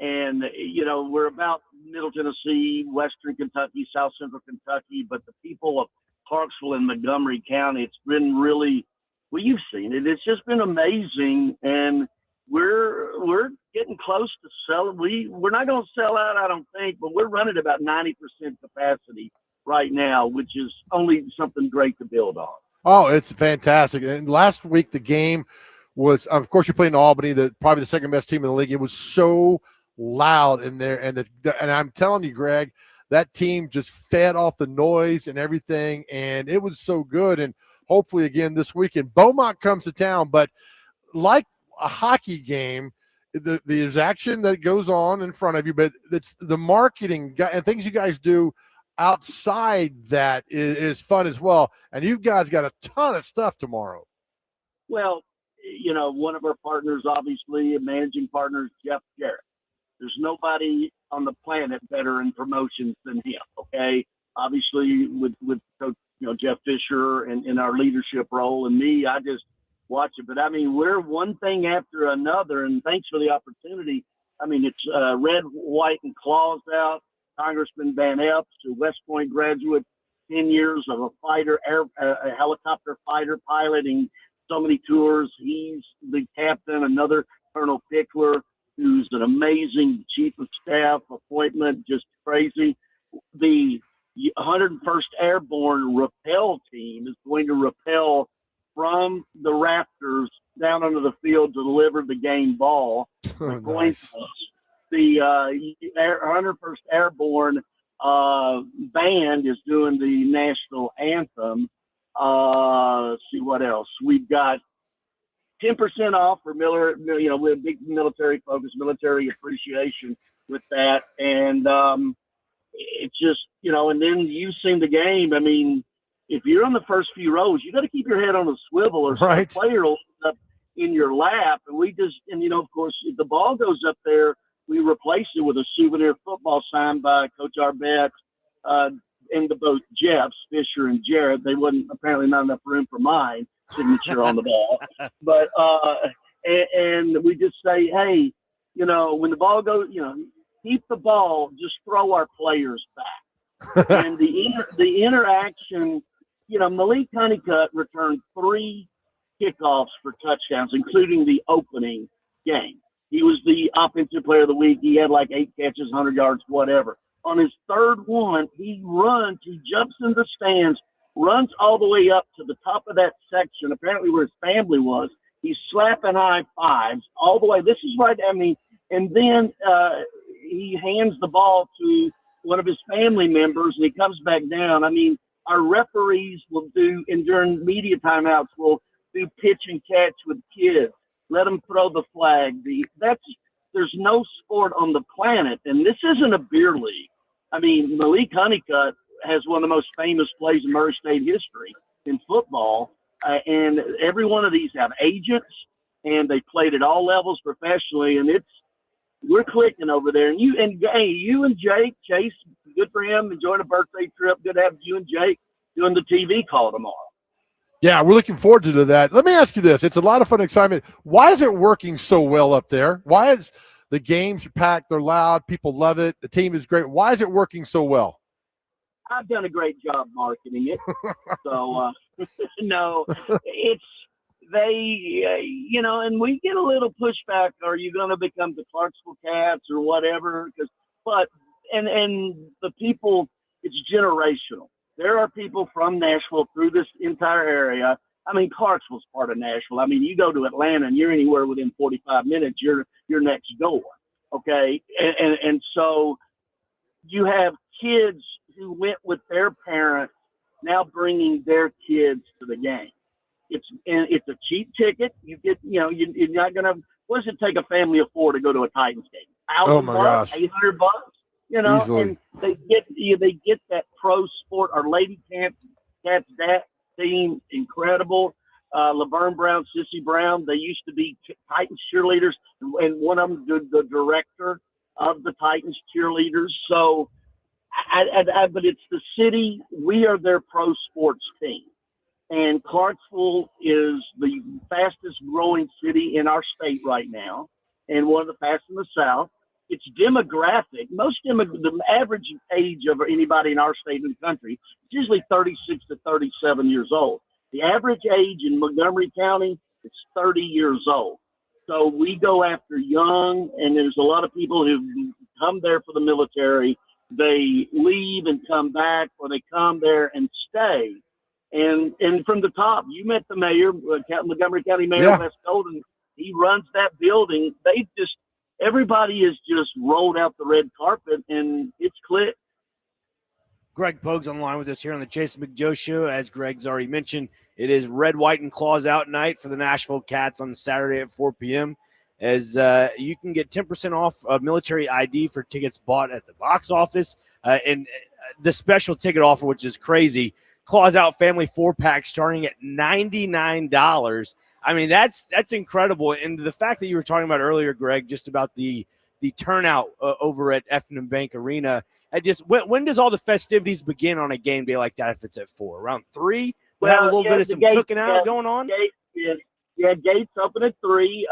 And, you know, we're about Middle Tennessee, Western Kentucky, South Central Kentucky, but the people of Clarksville and Montgomery County, it's been really, well, you've seen it. It's just been amazing. And we're getting close to selling. We're not going to sell out, I don't think, but we're running about 90% capacity right now, which is only something great to build on. Oh, it's fantastic. And last week, the game was, of course, you're playing Albany, probably the second best team in the league. It was so loud in there. And I'm telling you, Greg, that team just fed off the noise and everything. And it was so good. And hopefully, again, this weekend, Beaumont comes to town. But like a hockey game, there's action that goes on in front of you, but it's the marketing and things you guys do outside that is fun as well. And you guys got a ton of stuff tomorrow. Well, you know, one of our partners, obviously, a managing partner, is Jeff Jarrett. There's nobody on the planet better in promotions than him. Okay, obviously with Coach, Jeff Fisher and in our leadership role, and me, I just watch it. But I mean, we're one thing after another, and thanks for the opportunity. I mean, it's red, white, and claws out. Congressman Van Epps, a West Point graduate, 10 years of a helicopter fighter piloting so many tours. He's the captain. Another Colonel Pickler, who's an amazing chief of staff appointment, just crazy. The 101st Airborne rappel team is going to rappel from the rafters down onto the field to deliver the game ball. Nice. The 101st Airborne band is doing the national anthem. Let's see what else. We've got 10% off for Miller. We're a big military focus, military appreciation with that. And it's just, and then you've seen the game. I mean, if you're on the first few rows, you got to keep your head on a swivel or some player will end up in your lap. And of course, if the ball goes up there, we replace it with a souvenir football signed by Coach Arbette and both Jeffs, Fisher and Jarrett. They wasn't apparently not enough room for mine signature on the ball. But and we just say, hey, when the ball goes, keep the ball, just throw our players back. And the interaction, Malik Honeycutt returned 3 kickoffs for touchdowns, including the opening game. He was the offensive player of the week. He had like 8 catches, 100 yards, whatever. On his third one, he jumps in the stands, runs all the way up to the top of that section, apparently where his family was. He's slapping high fives all the way. This is right, and then he hands the ball to one of his family members, and he comes back down. I mean, our referees will do, and during media timeouts, will do pitch and catch with kids. Let them throw the flag. There's no sport on the planet, and this isn't a beer league. I mean, Malik Honeycutt has one of the most famous plays in Murray State history in football, and every one of these have agents, and they played at all levels professionally, and we're clicking over there. And you and Jake Chase, good for him, enjoying a birthday trip. Good to have you and Jake doing the TV call tomorrow. Yeah, we're looking forward to that. Let me ask you this. It's a lot of fun, excitement. Why is it working so well up there? Why is the games packed? They're loud. People love it. The team is great. Why is it working so well? I've done a great job marketing it. So, no, it's and we get a little pushback. Are you going to become the Clarksville Cats or whatever? And the people, It's generational. There are people from Nashville through this entire area. I mean, Clarksville's part of Nashville. I mean, you go to Atlanta and you're anywhere within 45 minutes, you're next door. Okay. And so you have kids who went with their parents now bringing their kids to the game. It's a cheap ticket. You get, you're not going to, what does it take a family of 4 to go to a Titans game? Oh my gosh. $800, Easily. and they get that pro sport. Our Lady Cats that team, incredible. Laverne Brown, Sissy Brown, they used to be Titans cheerleaders, and one of them, the director of the Titans cheerleaders. So, but it's the city. We are their pro sports team. And Clarksville is the fastest growing city in our state right now, and one of the fastest in the South. It's demographic. The average age of anybody in our state and country is usually 36 to 37 years old. The average age in Montgomery County is 30 years old. So we go after young, and there's a lot of people who come there for the military. They leave and come back, or they come there and stay. And from the top, you met the mayor, Montgomery County Mayor Wes Golden. He runs that building. Everybody has just rolled out the red carpet, and it's clicked. Greg Pogue's on the line with us here on the Jason McJoe Show. As Greg's already mentioned, it is red, white, and claws out night for the Nashville Cats on Saturday at 4 p.m. As you can get 10% off military ID for tickets bought at the box office. And the special ticket offer, which is crazy, claws out family 4-pack starting at $99. I mean, that's incredible. And the fact that you were talking about earlier, Greg, just about the turnout over at F&M Bank Arena, when does all the festivities begin on a game day like that if it's at 4? Around 3? We'll have a little bit of some cooking out going on? Gates open at 3.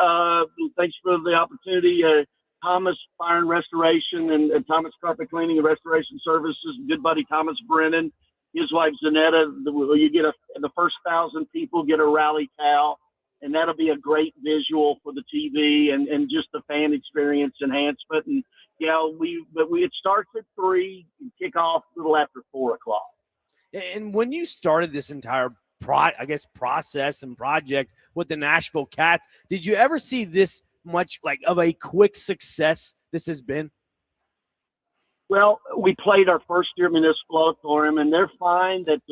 Thanks for the opportunity. Thomas Fire and Restoration and Thomas Carpet Cleaning and Restoration Services, good buddy Thomas Brennan, his wife Zanetta, you get the first 1,000 people get a rally towel, and that'll be a great visual for the TV and just the fan experience enhancement. And it starts at 3 and kick off a little after 4 o'clock. And when you started this entire process and project with the Nashville Cats, did you ever see this much like of a quick success this has been? Well, we played our first year municipal auditorium, and they're fine. That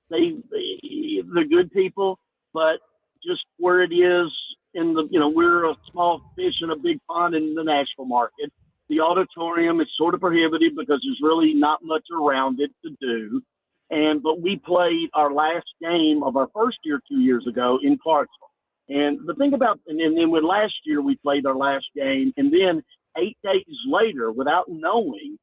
they're good people, but just where it is in the, we're a small fish in a big pond in the Nashville market. The auditorium is sort of prohibitive because there's really not much around it to do. But we played our last game of our first year 2 years ago in Clarksville. And the thing about, and then when last year we played our last game, and then 8 days later, without knowing,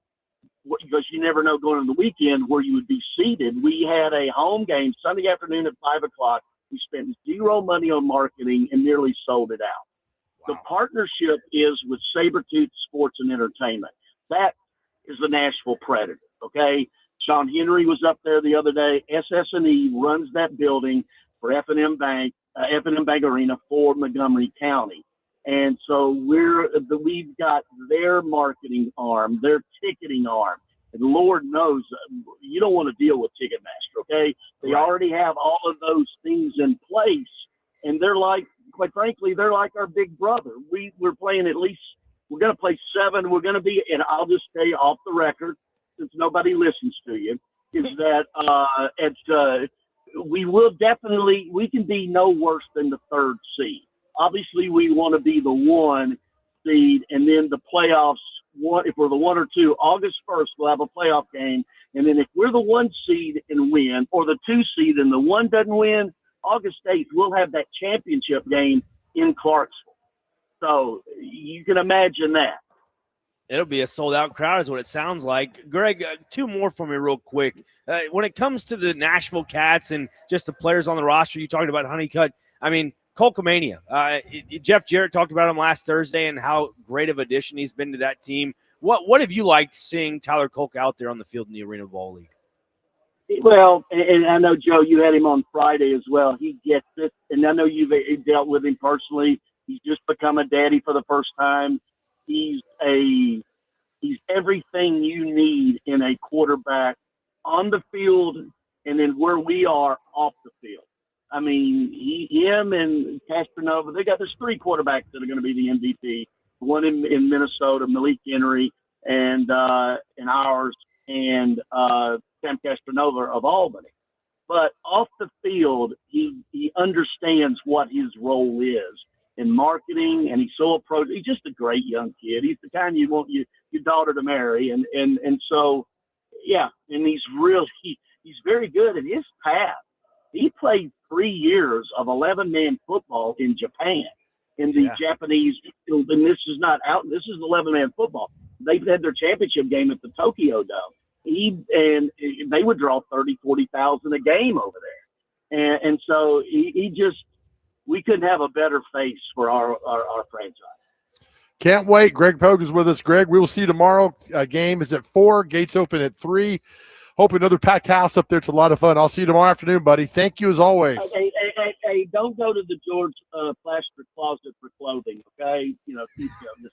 because you never know going into the weekend where you would be seated, we had a home game Sunday afternoon at 5 o'clock. We spent zero money on marketing and nearly sold it out. Wow. The partnership is with Sabretooth Sports and Entertainment. That is the Nashville Predator, okay? Sean Henry was up there the other day. SS&E runs that building for F&M Bank Arena for Montgomery County. And so we've got their marketing arm, their ticketing arm. And Lord knows you don't want to deal with Ticketmaster, okay? They already have all of those things in place. And they're like, quite frankly, they're like our big brother. We're playing we're going to play 7. We're going to be, and I'll just tell you off the record, since nobody listens to you, is that we can be no worse than the 3rd seed. Obviously, we want to be the 1 seed, and then the playoffs. If we're the 1 or 2, August 1st, we'll have a playoff game. And then if we're the 1 seed and win, or the 2 seed and the 1 doesn't win, August 8th, we'll have that championship game in Clarksville. So you can imagine that. It'll be a sold-out crowd is what it sounds like. Greg, 2 more for me real quick. When it comes to the Nashville Cats and just the players on the roster, you talked about Honeycutt. I mean, Colcomania. Jeff Jarrett talked about him last Thursday and how great of addition he's been to that team. What have you liked seeing Tyler Kolk out there on the field in the Arena Bowl League? Well, and I know, Joe, you had him on Friday as well. He gets it, and I know you've dealt with him personally. He's just become a daddy for the first time. He's everything you need in a quarterback on the field and then where we are off the field. I mean, him and Castronova, there's 3 quarterbacks that are going to be the MVP. One in Minnesota, Malik Henry, and ours, and Sam Castronova of Albany. But off the field, he understands what his role is in marketing, and he's just a great young kid. He's the kind you want your daughter to marry, and so yeah, and he's very good in his path. He played 3 years of 11-man football in Japan, in the Japanese, and this is 11-man football. They've had their championship game at the Tokyo Dome. They would draw 30,000-40,000 a game over there. And so we couldn't have a better face for our franchise. Can't wait. Greg Pogue is with us. Greg, we will see you tomorrow. Game is at 4. Gates open at 3. Hope another packed house up there. It's a lot of fun. I'll see you tomorrow afternoon, buddy. Thank you as always. Hey, don't go to the George Plaster closet for clothing, okay? Keep this.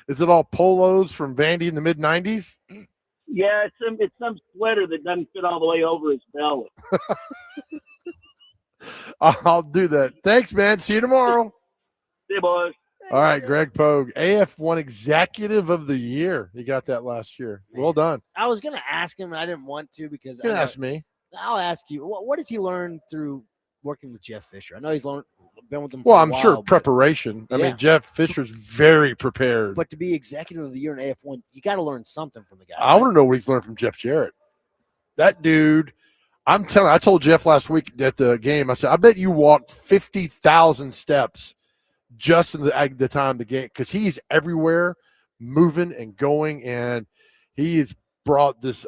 Is it all polos from Vandy in the mid-'90s? Yeah, it's some sweater that doesn't fit all the way over his belly. I'll do that. Thanks, man. See you tomorrow. See you, boys. All right, Greg Pogue, AF1 Executive of the Year. He got that last year. Well done. I was going to ask him, and I didn't want to because You can ask me. I'll ask you. What has he learned through working with Jeff Fisher? I know he's been with him. Well, for a I'm while, sure preparation. I mean, Jeff Fisher's very prepared. But to be Executive of the Year in AF1, you got to learn something from the guy. I want to know what he's learned from Jeff Jarrett. That dude, I told Jeff last week at the game, I said, I bet you walked 50,000 steps just in the time of the game, because he's everywhere, moving and going, and he has brought this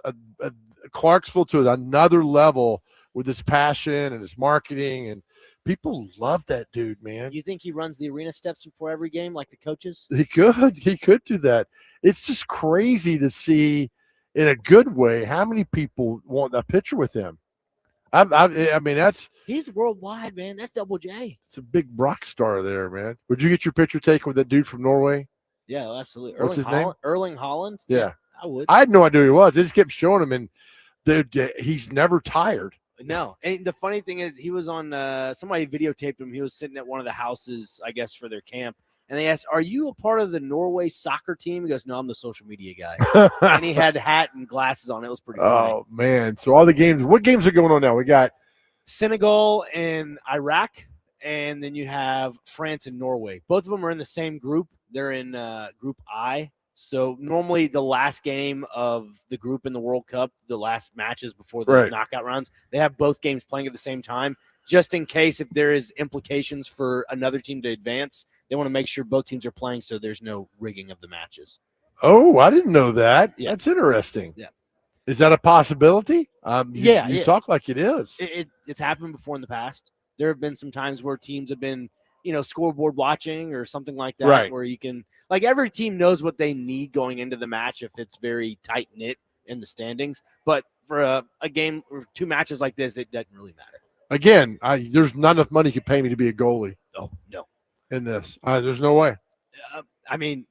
Clarksville to another level with his passion and his marketing, and people love that dude, man. You think he runs the arena steps before every game like the coaches? He could do that. It's just crazy to see, in a good way, how many people want a picture with him. I mean, he's worldwide, man. That's Double J. It's a big rock star there, man. Would you get your picture taken with that dude from Norway? Yeah, absolutely. What's his name? Erling Haaland. Yeah, I would. I had no idea who he was. They just kept showing him, and he's never tired. No, and the funny thing is, he was on. Somebody videotaped him. He was sitting at one of the houses, I guess, for their camp. And they asked, "Are you a part of the Norway soccer team?" He goes, "No, I'm the social media guy." And he had a hat and glasses on. It was pretty funny. Oh man! So all the games. What games are going on now? We got Senegal and Iraq, and then you have France and Norway. Both of them are in the same group. They're in Group I. So normally the last game of the group in the World Cup, the last matches before the knockout rounds, they have both games playing at the same time, just in case if there is implications for another team to advance. They want to make sure both teams are playing so there's no rigging of the matches. Oh, I didn't know that. Yeah. That's interesting. Yeah. Is that a possibility? You talk like it is. It's happened before in the past. There have been some times where teams have been, scoreboard watching or something like that, where you can, like, every team knows what they need going into the match if it's very tight knit in the standings. But for a game or 2 matches like this, it doesn't really matter. Again, there's not enough money you could pay me to be a goalie. Oh, no. In this, there's no way. I mean,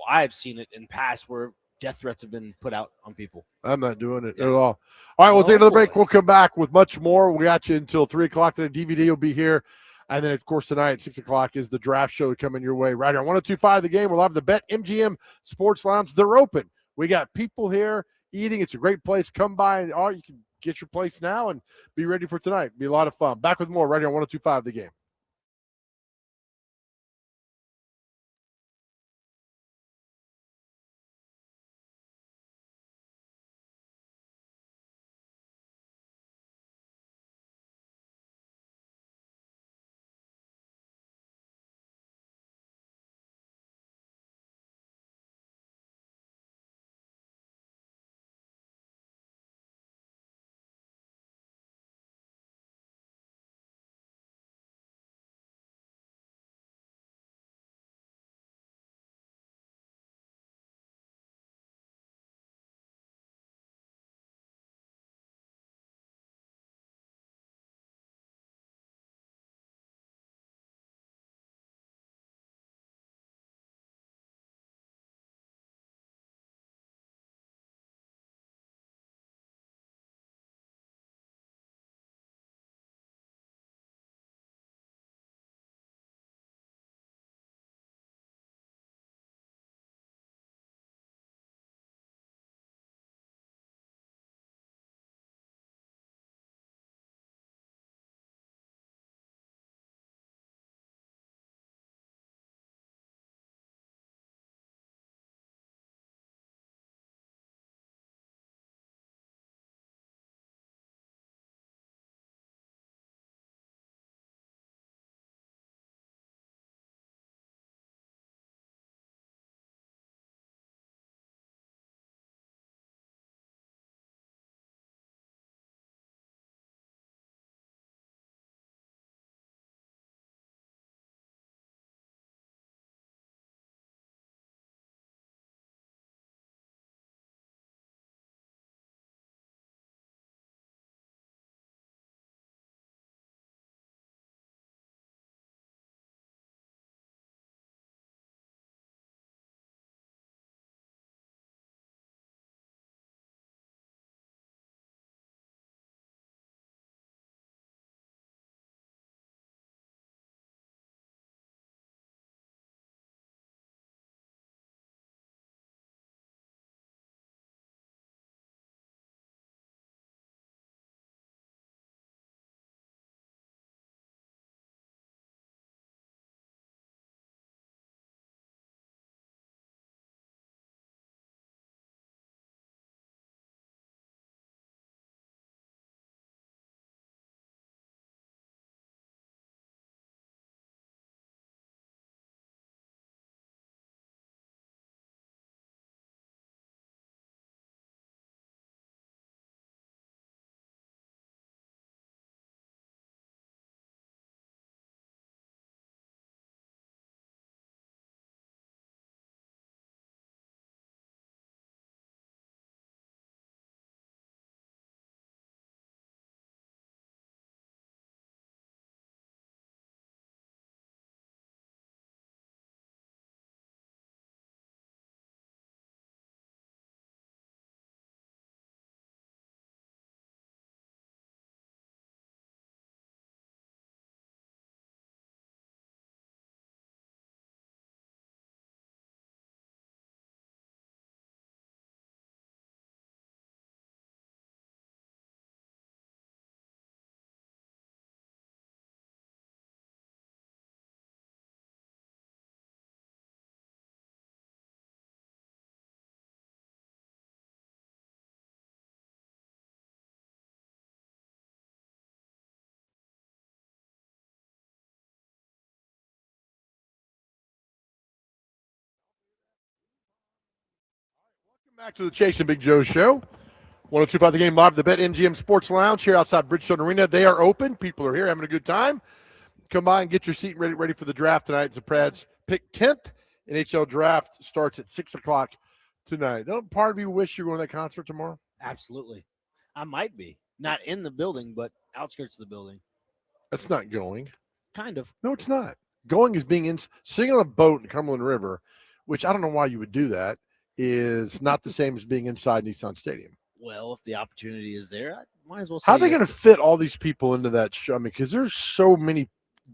I've seen it in past where death threats have been put out on people. I'm not doing it at all. All right, we'll take another break. We'll come back with much more. We got you until 3 o'clock. The DVD will be here. And then, of course, tonight at 6 o'clock is the draft show coming your way right here on 102.5 The Game. We'll have the Bet MGM Sports Lounge. They're open. We got people here eating. It's a great place. Come by, and you can get your place now and be ready for tonight. It'll be a lot of fun. Back with more right here on 102.5 The Game. Back to the Chase and Big Joe show. 102.5 The Game live at the Bet MGM Sports Lounge here outside Bridgestone Arena. They are open. People are here having a good time. Come by and get your seat ready for the draft tonight. It's the Preds pick 10th. NHL Draft starts at 6 o'clock tonight. Don't part of you wish you were going to that concert tomorrow? Absolutely. I might be. Not in the building, but outskirts of the building. That's not going. Kind of. No, it's not. Going is being sitting on a boat in the Cumberland River, which I don't know why you would do that, is not the same as being inside Nissan Stadium. Well, if the opportunity is there, I might as well say How are they yes going to fit all these people into that show? I mean, because there's so many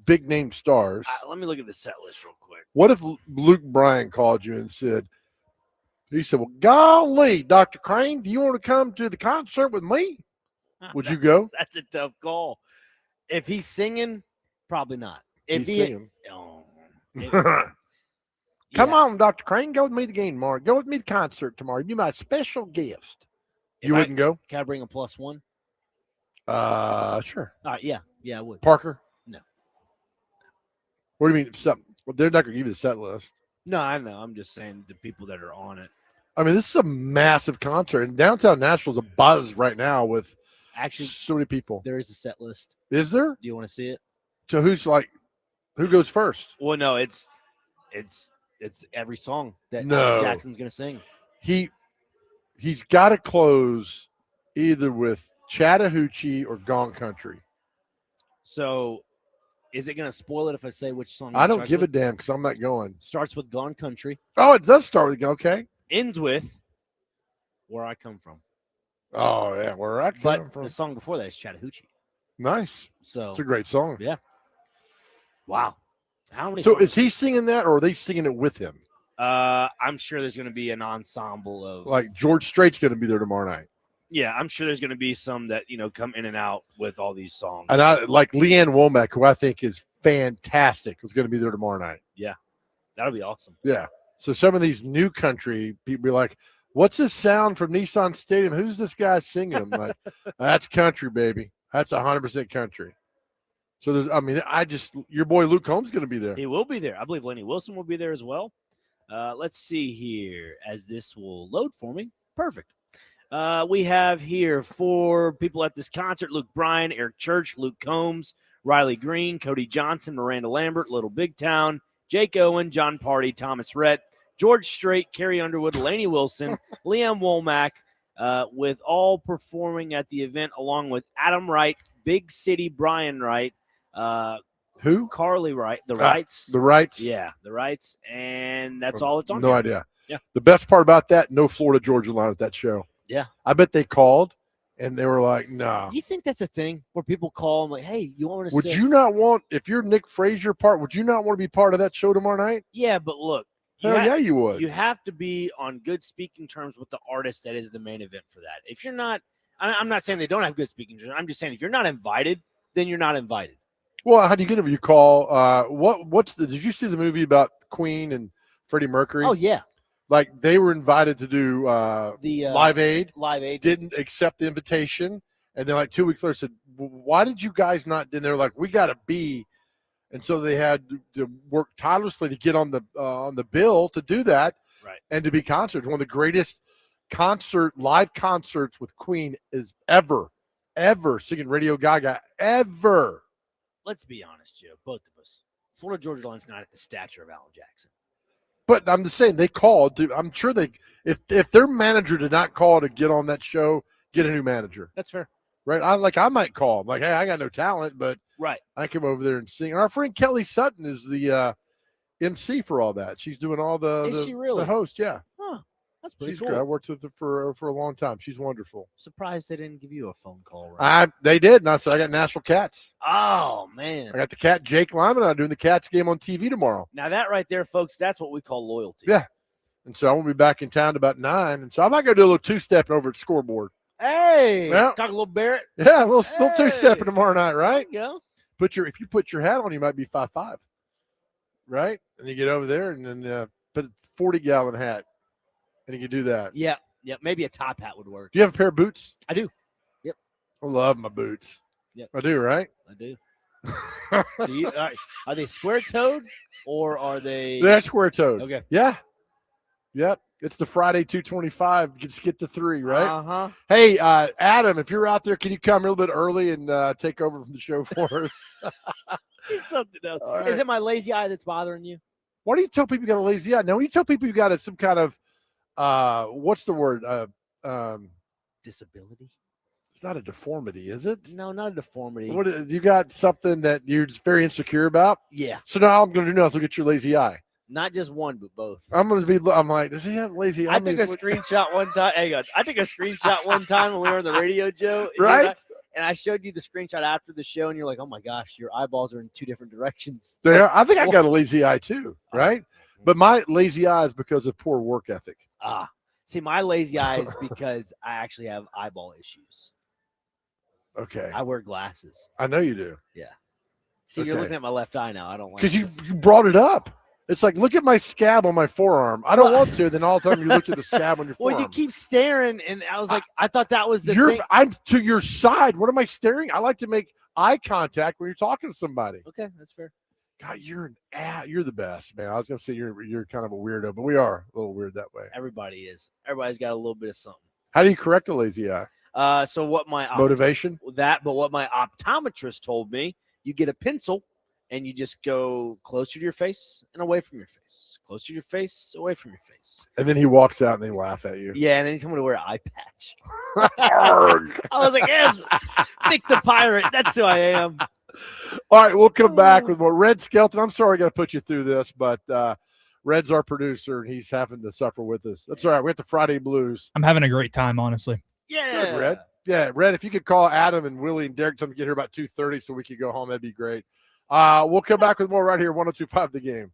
big name stars. Let me look at the set list real quick. What if Luke Bryan called you and said, well, golly, Dr. Crane, do you want to come to the concert with me? Would you go? That's a tough call. If he's singing, probably not. If He's singing. Come on, Dr. Crane, go with me to the game tomorrow. Go with me to the concert tomorrow. You're my special guest. You wouldn't go? Can I bring a +1? Sure. All right, yeah, I would. Parker? No. What do you mean? Well, they're not going to give you the set list. No, I know. I'm just saying the people that are on it. I mean, this is a massive concert. And downtown Nashville's a buzz right now with actually so many people. There is a set list. Is there? Do you want to see it? So who goes first? Well, no, it's every song that Jackson's going to sing. He's got to close either with Chattahoochee or Gone Country. So is it going to spoil it if I say which song? I don't give a damn because I'm not going. Starts with Gone Country. Oh, it does start with okay. Ends with Where I Come From. Oh, yeah, Where I Come From. The song before that is Chattahoochee. Nice. So it's a great song. Yeah. Wow. How many? So is he singing that, or are they singing it with him? I'm sure there's going to be an ensemble of like George Strait's going to be there tomorrow night. Yeah, I'm sure there's going to be some that come in and out with all these songs. And I like Leanne Womack, who I think is fantastic, is going to be there tomorrow night. Yeah, that'll be awesome. Yeah. So some of these new country people be like, "What's this sound from Nissan Stadium? Who's this guy singing?" I'm like, "That's country, baby. That's 100% country." So your boy Luke Combs going to be there. He will be there. I believe Lenny Wilson will be there as well. Let's see here as this will load for me. Perfect. We have here 4 people at this concert: Luke Bryan, Eric Church, Luke Combs, Riley Green, Cody Johnson, Miranda Lambert, Little Big Town, Jake Owen, John Party, Thomas Rhett, George Strait, Carrie Underwood, Laney Wilson, Liam Womack, with all performing at the event along with Adam Wright, Big City Brian Wright, who? Carly Wright, the Wrights. The Wrights? Yeah, the Wrights. And that's all it's on. No idea. Yeah. The best part about that, no Florida Georgia line at that show. Yeah. I bet they called and they were like, no. You think that's a thing where people call them like, hey, you want to Would you not want, if you're Nick Frazier would you not want to be part of that show tomorrow night? Yeah, but look. Yeah, you would. You have to be on good speaking terms with the artist that is the main event for that. If you're not, I'm not saying they don't have good speaking terms. I'm just saying if you're not invited, then you're not invited. Well, how do you get them? You call, did you see the movie about Queen and Freddie Mercury? Oh, yeah. Like they were invited to do the Live Aid. Live Aid. Didn't accept the invitation. And then like 2 weeks later said, why did you guys not? And they're like, we got to be. And so they had to work tirelessly to get on the bill to do that. Right. And to be concerts. One of the greatest live concerts with Queen is ever singing Radio Gaga, ever. Let's be honest, Joe, both of us. Florida Georgia Line's not at the stature of Alan Jackson. But I'm just saying they called. I'm sure if their manager did not call to get on that show, get a new manager. That's fair. Right? I might call. I'm like, hey, I got no talent, but right. I come over there and sing. And our friend Kelly Sutton is the MC for all that. She's doing all Is she really? the host. Yeah. Huh. That's pretty She's cool. great. I worked with her for a long time. She's wonderful. Surprised they didn't give you a phone call. Right? They did. And I said, I got Nashville Cats. Oh, man. I got the cat, Jake Lyman. I'm doing the Cats game on TV tomorrow. Now, that right there, folks, that's what we call loyalty. Yeah. And so I won't be back in town about 9. And so I might go do a little 2-stepping over at the scoreboard. Hey. Yeah. Talk a little Barrett. Yeah, little 2-stepping tomorrow night, right? There you go. If you put your hat on, you might be 5'5", right? And you get over there and then put a 40-gallon hat, and you can do that. Yeah, maybe a top hat would work. Do you have a pair of boots? I do. Yep. I love my boots. Yep. I do, right? I do. So are they square-toed or are they? They're square-toed. Okay. Yeah. Yep. It's the Friday 225. Just get to 3, right? Uh-huh. Hey, Adam, if you're out there, can you come a little bit early and take over from the show for us? Something else. All right. Is it my lazy eye that's bothering you? Why do you tell people you got a lazy eye? Now, when you tell people you got some kind of, what's the word? Disability? It's not a deformity, is it? No, not a deformity. What you got something that you're just very insecure about? Yeah. So now I'm going to do now is look at your lazy eye. Not just one, but both. I'm like, does he have lazy eye? I took a screenshot one time. Hang on. I took a screenshot one time when we were on the radio, Joe. Right? And I showed you the screenshot after the show, and you're like, oh my gosh, your eyeballs are in 2 different directions. I think I got a lazy eye too, right? But my lazy eye is because of poor work ethic. See, my lazy eye is because I actually have eyeball issues. Okay. I wear glasses. I know you do. Yeah. See, you're looking at my left eye now. I don't like because you brought it up. It's like, look at my scab on my forearm. I don't want to. Then all the time you look at the scab on your forearm. Well, you keep staring, and I was like, I thought that was the thing. I'm to your side. What am I staring? I like to make eye contact when you're talking to somebody. Okay, that's fair. God, you're the best, man. I was gonna say you're kind of a weirdo, but we are a little weird that way. Everybody is. Everybody's got a little bit of something. How do you correct a lazy eye? So what my motivation? But what my optometrist told me, you get a pencil and you just go closer to your face and away from your face, closer to your face, away from your face. And then he walks out and they laugh at you. Yeah, and then he told me to wear an eye patch. I was like, yes, Nick the Pirate. That's who I am. All right, we'll come back with more. Red Skelton, I'm sorry I got to put you through this, but Red's our producer, and he's having to suffer with us. That's all right. We have the Friday Blues. I'm having a great time, honestly. Yeah. Good, Red. Yeah, Red, if you could call Adam and Willie and Derek to get here about 2:30 so we could go home, that'd be great. We'll come back with more right here, 102.5 The Game.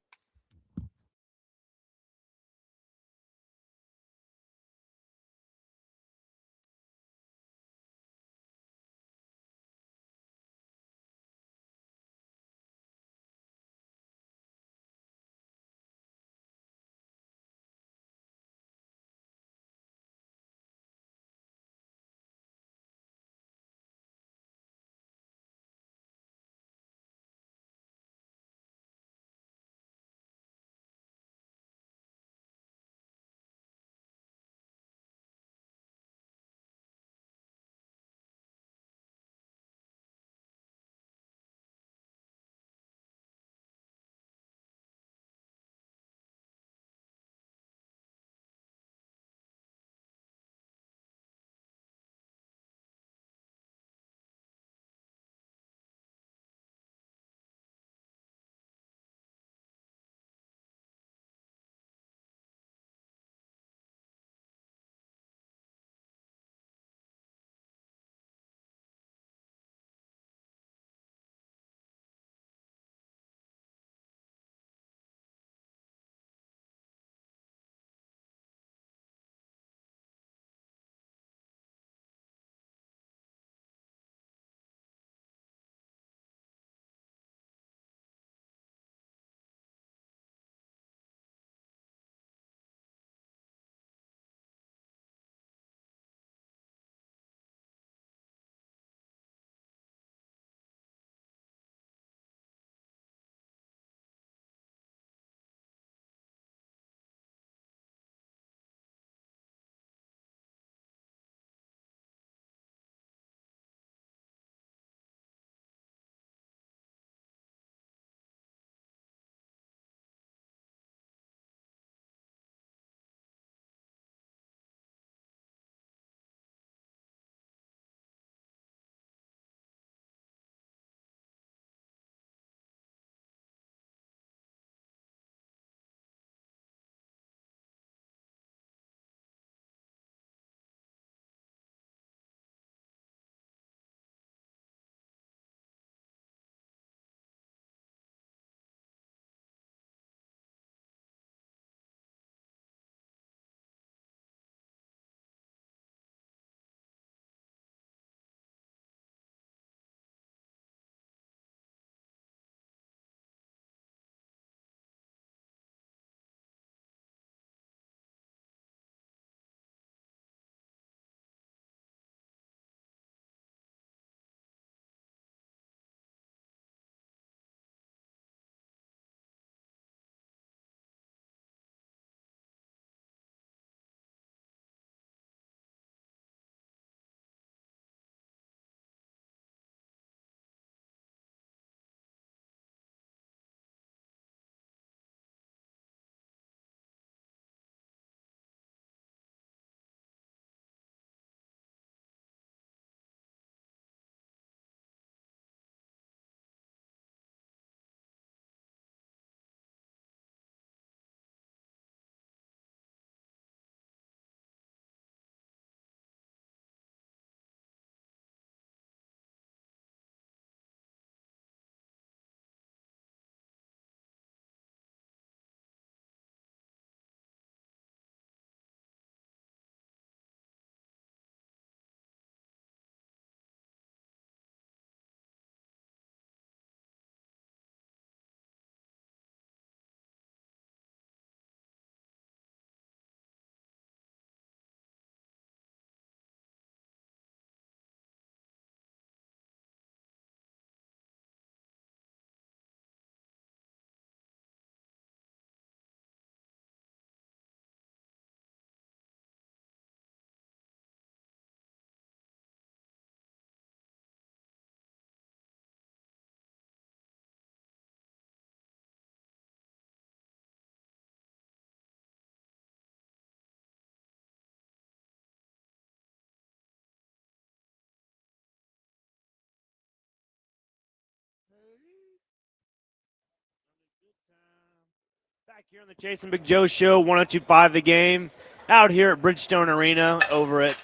Back here on the Jason Big Joe Show, 102.5 The Game, out here at Bridgestone Arena over at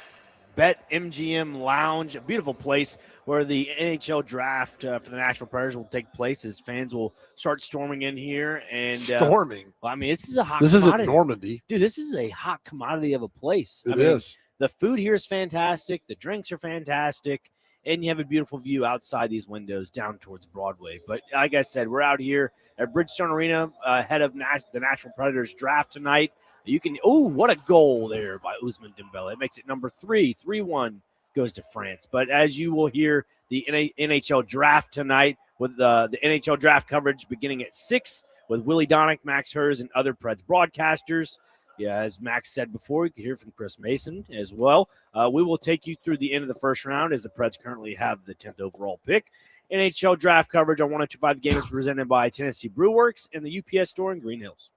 Bet MGM Lounge, a beautiful place where the NHL Draft for the Nashville Predators will take place as fans will start storming in here. And Storming. well, I mean, this is a hot This commodity. isn't Normandy. Dude, this is a hot commodity of a place. It is. The food here is fantastic. The drinks are fantastic. And you have a beautiful view outside these windows down towards Broadway. But like I said, we're out here at Bridgestone Arena ahead of the Nashville Predators draft tonight. You can – oh, what a goal there by Ousmane Dembele. It makes it number 3. 3-1 goes to France. But as you will hear, the NHL Draft tonight with the NHL Draft coverage beginning at 6 with Willie Donick, Max Hers, and other Preds broadcasters. Yeah, as Max said before, you can hear from Chris Mason as well. We will take you through the end of the first round as the Preds currently have the 10th overall pick. NHL Draft coverage on 102.5 Games presented by Tennessee Brew Works and the UPS store in Green Hills.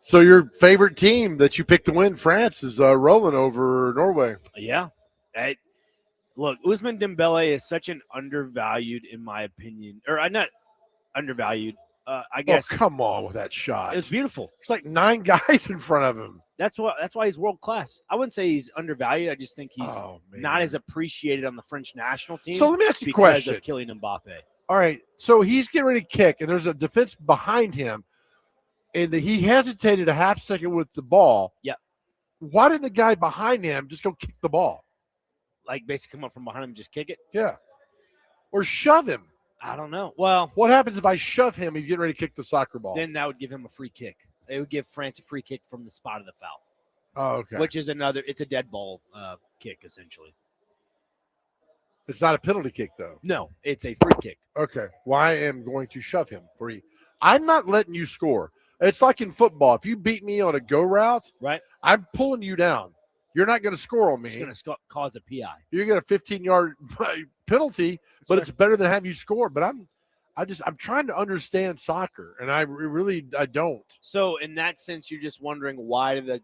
So your favorite team that you picked to win, France, is rolling over Norway. Yeah. Look, Ousmane Dembele is such an undervalued, in my opinion. Or not undervalued. I guess. Oh, come on with that shot. It was beautiful. It's like 9 guys in front of him. That's why he's world class. I wouldn't say he's undervalued. I just think he's not as appreciated on the French national team. So let me ask you a because question. of Kylian Mbappe. All right. So he's getting ready to kick, and there's a defense behind him, and he hesitated a half second with the ball. Yep. Why didn't the guy behind him just go kick the ball? Like basically come up from behind him and just kick it? Yeah. Or shove him. I don't know. Well, what happens if I shove him? He's getting ready to kick the soccer ball. Then that would give him a free kick. It would give France a free kick from the spot of the foul. Oh, okay. Which is it's a dead ball kick, essentially. It's not a penalty kick, though. No, it's a free kick. Okay. Well, I am going to shove him free. I'm not letting you score. It's like in football. If you beat me on a go route, right, I'm pulling you down. You're not going to score on me. It's going to cause a PI. You're going to 15-yard penalty, but it's better than have you score. But I'm trying to understand soccer, and I don't. So in that sense, you're just wondering why did the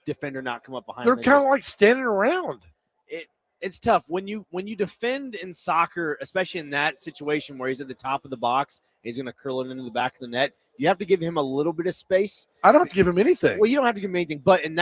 defender not come up behind? They're kind of like standing around. It's tough when you defend in soccer, especially in that situation where he's at the top of the box, he's going to curl it into the back of the net. You have to give him a little bit of space. I don't have to give him anything. Well, you don't have to give him anything, but in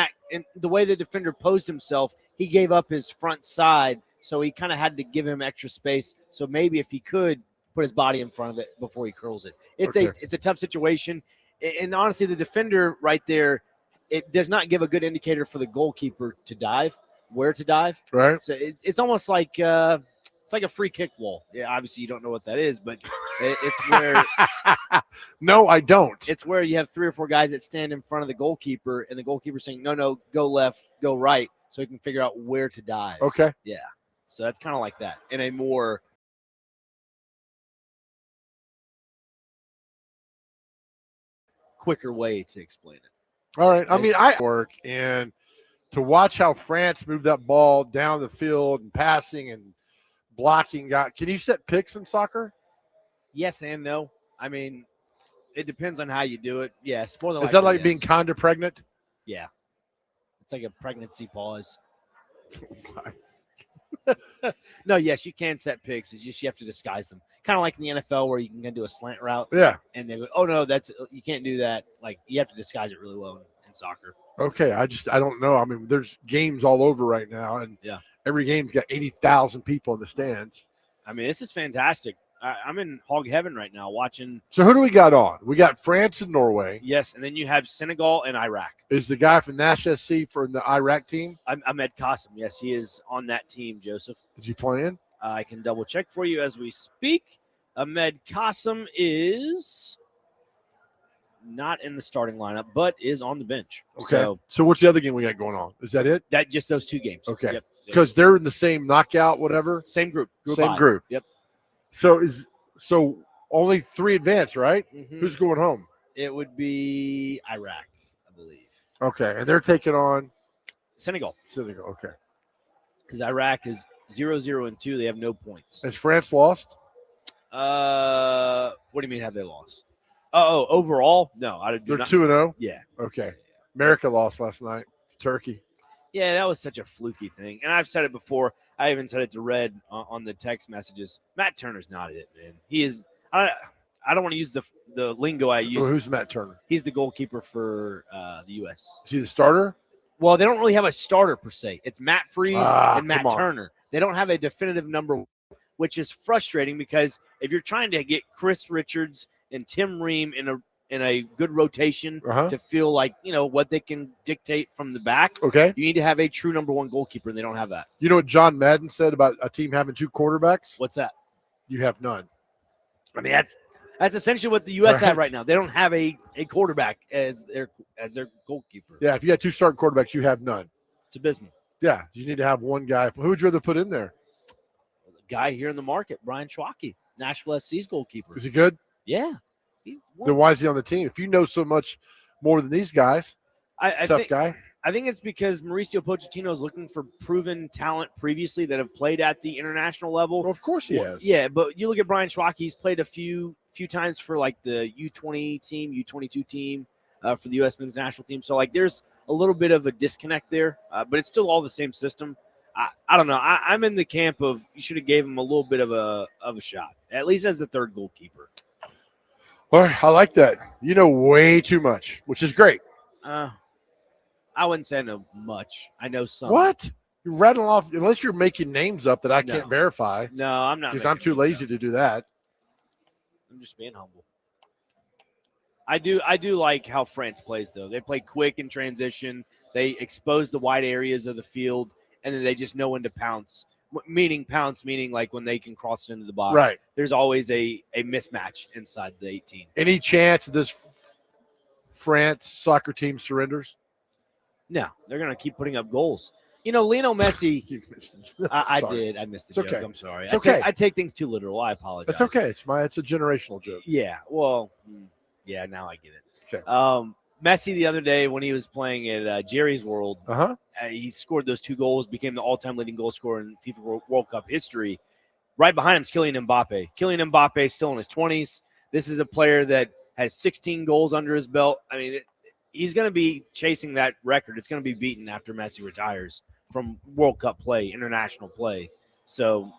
the way the defender posed himself, he gave up his front side, so he kind of had to give him extra space. So maybe if he could put his body in front of it before he curls it, it's a tough situation. And honestly, the defender right there, it does not give a good indicator for the goalkeeper to dive. Where to dive, right? So it's almost like it's like a free kick wall. Yeah, obviously you don't know what that is, but it's where. No, I don't. It's where you have 3 or 4 guys that stand in front of the goalkeeper, and the goalkeeper saying, "No, go left, go right," so he can figure out where to dive. Okay. Yeah. So that's kind of like that in a more quicker way to explain it. All right. I mean, I work and. To watch how France moved that ball down the field and passing and blocking. Can you set picks in soccer? Yes and no. I mean, it depends on how you do it. Yes. More than Is that like being kinda pregnant? Yeah. It's like a pregnancy pause. No, yes, you can set picks. It's just you have to disguise them. Kind of like in the NFL where you can do a slant route. Yeah. And they go, oh, no, you can't do that. Like, you have to disguise it really well in soccer. Okay, I don't know. I mean, there's games all over right now, and every game's got 80,000 people in the stands. I mean, this is fantastic. I'm in hog heaven right now watching. So who do we got on? We got France and Norway. Yes, and then you have Senegal and Iraq. Is the guy from Nash SC for the Iraq team? Ahmed Qasim. Yes, he is on that team, Joseph. Is he playing? I can double check for you as we speak. Ahmed Qasim is not in the starting lineup, but is on the bench. Okay. So what's the other game we got going on? Is that it? Just those 2 games. Okay. Yep. Because they're in the same knockout, whatever. Same group. Same group. Yep. So only 3 advance, right? Mm-hmm. Who's going home? It would be Iraq, I believe. Okay, and they're taking on Senegal. Okay. Because Iraq is 0-0-2. They have no points. Has France lost? What do you mean? Have they lost? Oh, overall, no. They're 2-0. Yeah. Okay. America lost last night to Turkey. Yeah, that was such a fluky thing. And I've said it before. I even said it to Red on the text messages. Matt Turner's not it, man. He is. I I don't want to use the lingo I use. Who's Matt Turner? He's the goalkeeper for the U.S. Is he the starter? Well, they don't really have a starter per se. It's Matt Freese and Matt come on. Turner. They don't have a definitive number one, which is frustrating because if you're trying to get Chris Richards and Tim Ream in a good rotation to feel like, what they can dictate from the back, Okay. you need to have a true number one goalkeeper, and they don't have that. You know what John Madden said about a team having 2 quarterbacks? What's that? You have none. I mean, that's essentially what the U.S. have Right. right now. They don't have a quarterback as their goalkeeper. Yeah, if you had 2 starting quarterbacks, you have none. It's abysmal. Yeah, you need to have one guy. Who would you rather put in there? The guy here in the market, Brian Schwacke, Nashville SC's goalkeeper. Is he good? Yeah. Then why is he on the team? If you know so much more than these guys, tough guy. I think it's because Mauricio Pochettino is looking for proven talent previously that have played at the international level. Well, of course he has. Yeah, but you look at Brian Schwacke, he's played a few times for like the U20 team, U22 team, for the U.S. men's national team. So like there's a little bit of a disconnect there, but it's still all the same system. I don't know. I'm in the camp of you should have gave him a little bit of a shot, at least as the third goalkeeper. All right, I like that. You know way too much, which is great. I wouldn't say I know much. I know some. What? You're rattling off, unless you're making names up that I can't verify. No, I'm not. Because I'm too lazy to do that. I'm just being humble. I do like how France plays, though. They play quick in transition. They expose the wide areas of the field, and then they just know when to pounce. Meaning like when they can cross it into the box. Right. There's always a mismatch inside the 18. Any chance this France soccer team surrenders? No, they're going to keep putting up goals. Lionel Messi. You missed it. I Sorry. did. I missed the It's joke. okay. I'm sorry. It's okay. I take things too literal. I apologize. It's okay. It's a generational joke. Yeah. Well, yeah, now I get it. Okay. Messi the other day when he was playing at Jerry's World, Uh-huh. he scored those 2 goals, became the all-time leading goal scorer in FIFA World Cup history. Right behind him is Kylian Mbappe. Kylian Mbappe is still in his 20s. This is a player that has 16 goals under his belt. I mean, he's going to be chasing that record. It's going to be beaten after Messi retires from World Cup play, international play. So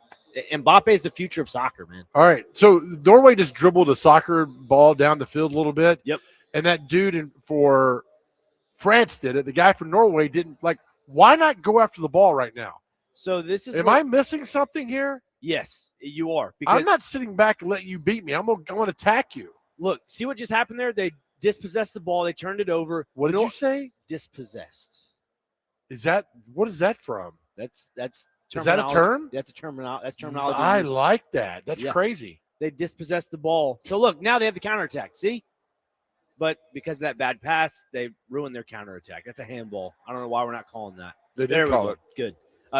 Mbappe is the future of soccer, man. All right. So Norway just dribbled a soccer ball down the field a little bit. Yep. And that dude for France did it. The guy from Norway didn't. Like, why not go after the ball right now? So this is. Am I missing something here? Yes, you are. I'm not sitting back and letting you beat me. I'm going to attack you. Look, see what just happened there? They dispossessed the ball. They turned it over. What did you say? Dispossessed. What is that from? That's Is that a term? That's a terminology. That's terminology. I used. like that. That's Yeah. crazy. They dispossessed the ball. So look, now they have the counterattack. See? But because of that bad pass, they ruined their counterattack. That's a handball. I don't know why we're not calling that. They There did we call go. it. Good.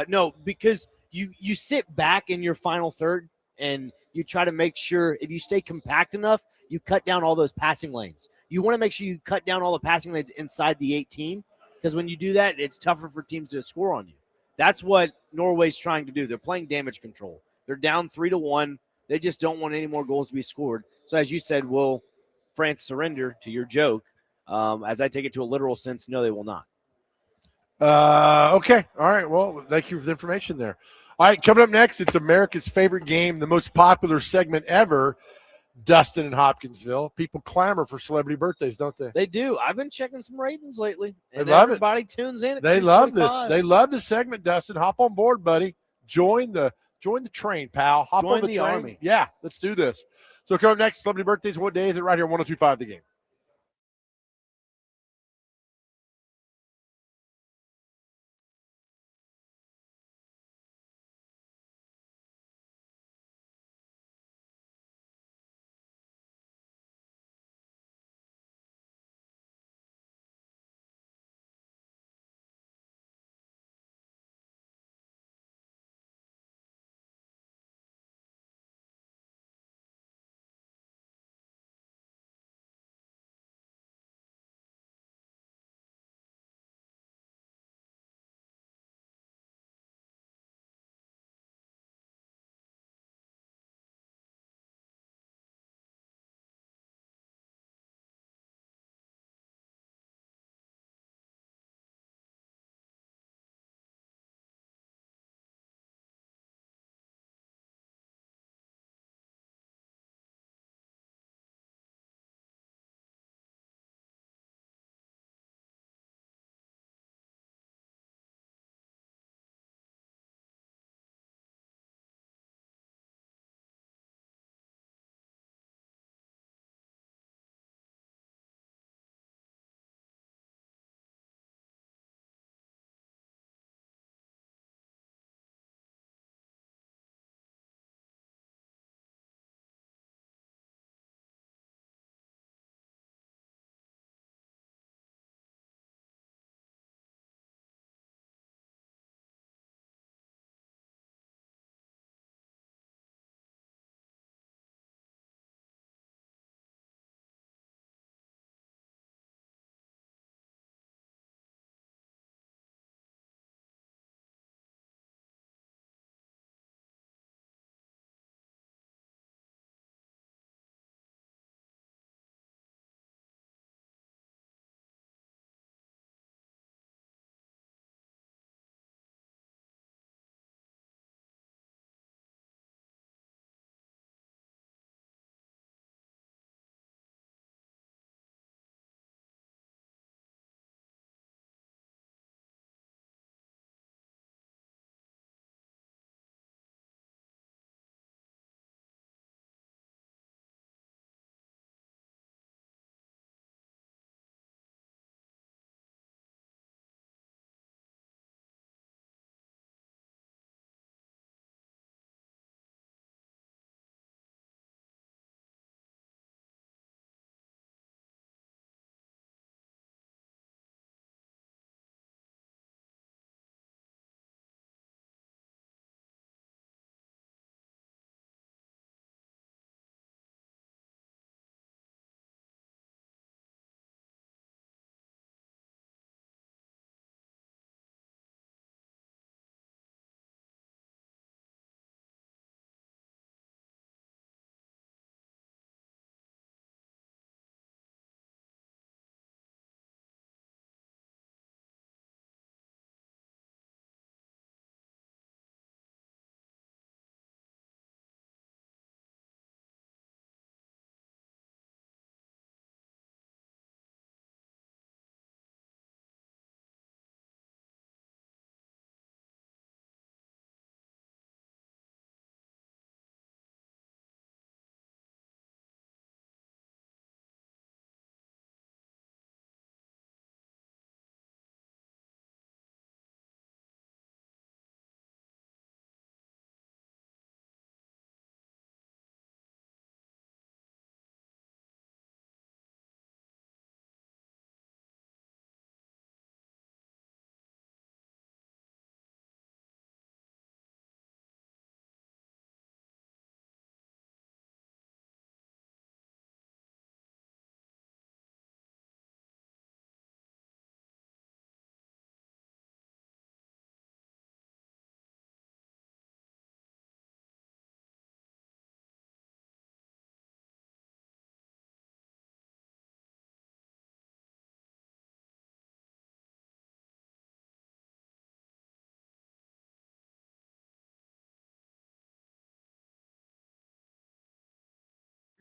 No, because you sit back in your final third and you try to make sure if you stay compact enough, you cut down all those passing lanes. You want to make sure you cut down all the passing lanes inside the 18 because when you do that, it's tougher for teams to score on you. That's what Norway's trying to do. They're playing damage control. They're down 3-1. They just don't want any more goals to be scored. So as you said, will France surrender to your joke? As I take it to a literal sense, no, they will not. Okay. All right. Well, thank you for the information there. All right. Coming up next, it's America's favorite game, the most popular segment ever, Dustin in Hopkinsville. People clamor for celebrity birthdays, don't they? They do. I've been checking some ratings lately. And They love it. everybody tunes in. At They love this. 2:45. They love this segment, Dustin. Hop on board, buddy. Join the train, pal. Hop Join on the the train. army. Yeah, let's do this. So coming up next, celebrity birthdays. What day is it? Right here, 102.5 The Game.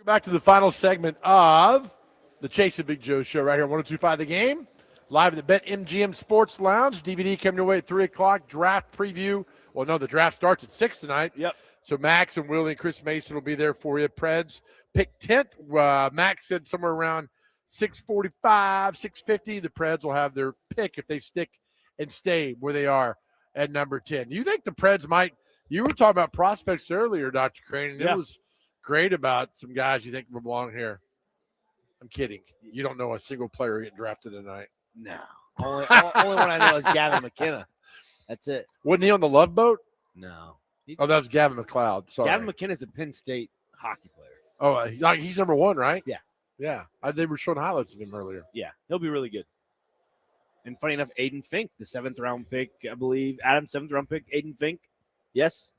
Back to the final segment of the Chase and Big Joe show right here on 102.5 The Game. Live at the Bet MGM Sports Lounge. DVD coming your way at 3 o'clock. Draft preview. Well, no, the draft starts at 6 tonight. Yep. So Max and Willie and Chris Mason will be there for you. Preds pick 10th. Max said somewhere around 645, 650. The Preds will have their pick if they stick and stay where they are at number 10. You think the Preds might – you were talking about prospects earlier, Dr. Crane, and it was great about some guys you think belong here. I'm kidding. You don't know a single player getting drafted tonight. No. Only one I know is Gavin McKenna. That's it. Wasn't he on the Love Boat? No. Oh, that was Gavin McLeod. Sorry. Gavin McKenna's a Penn State hockey player. Oh, he's number 1, right? Yeah. Yeah. They were showing highlights of him earlier. Yeah, he'll be really good. And funny enough, Aiden Fink, the 7th-round pick, I believe. Adam's 7th-round pick, Aiden Fink. Yes?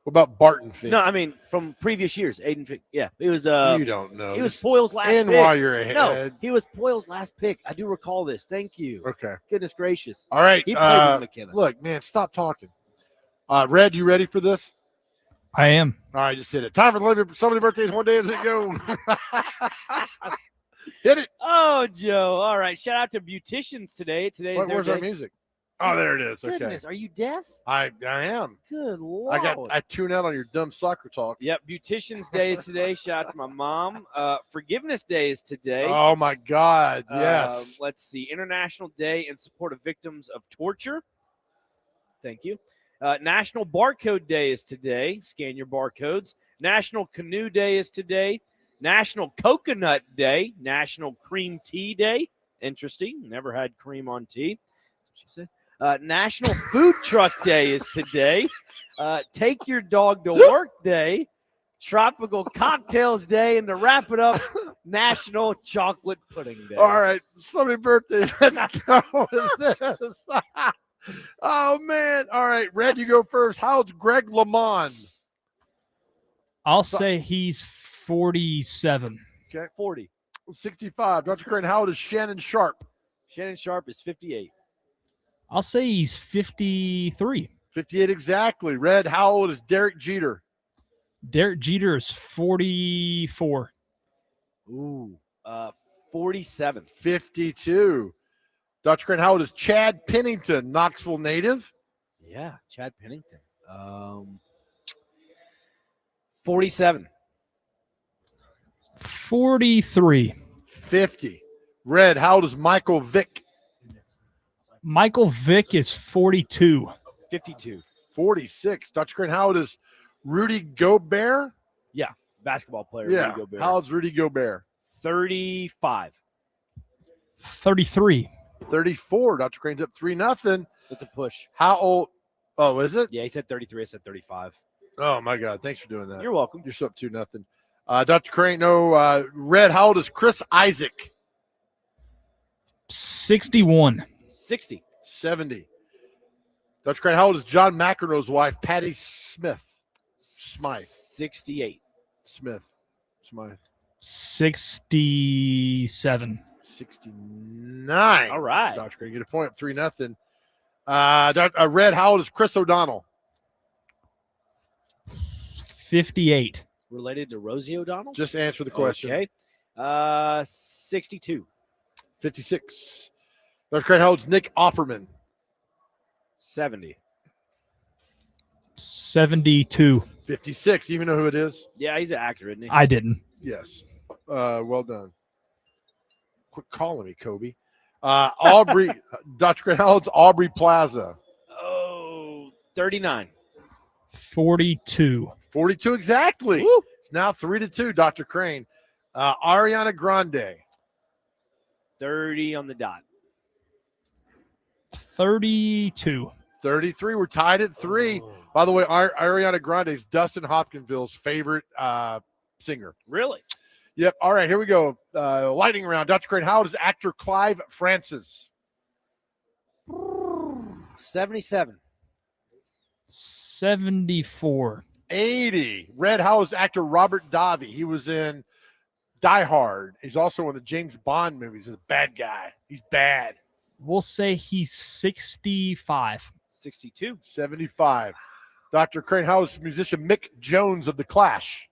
What about Barton Fink? No, I mean, from previous years, Aiden Fink. Yeah, it was you don't know. He was Poyle's last and pick. While you're ahead. No, he was Poyle's last pick. I do recall this. Thank you. Okay. Goodness gracious. All right. He played with McKenna. Look, man, stop talking. Red, you ready for this? I am. All right, just hit it. Time for somebody's birthdays one day as it go. Hit it. Oh, Joe. All right. Shout out to beauticians today. Where's our music? Oh, there it is. Okay. Goodness, are you deaf? I am. Good Lord. I tune out on your dumb soccer talk. Yep. Beauticians Day is today. Shout out to my mom. Forgiveness Day is today. Oh my God. Yes. Let's see. International Day in support of victims of torture. Thank you. National Barcode Day is today. Scan your barcodes. National Canoe Day is today. National Coconut Day. National Cream Tea Day. Interesting. Never had cream on tea. That's what she said. National Food Truck Day is today. Take Your Dog to Work Day. Tropical Cocktails Day. And to wrap it up, National Chocolate Pudding Day. All right. Somebody's birthday. Let's go with this. Oh, man. All right. Red, you go first. How's Greg LeMond? I'll say he's 47. Okay. 40. 65. Dr. Crane, how old is Shannon Sharp? Shannon Sharp is 58. I'll say he's 53. 58 exactly. Red, how old is Derek Jeter? Derek Jeter is 44. Ooh, 47. 52. Dr. Crane, how old is Chad Pennington, Knoxville native? Yeah, Chad Pennington. 47. 43. 50. Red, how old is Michael Vick? Michael Vick is 42. 52. 46. Dr. Crane, how old is Rudy Gobert? Yeah, basketball player. Yeah. Rudy Gobert. How old's Rudy Gobert? 35. 33. 34. Dr. Crane's up 3-0. That's a push. How old? Oh, is it? Yeah, he said 33. I said 35. Oh, my God. Thanks for doing that. You're welcome. You're still up 2-0. Dr. Crane, no. Red, how old is Chris Isaac? 61. 60. 70. Dr. Crane, how old is John McEnroe's wife, Patty Smith? Smythe. 68. Smith. Smythe. 67. 69. All right. Dr. Crane, get a point up 3-0. Red, how old is Chris O'Donnell? 58. Related to Rosie O'Donnell? Just answer the question. Okay. 62. 56. Dr. Crane, how old is Nick Offerman? 70. 72. 56. You even know who it is? Yeah, he's an actor, isn't he? I didn't. Yes. Well done. Quit calling me, Kobe. Aubrey, Dr. Crane, how old's Aubrey Plaza? Oh, 39. 42. 42 exactly. Woo. It's now 3-2, Dr. Crane. Ariana Grande. 30 on the dot. 32. 33. We're tied at 3. Oh. By the way, Ariana Grande is Dustin Hopkinsville's favorite singer. Really? Yep. All right, here we go. Lightning round. Dr. Crane, how old is actor Clive Francis? 77. 74. 80. Red, how old is actor Robert Davi? He was in Die Hard. He's also in the James Bond movies. He's a bad guy. He's bad. We'll say he's 65. 62. 75. Dr. Crane, how old is musician Mick Jones of The Clash?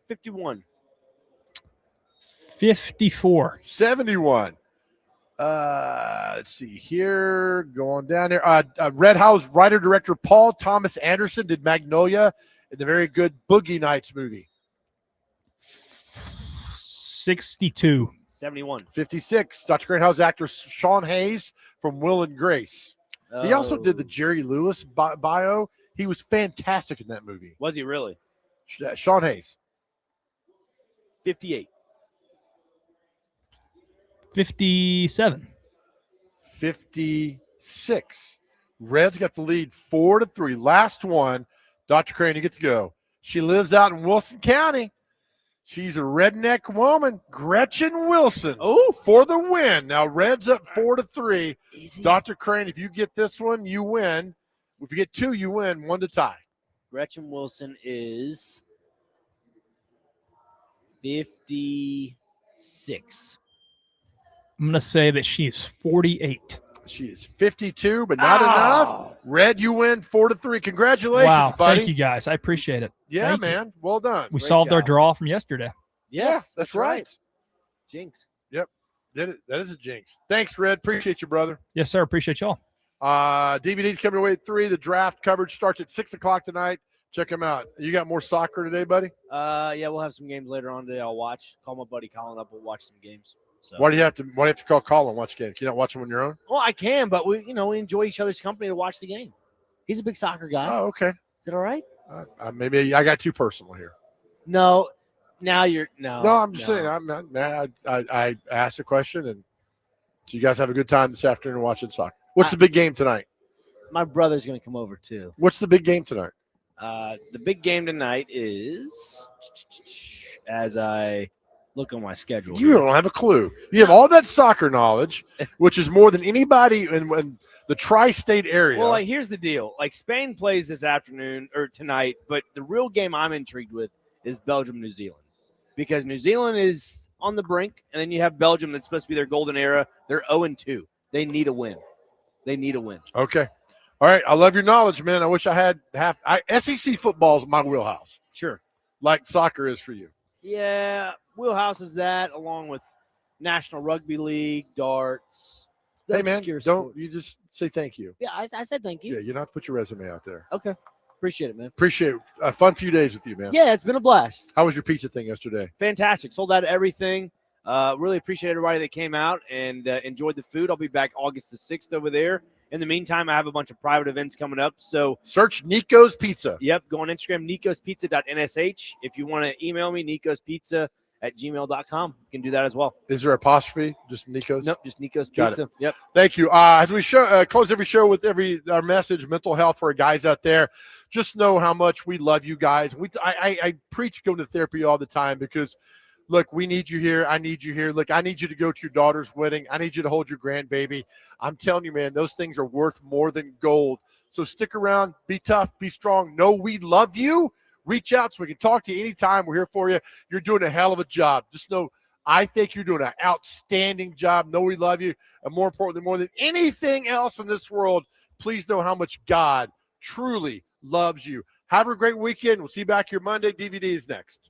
51. 54. 71. Let's see here. Going down here. Red House writer-director Paul Thomas Anderson did Magnolia in the very good Boogie Nights movie. 62. 71. 56. Dr. Greenhouse actor Sean Hayes from Will and Grace. He also did the Jerry Lewis bio. He was fantastic in that movie. Was he really? Sean Hayes. 58. 57. 56. Reds got the lead 4-3. Last one. Dr. Crane, you get to go. She lives out in Wilson County. She's a redneck woman, Gretchen Wilson. Oh, for the win. Now, Reds up 4-3. Dr. Crane, if you get this one, you win. If you get two, you win. 1 to tie. Gretchen Wilson is 56. I'm going to say that she is 48. She is 52, but not enough. Red, you win 4-3. Congratulations, wow, buddy. Thank you, guys. I appreciate it. Yeah, Thank you. man. Well done. We Great solved our job. draw from yesterday. Yes, that's right. Jinx. Yep. That is a jinx. Thanks, Red. Appreciate you, brother. Yes, sir. Appreciate y'all. DVD's coming away at 3. The draft coverage starts at 6 o'clock tonight. Check them out. You got more soccer today, buddy? Yeah, we'll have some games later on today. I'll watch. Call my buddy Colin up. We'll watch some games. So. Why do you have to call Colin and watch games? Can you not watch them on your own? Well, I can, but we enjoy each other's company to watch the game. He's a big soccer guy. Oh, okay. Is it all right? Maybe I got too personal here. No. Now you're no. No, I'm just saying. I asked a question, and so you guys have a good time this afternoon watching soccer. What's the big game tonight? My brother's going to come over too. What's the big game tonight? The big game tonight is, as I look on my schedule. You don't have a clue. You have all that soccer knowledge, which is more than anybody in the tri-state area. Well, here's the deal. Spain plays this afternoon or tonight, but the real game I'm intrigued with is Belgium, New Zealand. Because New Zealand is on the brink, and then you have Belgium that's supposed to be their golden era. They're 0-2. They need a win. Okay. All right. I love your knowledge, man. I wish I had SEC football is my wheelhouse. Sure. Like soccer is for you. Yeah, wheelhouse is that, along with National Rugby League, darts. Hey, man, obscure don't sports. you just say thank you. Yeah, I said thank you. Yeah, you don't have to put your resume out there. Okay. Appreciate it, man. Appreciate it. A fun few days with you, man. Yeah, it's been a blast. How was your pizza thing yesterday? Fantastic. Sold out everything. Really appreciate everybody that came out and enjoyed the food. I'll be back August the 6th over there. In the meantime, I have a bunch of private events coming up. So search Nico's Pizza. Yep. Go on Instagram, nicospizza.nsh. If you want to email me, nicospizza@gmail.com. You can do that as well. Is there apostrophe? Just Nico's? Nope, just Nico's Got Pizza. it. Yep. Thank you. As we close every show with our message, mental health for our guys out there, just know how much we love you guys. I preach going to therapy all the time because, look, we need you here. I need you here. Look, I need you to go to your daughter's wedding. I need you to hold your grandbaby. I'm telling you, man, those things are worth more than gold. So stick around, be tough, be strong. Know we love you. Reach out so we can talk to you anytime. We're here for you. You're doing a hell of a job. Just know I think you're doing an outstanding job. Know we love you. And more importantly, more than anything else in this world, please know how much God truly loves you. Have a great weekend. We'll see you back here Monday. DVD is next.